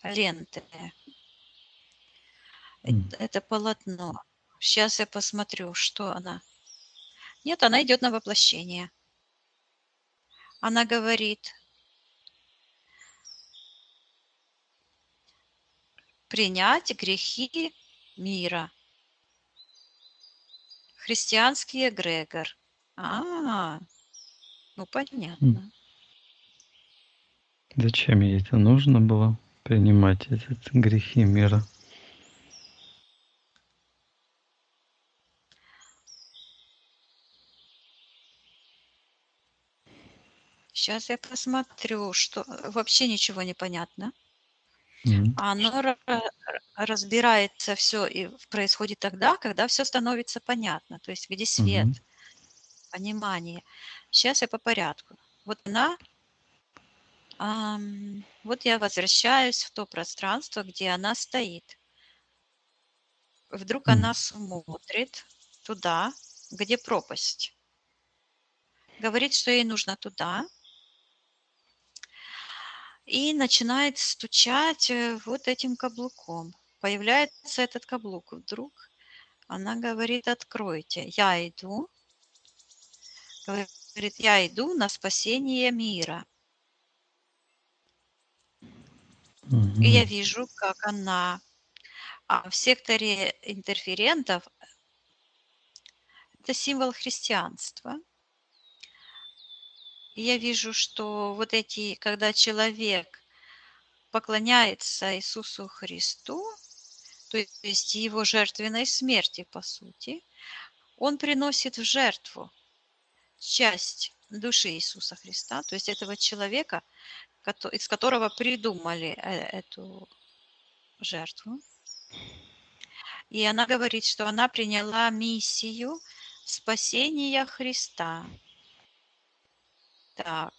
ленты. М. Это полотно. Сейчас я посмотрю, что она. Нет, она идет на воплощение. Она говорит, принять грехи мира. Христианский эгрегор. Ну М. понятно. Зачем ей это нужно было принимать этот грехи мира? Сейчас я посмотрю, что вообще ничего не понятно. М. Оно разбирается все и происходит тогда, когда все становится понятно. То есть где Мгм. свет, понимание. Сейчас я по порядку. Вот она, вот я возвращаюсь в то пространство, где она стоит. Вдруг М. она смотрит туда, где пропасть. Говорит, что ей нужно туда, и начинает стучать вот этим каблуком. Появляется этот каблук вдруг. Она говорит, откройте. Я иду. Говорит, я иду на спасение мира. И я Мгм. вижу, как она в секторе интерферентов, это символ христианства. И я вижу, что вот эти, когда человек поклоняется Иисусу Христу, то есть его жертвенной смерти, по сути, он приносит в жертву часть души Иисуса Христа, то есть этого человека, из которого придумали эту жертву. И она говорит, что она приняла миссию спасения Христа. Так,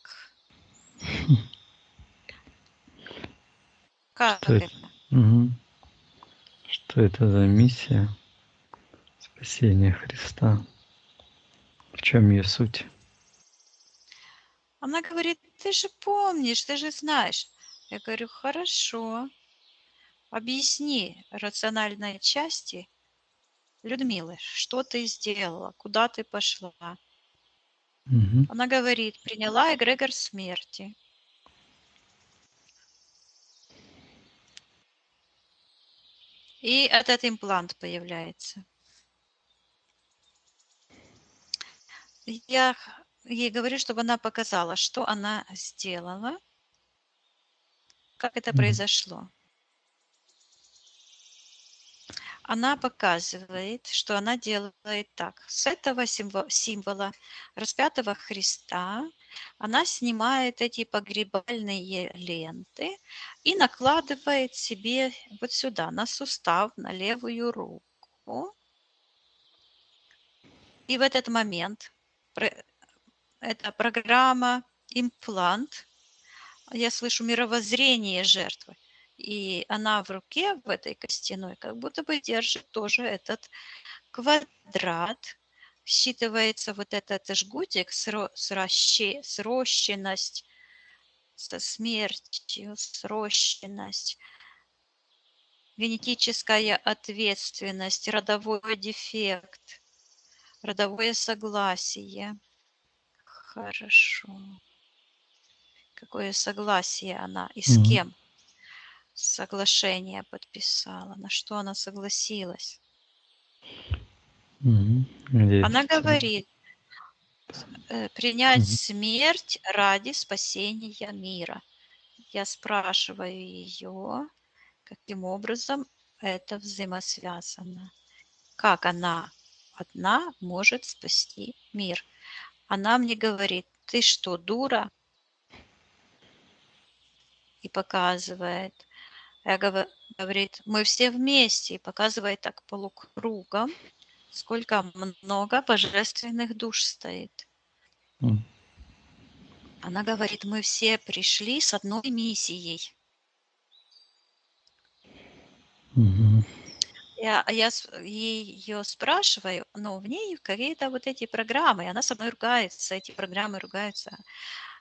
Что как это? это? Мгм. Что это за миссия спасения Христа? В чем ее суть? Она говорит, ты же помнишь, ты же знаешь. Я говорю, хорошо, объясни рациональной части Людмилы, что ты сделала, куда ты пошла. Мгм. Она говорит, приняла эгрегор смерти. И этот имплант появляется. Я ей говорю, чтобы она показала, что она сделала, как это М. произошло. Она показывает, что она делает так. С этого символа распятого Христа она снимает эти погребальные ленты и накладывает себе вот сюда, на сустав, на левую руку. И в этот момент эта программа, имплант, я слышу мировоззрение жертвы. И она в руке, в этой костяной, как будто бы держит тоже этот квадрат. Считывается вот этот жгутик, срощенность со смертью, срощенность, генетическая ответственность, родовой дефект, родовое согласие. Хорошо. Какое согласие она и с Мгм. кем соглашение подписала, на что она согласилась? Где Она это там? говорит, принять Мгм. смерть ради спасения мира. Я спрашиваю ее, каким образом это взаимосвязано. Как она одна может спасти мир? Она мне говорит, ты что, дура? И показывает. Говорит, мы все вместе. И показывает так полукругом, сколько много божественных душ стоит. М. Она говорит, мы все пришли с одной миссией. Мгм. Я ее спрашиваю, но в ней какие-то вот эти программы, и она со мной ругается, эти программы ругаются.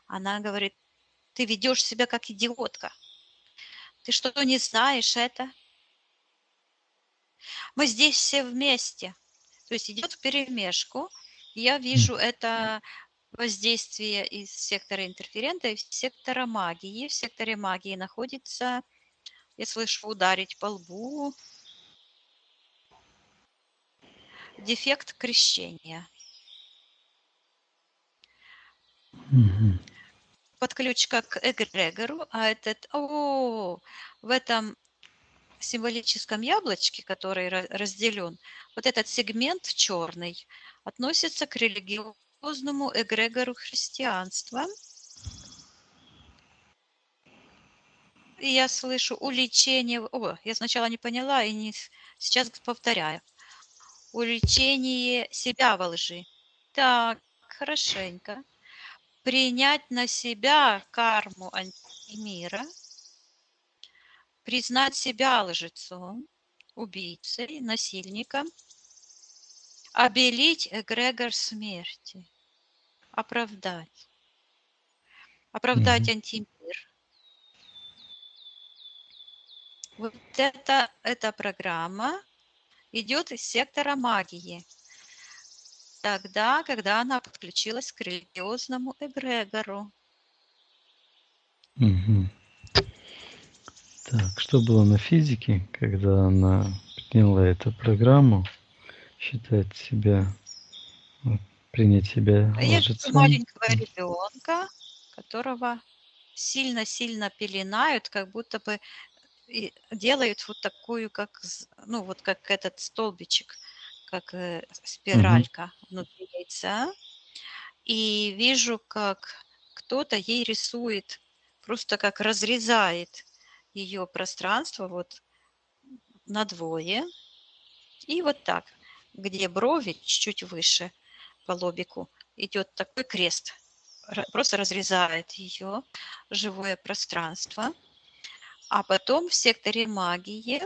Она говорит, ты ведешь себя как идиотка. Ты что, не знаешь это? Мы здесь все вместе. То есть идет вперемешку. Я вижу это воздействие из сектора интерферента и сектора магии. В секторе магии находится, я слышу, ударить по лбу, дефект крещения. Мгм. Подключка к эгрегору, а в этом символическом яблочке, который разделен, вот этот сегмент черный относится к религиозному эгрегору христианства. И я слышу уличение. Я сначала не поняла и не сейчас повторяю. Уличение себя во лжи. Так, хорошенько. Принять на себя карму антимира, признать себя лжецом, убийцей, насильником, обелить эгрегор смерти, оправдать. Оправдать Мгм. антимир. Вот эта программа идет из сектора магии. Тогда, когда она подключилась к религиозному эгрегору. Мгм. Так, что было на физике, когда она приняла эту программу, считать себя, принять себя Я вижу лжецом? маленького ребенка, которого сильно-сильно пеленают, как будто бы и делают вот такую, ну вот как этот столбичек, как Мгм. спиралька внутри яйца. И вижу, как кто-то ей рисует, просто как разрезает ее пространство вот надвое. И вот так, где брови чуть-чуть выше по лобику, идет такой крест. Просто разрезает ее живое пространство. А потом в секторе магии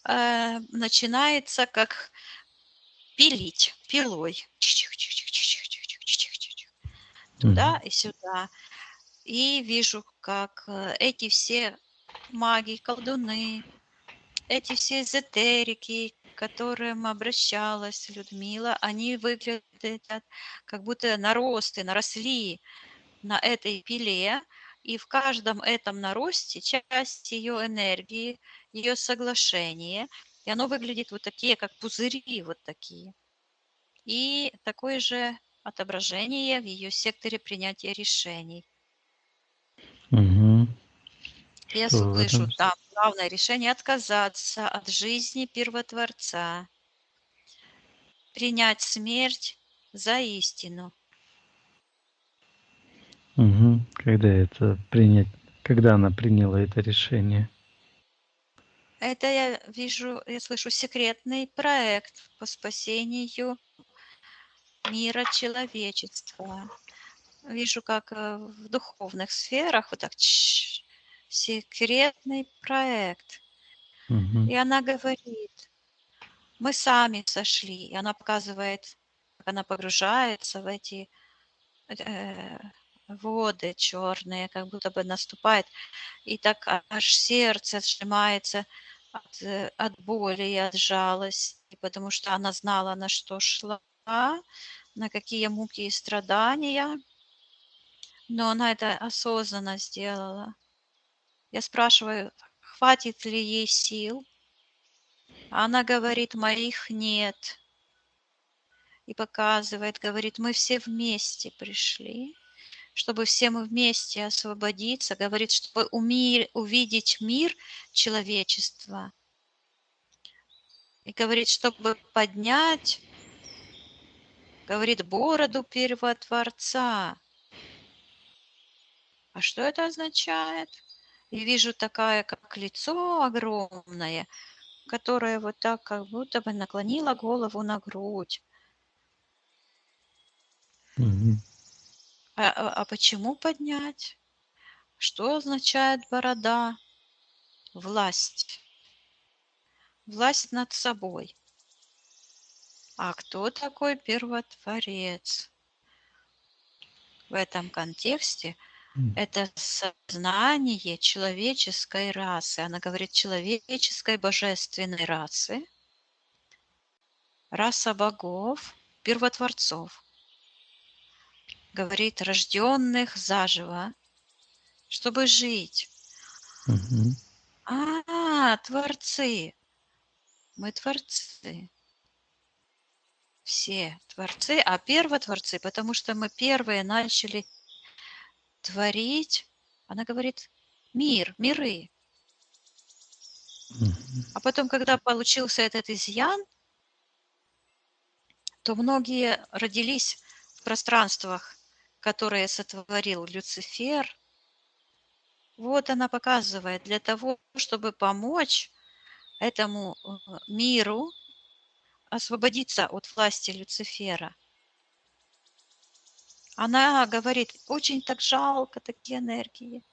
начинается как пилить пилой. Мгм. Туда и сюда. И вижу, как эти все маги, колдуны, эти все эзотерики, к которым обращалась Людмила, они выглядят как будто наросли на этой пиле, и в каждом этом наросте часть ее энергии, ее соглашение, и оно выглядит вот такие, как пузыри вот такие. И такое же отображение в ее секторе принятия решений. Мгм. Я Что в слышу, этом? там главное решение отказаться от жизни первотворца, принять смерть за истину. Мгм. Когда она приняла это решение? Это я вижу, я слышу секретный проект по спасению мира человечества. Вижу, как в духовных сферах вот так секретный проект. Мгм. И она говорит, мы сами сошли. И она показывает, как она погружается в эти воды черные, как будто бы наступает, и так аж сердце сжимается от боли и от жалости, потому что она знала, на что шла, на какие муки и страдания, но она это осознанно сделала. Я спрашиваю, хватит ли ей сил? А она говорит, моих нет. И показывает, говорит, мы все вместе пришли, чтобы все мы вместе освободиться, говорит, чтобы увидеть мир человечества. И говорит, чтобы поднять, говорит, бороду первотворца. А что это означает? И вижу такая, как лицо огромное, которое вот так как будто бы наклонило голову на грудь. Мгм. А почему поднять? Что означает борода? Власть. Власть над собой. А кто такой первотворец? В этом контексте М. это сознание человеческой расы. Она говорит человеческой божественной расы, раса богов, первотворцов. Говорит рожденных заживо, чтобы жить. Мгм. Творцы. Мы творцы. Все творцы, а первотворцы, потому что мы первые начали творить, она говорит, миры. Мгм. А потом, когда получился этот изъян, то многие родились в пространствах, которые сотворил Люцифер. Вот она показывает, для того, чтобы помочь этому миру освободиться от власти Люцифера. Она говорит, очень так жалко такие энергии.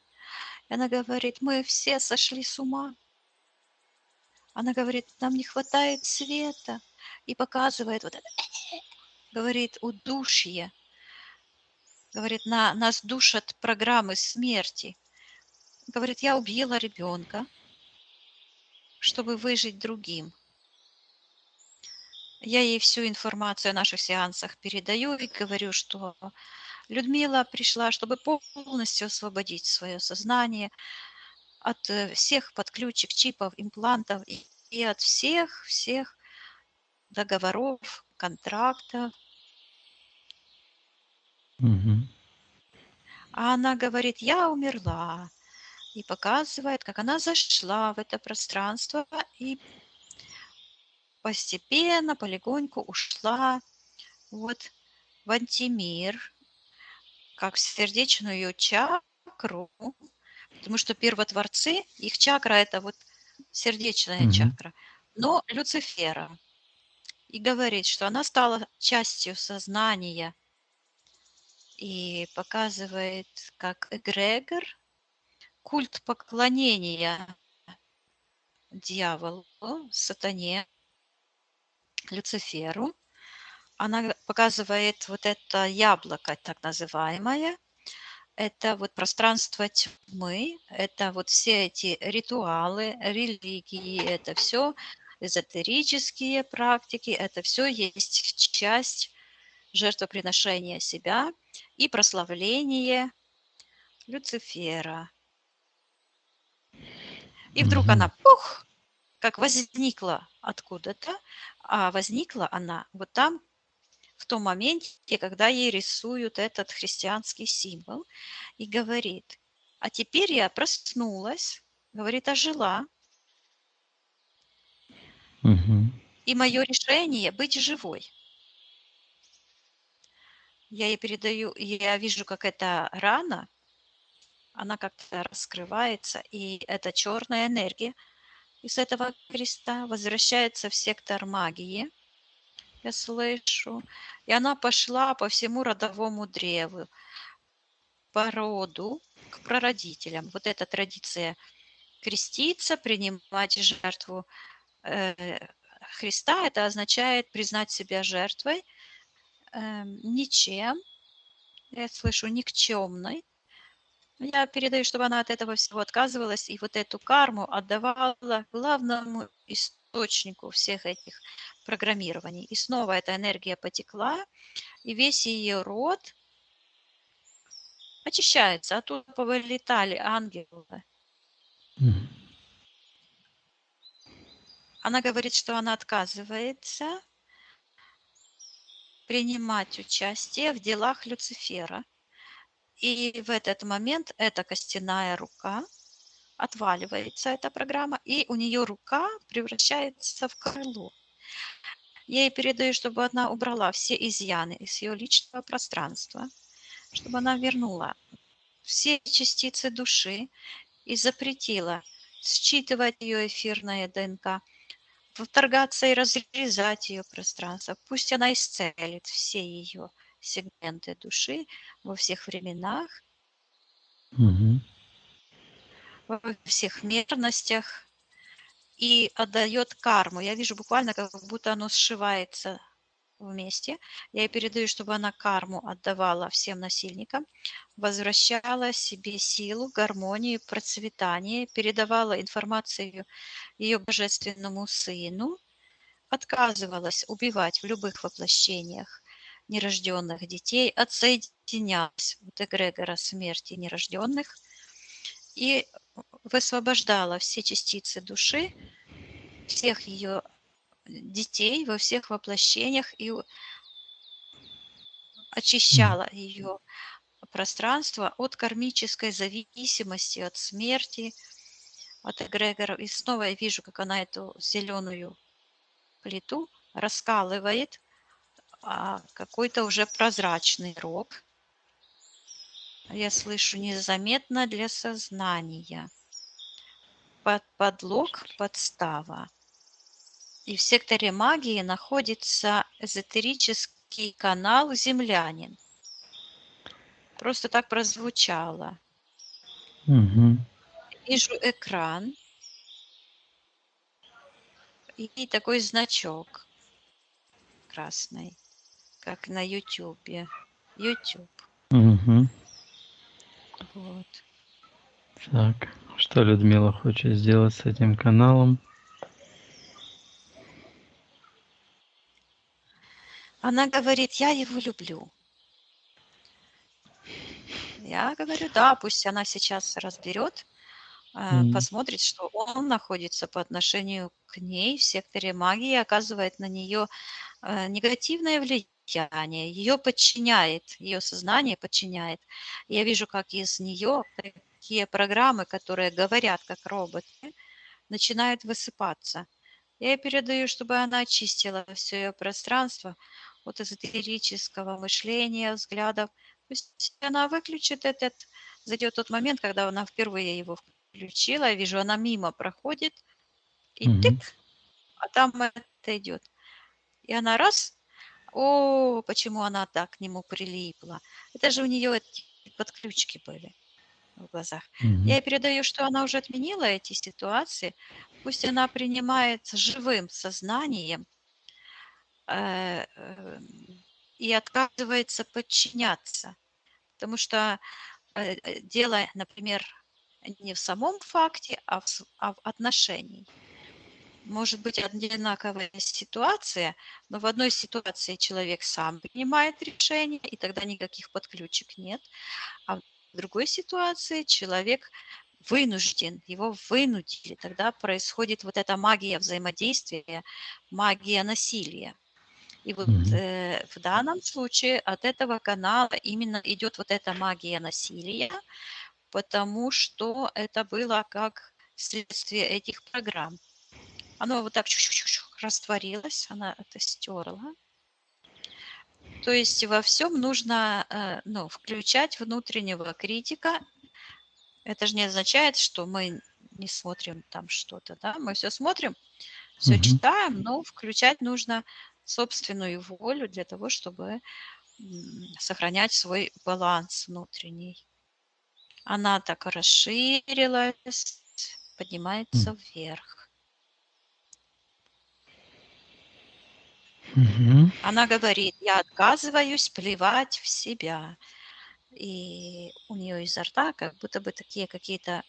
И она говорит, мы все сошли с ума. Она говорит, нам не хватает света. И показывает вот это, говорит, удушье. Говорит, нас душат программы смерти. Говорит, я убила ребенка, чтобы выжить другим. Я ей всю информацию о наших сеансах передаю и говорю, что Людмила пришла, чтобы полностью освободить свое сознание от всех подключек, чипов, имплантов и от всех договоров, контрактов. Мгм. А она говорит, я умерла. И показывает, как она зашла в это пространство и постепенно, полегоньку ушла вот в антимир, как в сердечную чакру, потому что первотворцы, их чакра – это вот сердечная Мгм. чакра, но Люцифера. И говорит, что она стала частью сознания и показывает, как эгрегор, культ поклонения дьяволу, сатане, Люциферу. Она показывает вот это яблоко, так называемое. Это вот пространство тьмы, это вот все эти ритуалы, религии, это все эзотерические практики, это все есть часть жертвоприношения себя и прославления Люцифера. И вдруг Мгм. она, пух, как возникла откуда-то, а возникла она вот там, в том моменте, когда ей рисуют этот христианский символ, и говорит, а теперь я проснулась, говорит, ожила, Мгм. и мое решение быть живой. Я ей передаю, и я вижу, как эта рана, она как-то раскрывается, и эта черная энергия из этого креста возвращается в сектор магии, я слышу, и она пошла по всему родовому древу, по роду, к прародителям. Вот эта традиция креститься, принимать жертву Христа, это означает признать себя жертвой, ничем, я слышу, никчемной. Я передаю, чтобы она от этого всего отказывалась и вот эту карму отдавала главному источнику всех этих программирований. И снова эта энергия потекла, и весь ее род очищается. Оттуда повылетали ангелы. Мгм. Она говорит, что она отказывается принимать участие в делах Люцифера. И в этот момент эта костяная рука отваливается, эта программа, и у нее рука превращается в крыло. Я ей передаю, чтобы она убрала все изъяны из ее личного пространства, чтобы она вернула все частицы души и запретила считывать ее эфирное ДНК, вторгаться и разрезать ее пространство. Пусть она исцелит все ее сегменты души во всех временах, Мгм. во всех мерностях и отдает карму. Я вижу буквально, как будто оно сшивается вместе. Я ей передаю, чтобы она карму отдавала всем насильникам, возвращала себе силу, гармонию, процветание, передавала информацию ее божественному сыну, отказывалась убивать в любых воплощениях нерожденных детей, отсоединялась от эгрегора смерти нерожденных и высвобождала все частицы души, всех ее детей во всех воплощениях и М. очищала ее пространство от кармической зависимости, от смерти, от эгрегоров. И снова я вижу, как она эту зеленую плиту раскалывает, какой-то уже прозрачный рог. Я слышу незаметно для сознания. Подлог, подстава. И в секторе магии находится эзотерический канал «Землянин». Просто так прозвучало. Мгм. Вижу экран и такой значок красный, как на Ютубе. YouTube. Мгм. Вот. Так, что Людмила хочет сделать с этим каналом? Она говорит, я его люблю. Я говорю, да, пусть она сейчас разберет, М. посмотрит, что он находится по отношению к ней в секторе магии, оказывает на нее негативное влияние, ее подчиняет, ее сознание подчиняет. Я вижу, как из нее такие программы, которые говорят как роботы, начинают высыпаться. Я ей передаю, чтобы она очистила все ее пространство от эзотерического мышления, взглядов. Пусть она выключит этот, зайдет тот момент, когда она впервые его включила, я вижу, она мимо проходит, и Мгм. тык, а там это идет. И она раз, о, почему она так к нему прилипла. Это же у нее эти подключки были в глазах. Я Мгм. ей передаю, что она уже отменила эти ситуации. Пусть она принимает с живым сознанием э, э, и отказывается подчиняться. Потому что дело, например, не в самом факте, а в отношении. Может быть одинаковая ситуация, но в одной ситуации человек сам принимает решение, и тогда никаких подключек нет. А в другой ситуации человек вынужден, его вынудили. Тогда происходит вот эта магия взаимодействия, магия насилия. И вот Мгм. в данном случае от этого канала именно идет вот эта магия насилия, потому что это было как следствие этих программ. Оно вот так растворилось, она это стерла. То есть во всем нужно ну, включать внутреннего критика. Это же не означает, что мы не смотрим там что-то, да, мы все смотрим, все Мгм. читаем, но включать нужно собственную волю для того, чтобы сохранять свой баланс внутренний. Она так расширилась, М. поднимается вверх. Мгм. Она говорит, я отказываюсь плевать в себя. и у нее изо рта как будто бы такие какие-то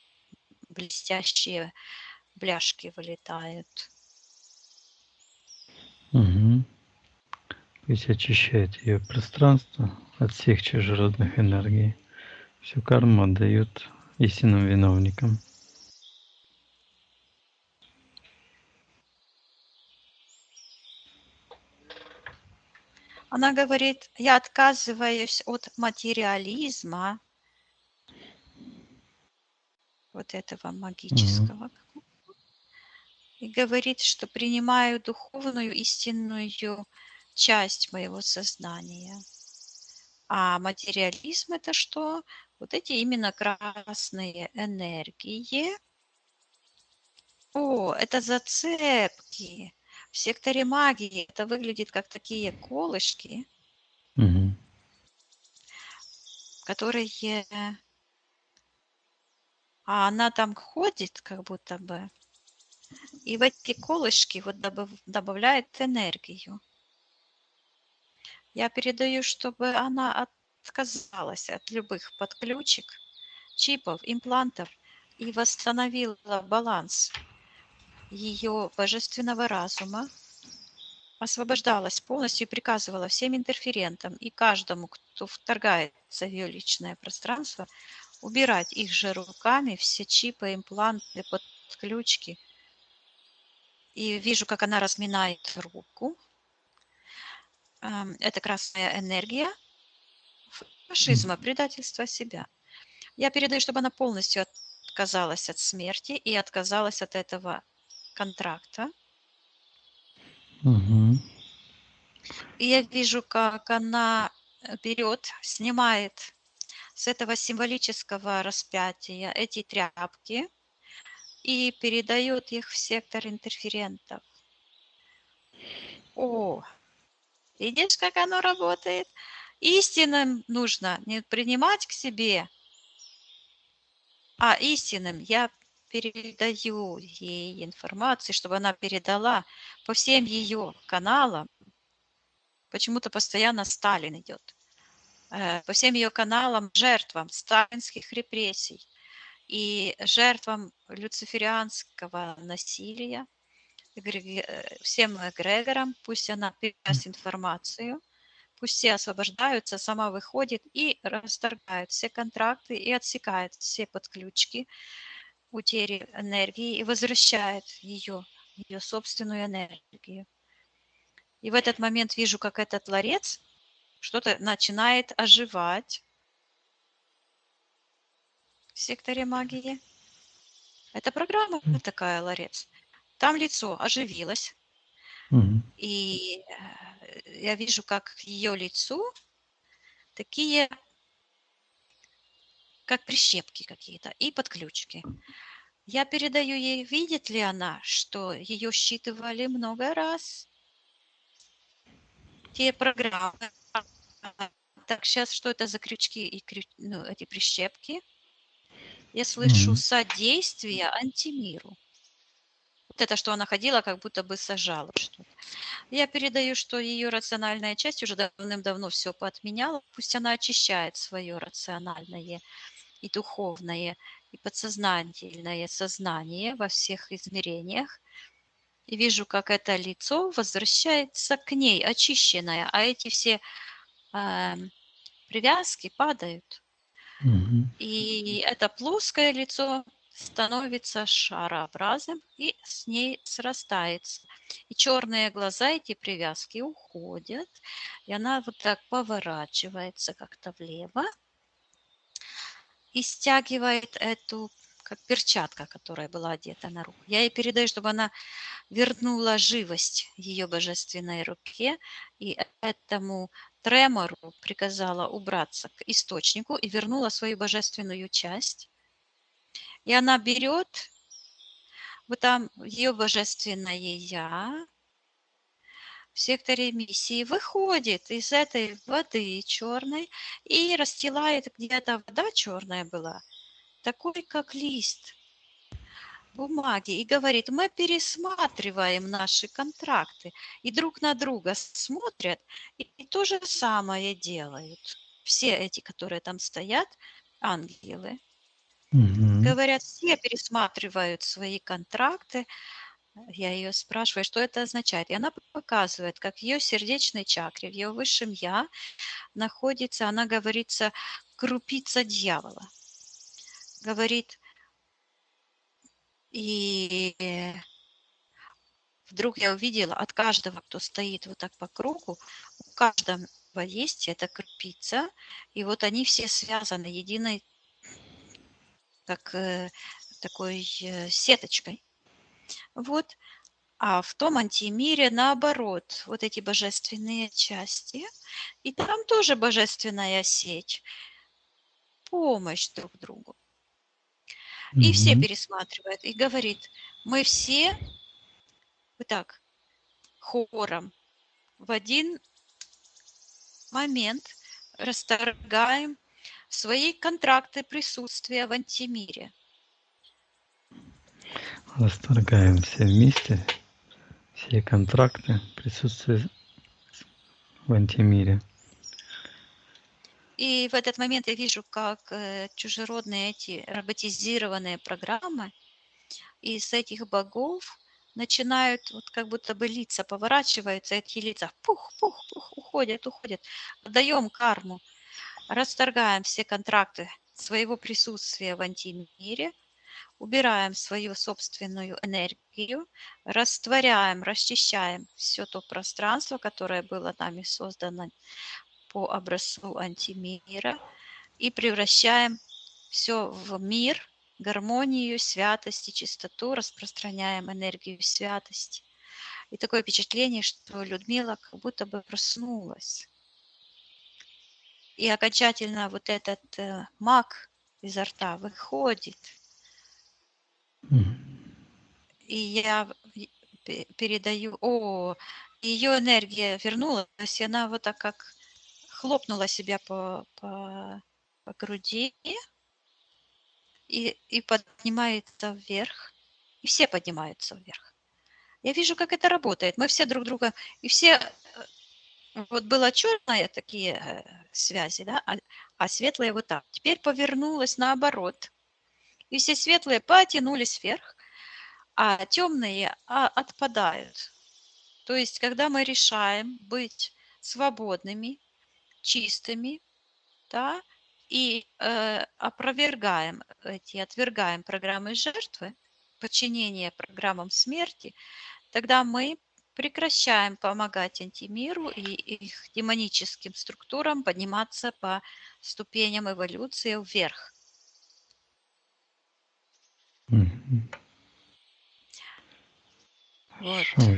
блестящие бляшки вылетают. Мгм. Пусть очищает ее пространство от всех чужеродных энергий. Всю карму отдает истинным виновникам. Она говорит, я отказываюсь от материализма, вот этого Мгм. магического, и говорит, что принимаю духовную истинную часть моего сознания. А материализм это что? Вот эти именно красные энергии. О, это зацепки. В секторе магии это выглядит как такие колышки, Мгм. которые... А она там ходит, как будто бы, и в эти колышки вот добавляет энергию. Я передаю, чтобы она отказалась от любых подключек, чипов, имплантов и восстановила баланс ее божественного разума, освобождалась полностью и приказывала всем интерферентам и каждому, кто вторгается в ее личное пространство, убирать их же руками все чипы, импланты, подключки. И вижу, как она разминает руку. Это красная энергия фашизма, предательства себя. Я передаю, чтобы она полностью отказалась от смерти и отказалась от этого контракта. Мгм. И я вижу, как она берет, снимает с этого символического распятия эти тряпки и передает их в сектор интерферентов. О, видишь, как оно работает? Истинным нужно не принимать к себе, а истинным я передаю ей информацию, чтобы она передала по всем ее каналам. Почему-то постоянно Сталин идет. По всем ее каналам жертвам сталинских репрессий и жертвам люциферианского насилия, всем эгрегорам, пусть она передаст информацию, пусть все освобождаются, сама выходит и расторгает все контракты и отсекает все подключки, утери энергии и возвращает ее собственную энергию. И в этот момент вижу, как этот ларец что-то начинает оживать в секторе магии. Это программа такая, ларец. Там лицо оживилось, Мгм. и я вижу, как к ее лицу такие, как прищепки какие-то и подключки. Я передаю ей, видит ли она, что ее считывали много раз, те программы. Так, сейчас что это за крючки и эти прищепки? Я слышу Мгм. содействие антимиру. Вот это, что она ходила, как будто бы сажала что-то. Я передаю, что ее рациональная часть уже давным-давно все поотменяла. Пусть она очищает свое рациональное и духовное, и подсознательное сознание во всех измерениях. И вижу, как это лицо возвращается к ней, очищенное, а эти все привязки падают. Мгм. И это плоское лицо становится шарообразным и с ней срастается. И черные глаза, эти привязки уходят, и она вот так поворачивается как-то влево и стягивает эту, как перчатка, которая была одета на руку. Я ей передаю, чтобы она вернула живость ее божественной руке и этому тремору приказала убраться к источнику и вернула свою божественную часть. И она берет вот там ее божественное я в секторе миссии, выходит из этой воды черной и расстилает, где-то вода черная была, такой как лист бумаги, и говорит, мы пересматриваем наши контракты, и друг на друга смотрят, и то же самое делают. все эти, которые там стоят, ангелы, Мгм. говорят, все пересматривают свои контракты. Я ее спрашиваю, что это означает. И она показывает, как в ее сердечной чакре, в ее высшем я находится, она говорится, крупица дьявола. Говорит, и вдруг я увидела от каждого, кто стоит вот так по кругу, у каждого есть эта крупица, и вот они все связаны единой, как такой сеточкой. Вот. А в том антимире наоборот, вот эти божественные части, и там тоже божественная сеть, помощь друг другу. И все Мгм. пересматривают и говорит, мы все вот так хором в один момент расторгаем свои контракты присутствия в антимире. Расторгаем все вместе, все контракты, присутствие в антимире. И в этот момент я вижу, как чужеродные эти роботизированные программы из этих богов начинают, вот как будто бы лица поворачиваются, эти лица пух, уходят. Отдаем карму, расторгаем все контракты своего присутствия в антимире, убираем свою собственную энергию, растворяем, расчищаем все то пространство, которое было нами создано по образцу антимира, и превращаем все в мир, гармонию, святость и чистоту, распространяем энергию святости. И такое впечатление, что Людмила как будто бы проснулась. И окончательно вот этот маг изо рта выходит. И я передаю, ее энергия вернулась, и она вот так как хлопнула себя по груди и поднимается вверх, и все поднимаются вверх. Я вижу, как это работает. Мы все друг друга, и все, вот было черное такие связи, да, а светлые вот так. Теперь повернулось наоборот. И все светлые потянулись вверх, а темные отпадают. То есть, когда мы решаем быть свободными, чистыми, да, и отвергаем программы жертвы, подчинение программам смерти, тогда мы прекращаем помогать антимиру и их демоническим структурам подниматься по ступеням эволюции вверх. Мгм. Вот. Хорошо.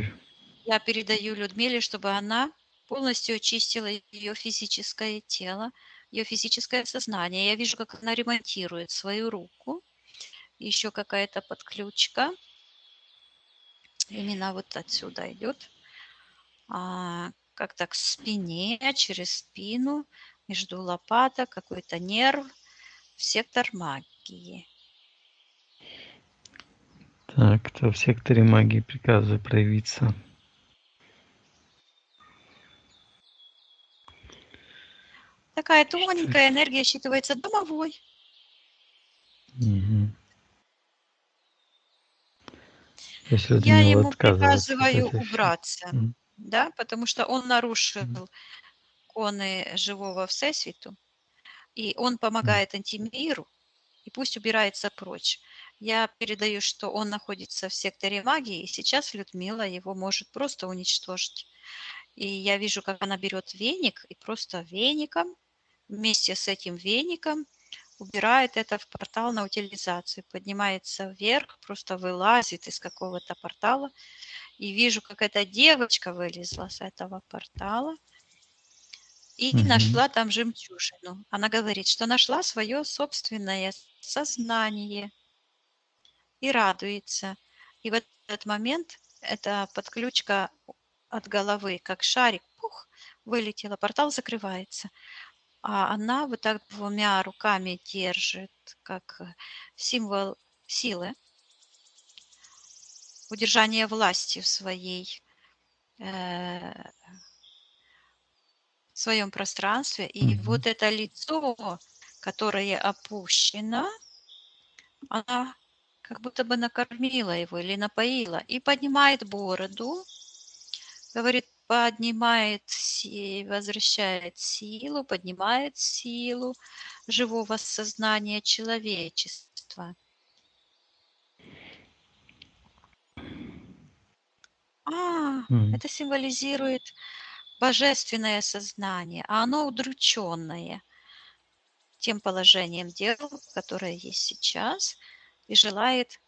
Я передаю Людмиле, чтобы она полностью очистила ее физическое тело, ее физическое сознание. Я вижу, как она ремонтирует свою руку. Еще какая-то подключка. Именно вот отсюда идет. Как-то к спине, через спину, между лопаток, какой-то нерв, в сектор магии. Так, кто в секторе магии приказываю проявиться. Такая Что? тоненькая энергия считывается домовой. Мгм. То есть Я Людмила ему отказывается от приказываю этих всех. убраться, да, потому что он нарушил Мгм. законы живого всесвіту, и он Мгм. помогает антимиру, и пусть убирается прочь. Я передаю, что он находится в секторе магии, и сейчас Людмила его может просто уничтожить. И я вижу, как она берет веник и просто веником, вместе с этим веником убирает это в портал на утилизацию, поднимается вверх, просто вылазит из какого-то портала. И вижу, как эта девочка вылезла с этого портала и Мгм. нашла там жемчужину. Она говорит, что нашла свое собственное сознание и радуется. И в этот момент эта подключка от головы, как шарик, пух, вылетела, портал закрывается. А она вот так двумя руками держит, как символ силы, удержания власти в в своем пространстве, и Мгм. вот это лицо, которое опущено, она как будто бы накормила его или напоила, и поднимает бороду, говорит, поднимает, возвращает силу, поднимает силу живого сознания человечества. Мгм. Это символизирует божественное сознание, а оно удрученное тем положением дел, которое есть сейчас, и желает,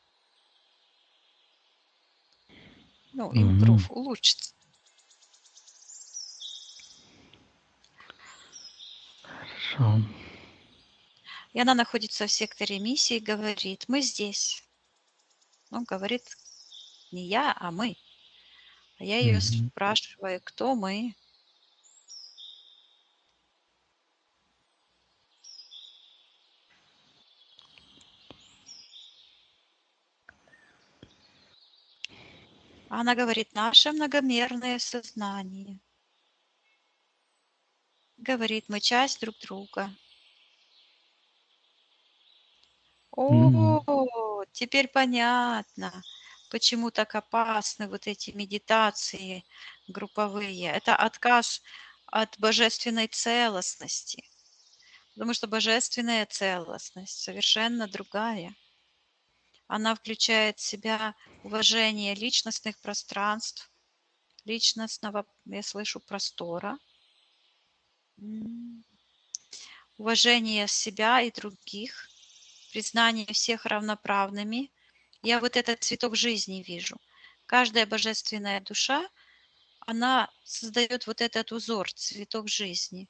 Мгм. improve, улучшиться. Хорошо. И она находится в секторе миссии, говорит, мы здесь. Ну, говорит, не я, а мы. А я ее Мгм. спрашиваю, кто мы? А она говорит, наше многомерное сознание. Говорит, мы часть друг друга. Мгм. О, теперь понятно, почему так опасны вот эти медитации групповые. Это отказ от божественной целостности, потому что божественная целостность совершенно другая. Она включает в себя уважение личностных пространств, личностного, я слышу, простора, уважение себя и других, признание всех равноправными. Я вот этот цветок жизни вижу. Каждая божественная душа, она создает вот этот узор, цветок жизни.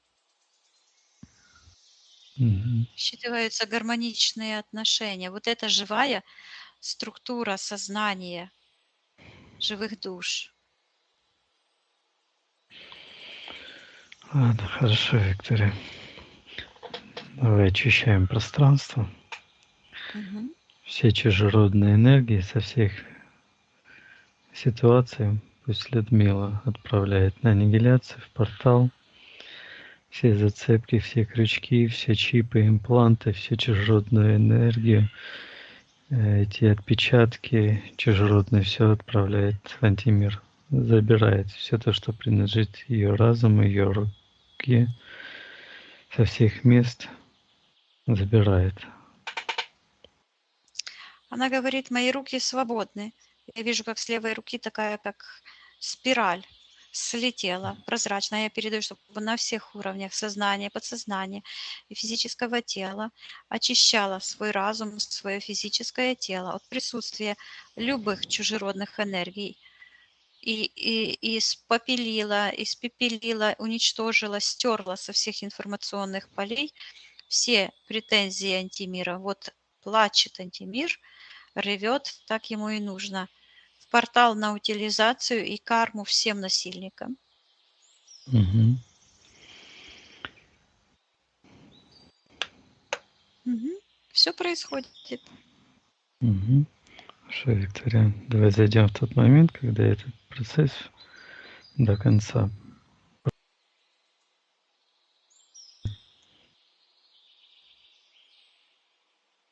Мгм. Считываются гармоничные отношения. Вот эта живая структура сознания живых душ. Ладно, хорошо, Виктория. Давай очищаем пространство. Мгм. Все чужеродные энергии со всех ситуаций пусть Людмила отправляет на аннигиляцию в портал. Все зацепки, все крючки, все чипы, импланты, всю чужеродную энергию, эти отпечатки чужеродные, все отправляет в антимир. Забирает все то, что принадлежит ее разуму, ее руке, со всех мест забирает. Она говорит, мои руки свободны. Я вижу, как с левой руки такая, как спираль слетела, прозрачная. Я передаю, чтобы на всех уровнях сознания, подсознания и физического тела очищала свой разум, свое физическое тело от присутствия любых чужеродных энергий. И испепелила, уничтожила, стерла со всех информационных полей все претензии антимира. Вот плачет антимир, ревет, так ему и нужно. В портал на утилизацию и карму всем насильникам. Угу. Все происходит. Угу. Хорошо, Виктория. Давай зайдем в тот момент, когда этот процесс до конца.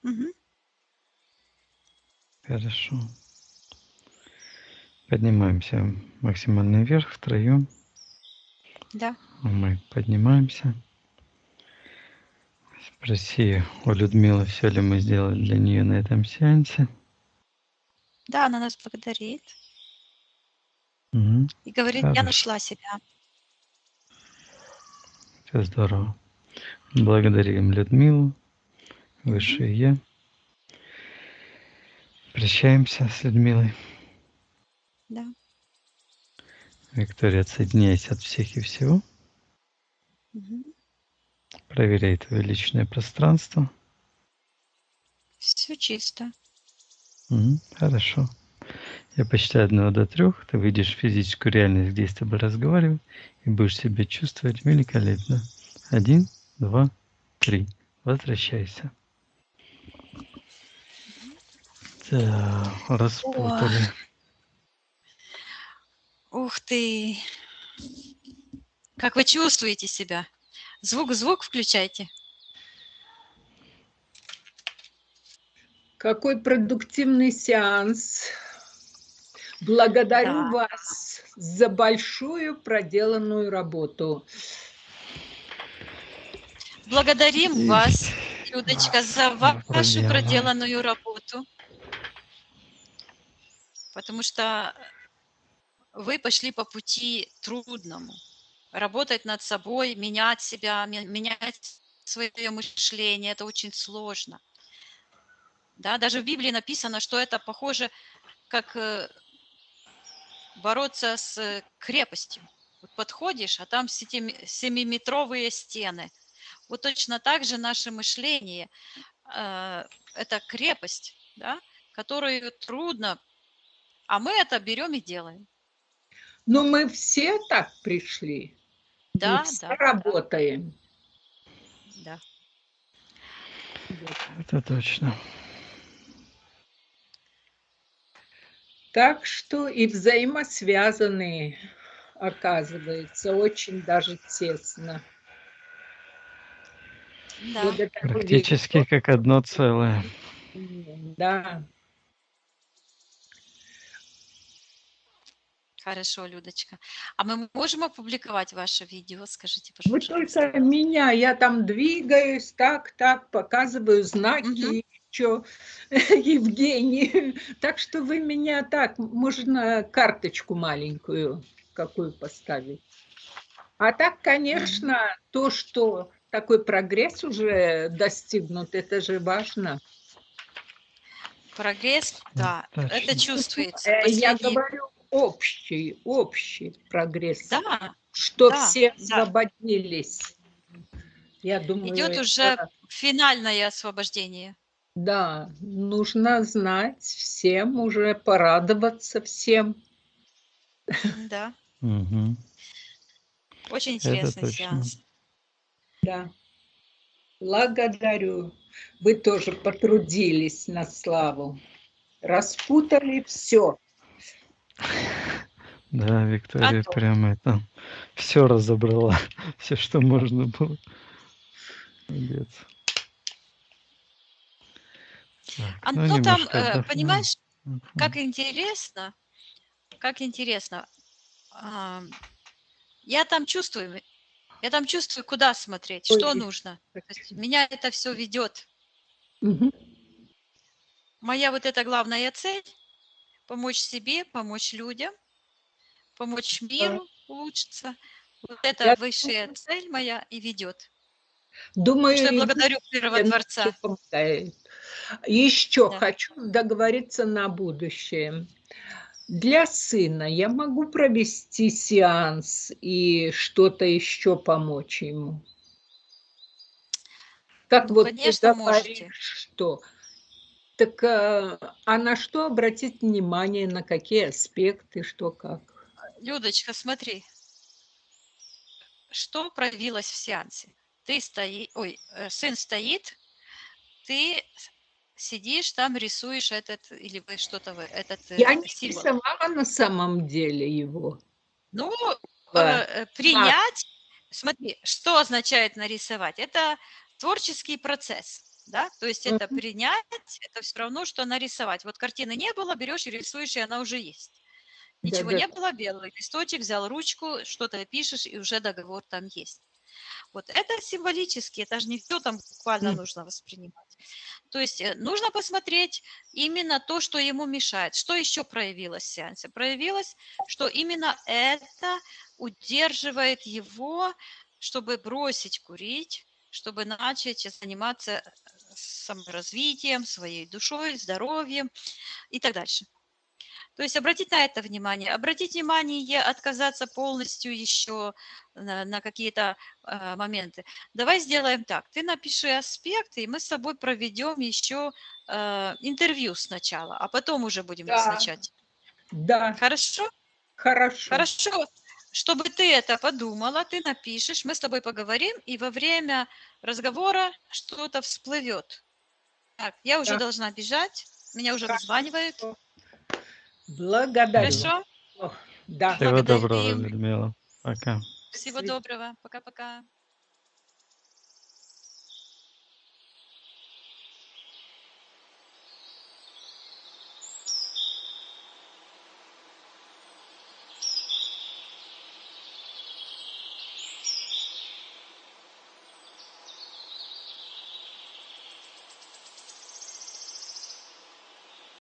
Мгм. Хорошо. Поднимаемся максимально вверх втроем. Да. Мы поднимаемся. Спроси у Людмилы, все ли мы сделали для нее на этом сеансе. Да, она нас благодарит Угу. и говорит, я Хорошо. нашла себя. Все здорово. Благодарим Людмилу, Мгм. Высшее Я. Прощаемся с Людмилой. Да. Виктория, отсоединяйся от всех и всего. Мгм. Проверяй твое личное пространство. Все чисто. Хорошо. Я посчитаю от 1 до 3. Ты выйдешь в физическую реальность, где я с тобой разговариваю, и будешь себя чувствовать великолепно. 1, 2, 3. Возвращайся. Так, О, распутали. ух ты. Как вы чувствуете себя? Звук включайте. Какой продуктивный сеанс. Благодарю Да. вас за большую проделанную работу. Благодарим вас, Людочка, за вашу проделала. проделанную работу, потому что вы пошли по пути трудному. Работать над собой, менять себя, менять свое мышление – это очень сложно. Да, даже в Библии написано, что это похоже, как бороться с крепостью. Вот подходишь, а там 7-метровые стены. Вот точно так же наше мышление это крепость, да, которую трудно, а мы это берем и делаем. Но мы все так пришли. Мы Да, все да, работаем. да. Это точно. Так что и взаимосвязанные, оказывается, очень даже тесно. Да. Благодарю Практически как одно целое. Да. Хорошо, Людочка. А мы можем опубликовать ваше видео? Скажите, Вы пожалуйста. только меня, я там двигаюсь, так, показываю знаки еще Евгению. Так что вы меня так, можно карточку маленькую какую поставить. А так, конечно, то, что такой прогресс уже достигнут, это же важно. Прогресс, да, Точно. это чувствуется. Я Последний, говорю общий прогресс, да, что да, все да. освободились. Я думаю, Идет уже финальное освобождение. да, нужно знать всем, уже порадоваться всем. Да, Мгм. очень Это интересный точно. сеанс. Да. Благодарю. Вы тоже потрудились на славу. Распутали все. Да, Виктория Антон, прям это все разобрала, все, что можно было. Молодец. Так, ну Антон, там, немножко отдохнем. понимаешь, Мгм. как интересно. Я там чувствую, куда смотреть, что Ой. нужно. То есть меня это все ведет. Мгм. Моя вот эта главная цель – помочь себе, помочь людям, помочь миру улучшиться. Вот это Я высшая цель моя и ведет. думаю, Что я и вы благодарю Первого нам Творца. еще помогает. Еще Да. хочу договориться на будущее. Для сына я могу провести сеанс и что-то еще помочь ему? Как Ну, вот ты конечно, можете. говоришь, что... Так, а на что обратить внимание, на какие аспекты, что как? Людочка, смотри, что проявилось в сеансе. Сын стоит, ты сидишь там, рисуешь или вы что-то, этот Я не символ. рисовала на самом деле его. Ну, А, принять, смотри, что означает нарисовать? Это творческий процесс, да, то есть это мгм. принять, это все равно, что нарисовать. Вот картины не было, берешь и рисуешь, и она уже есть. Ничего Да-да. не было, белый листочек, взял ручку, что-то пишешь, и уже договор там есть. Вот это символически, это же не все там буквально нужно воспринимать. То есть нужно посмотреть именно то, что ему мешает. Что еще проявилось в сеансе? Проявилось, что именно это удерживает его, чтобы бросить курить, чтобы начать заниматься саморазвитием, своей душой, здоровьем и так дальше. То есть обратить на это внимание, обратить внимание, отказаться полностью еще на какие-то моменты. Давай сделаем так. Ты напиши аспекты, и мы с тобой проведем еще интервью сначала, а потом уже будем Да, назначать. да, Хорошо? хорошо. Хорошо. Чтобы ты это подумала, ты напишешь, мы с тобой поговорим, и во время разговора что-то всплывет. Так, я уже Да, должна бежать, меня уже вызванивают. хорошо. Благодарю. Хорошо? Да. Всего доброго, Благодарим. Людмила. Пока. Всего Свид- доброго. Пока-пока.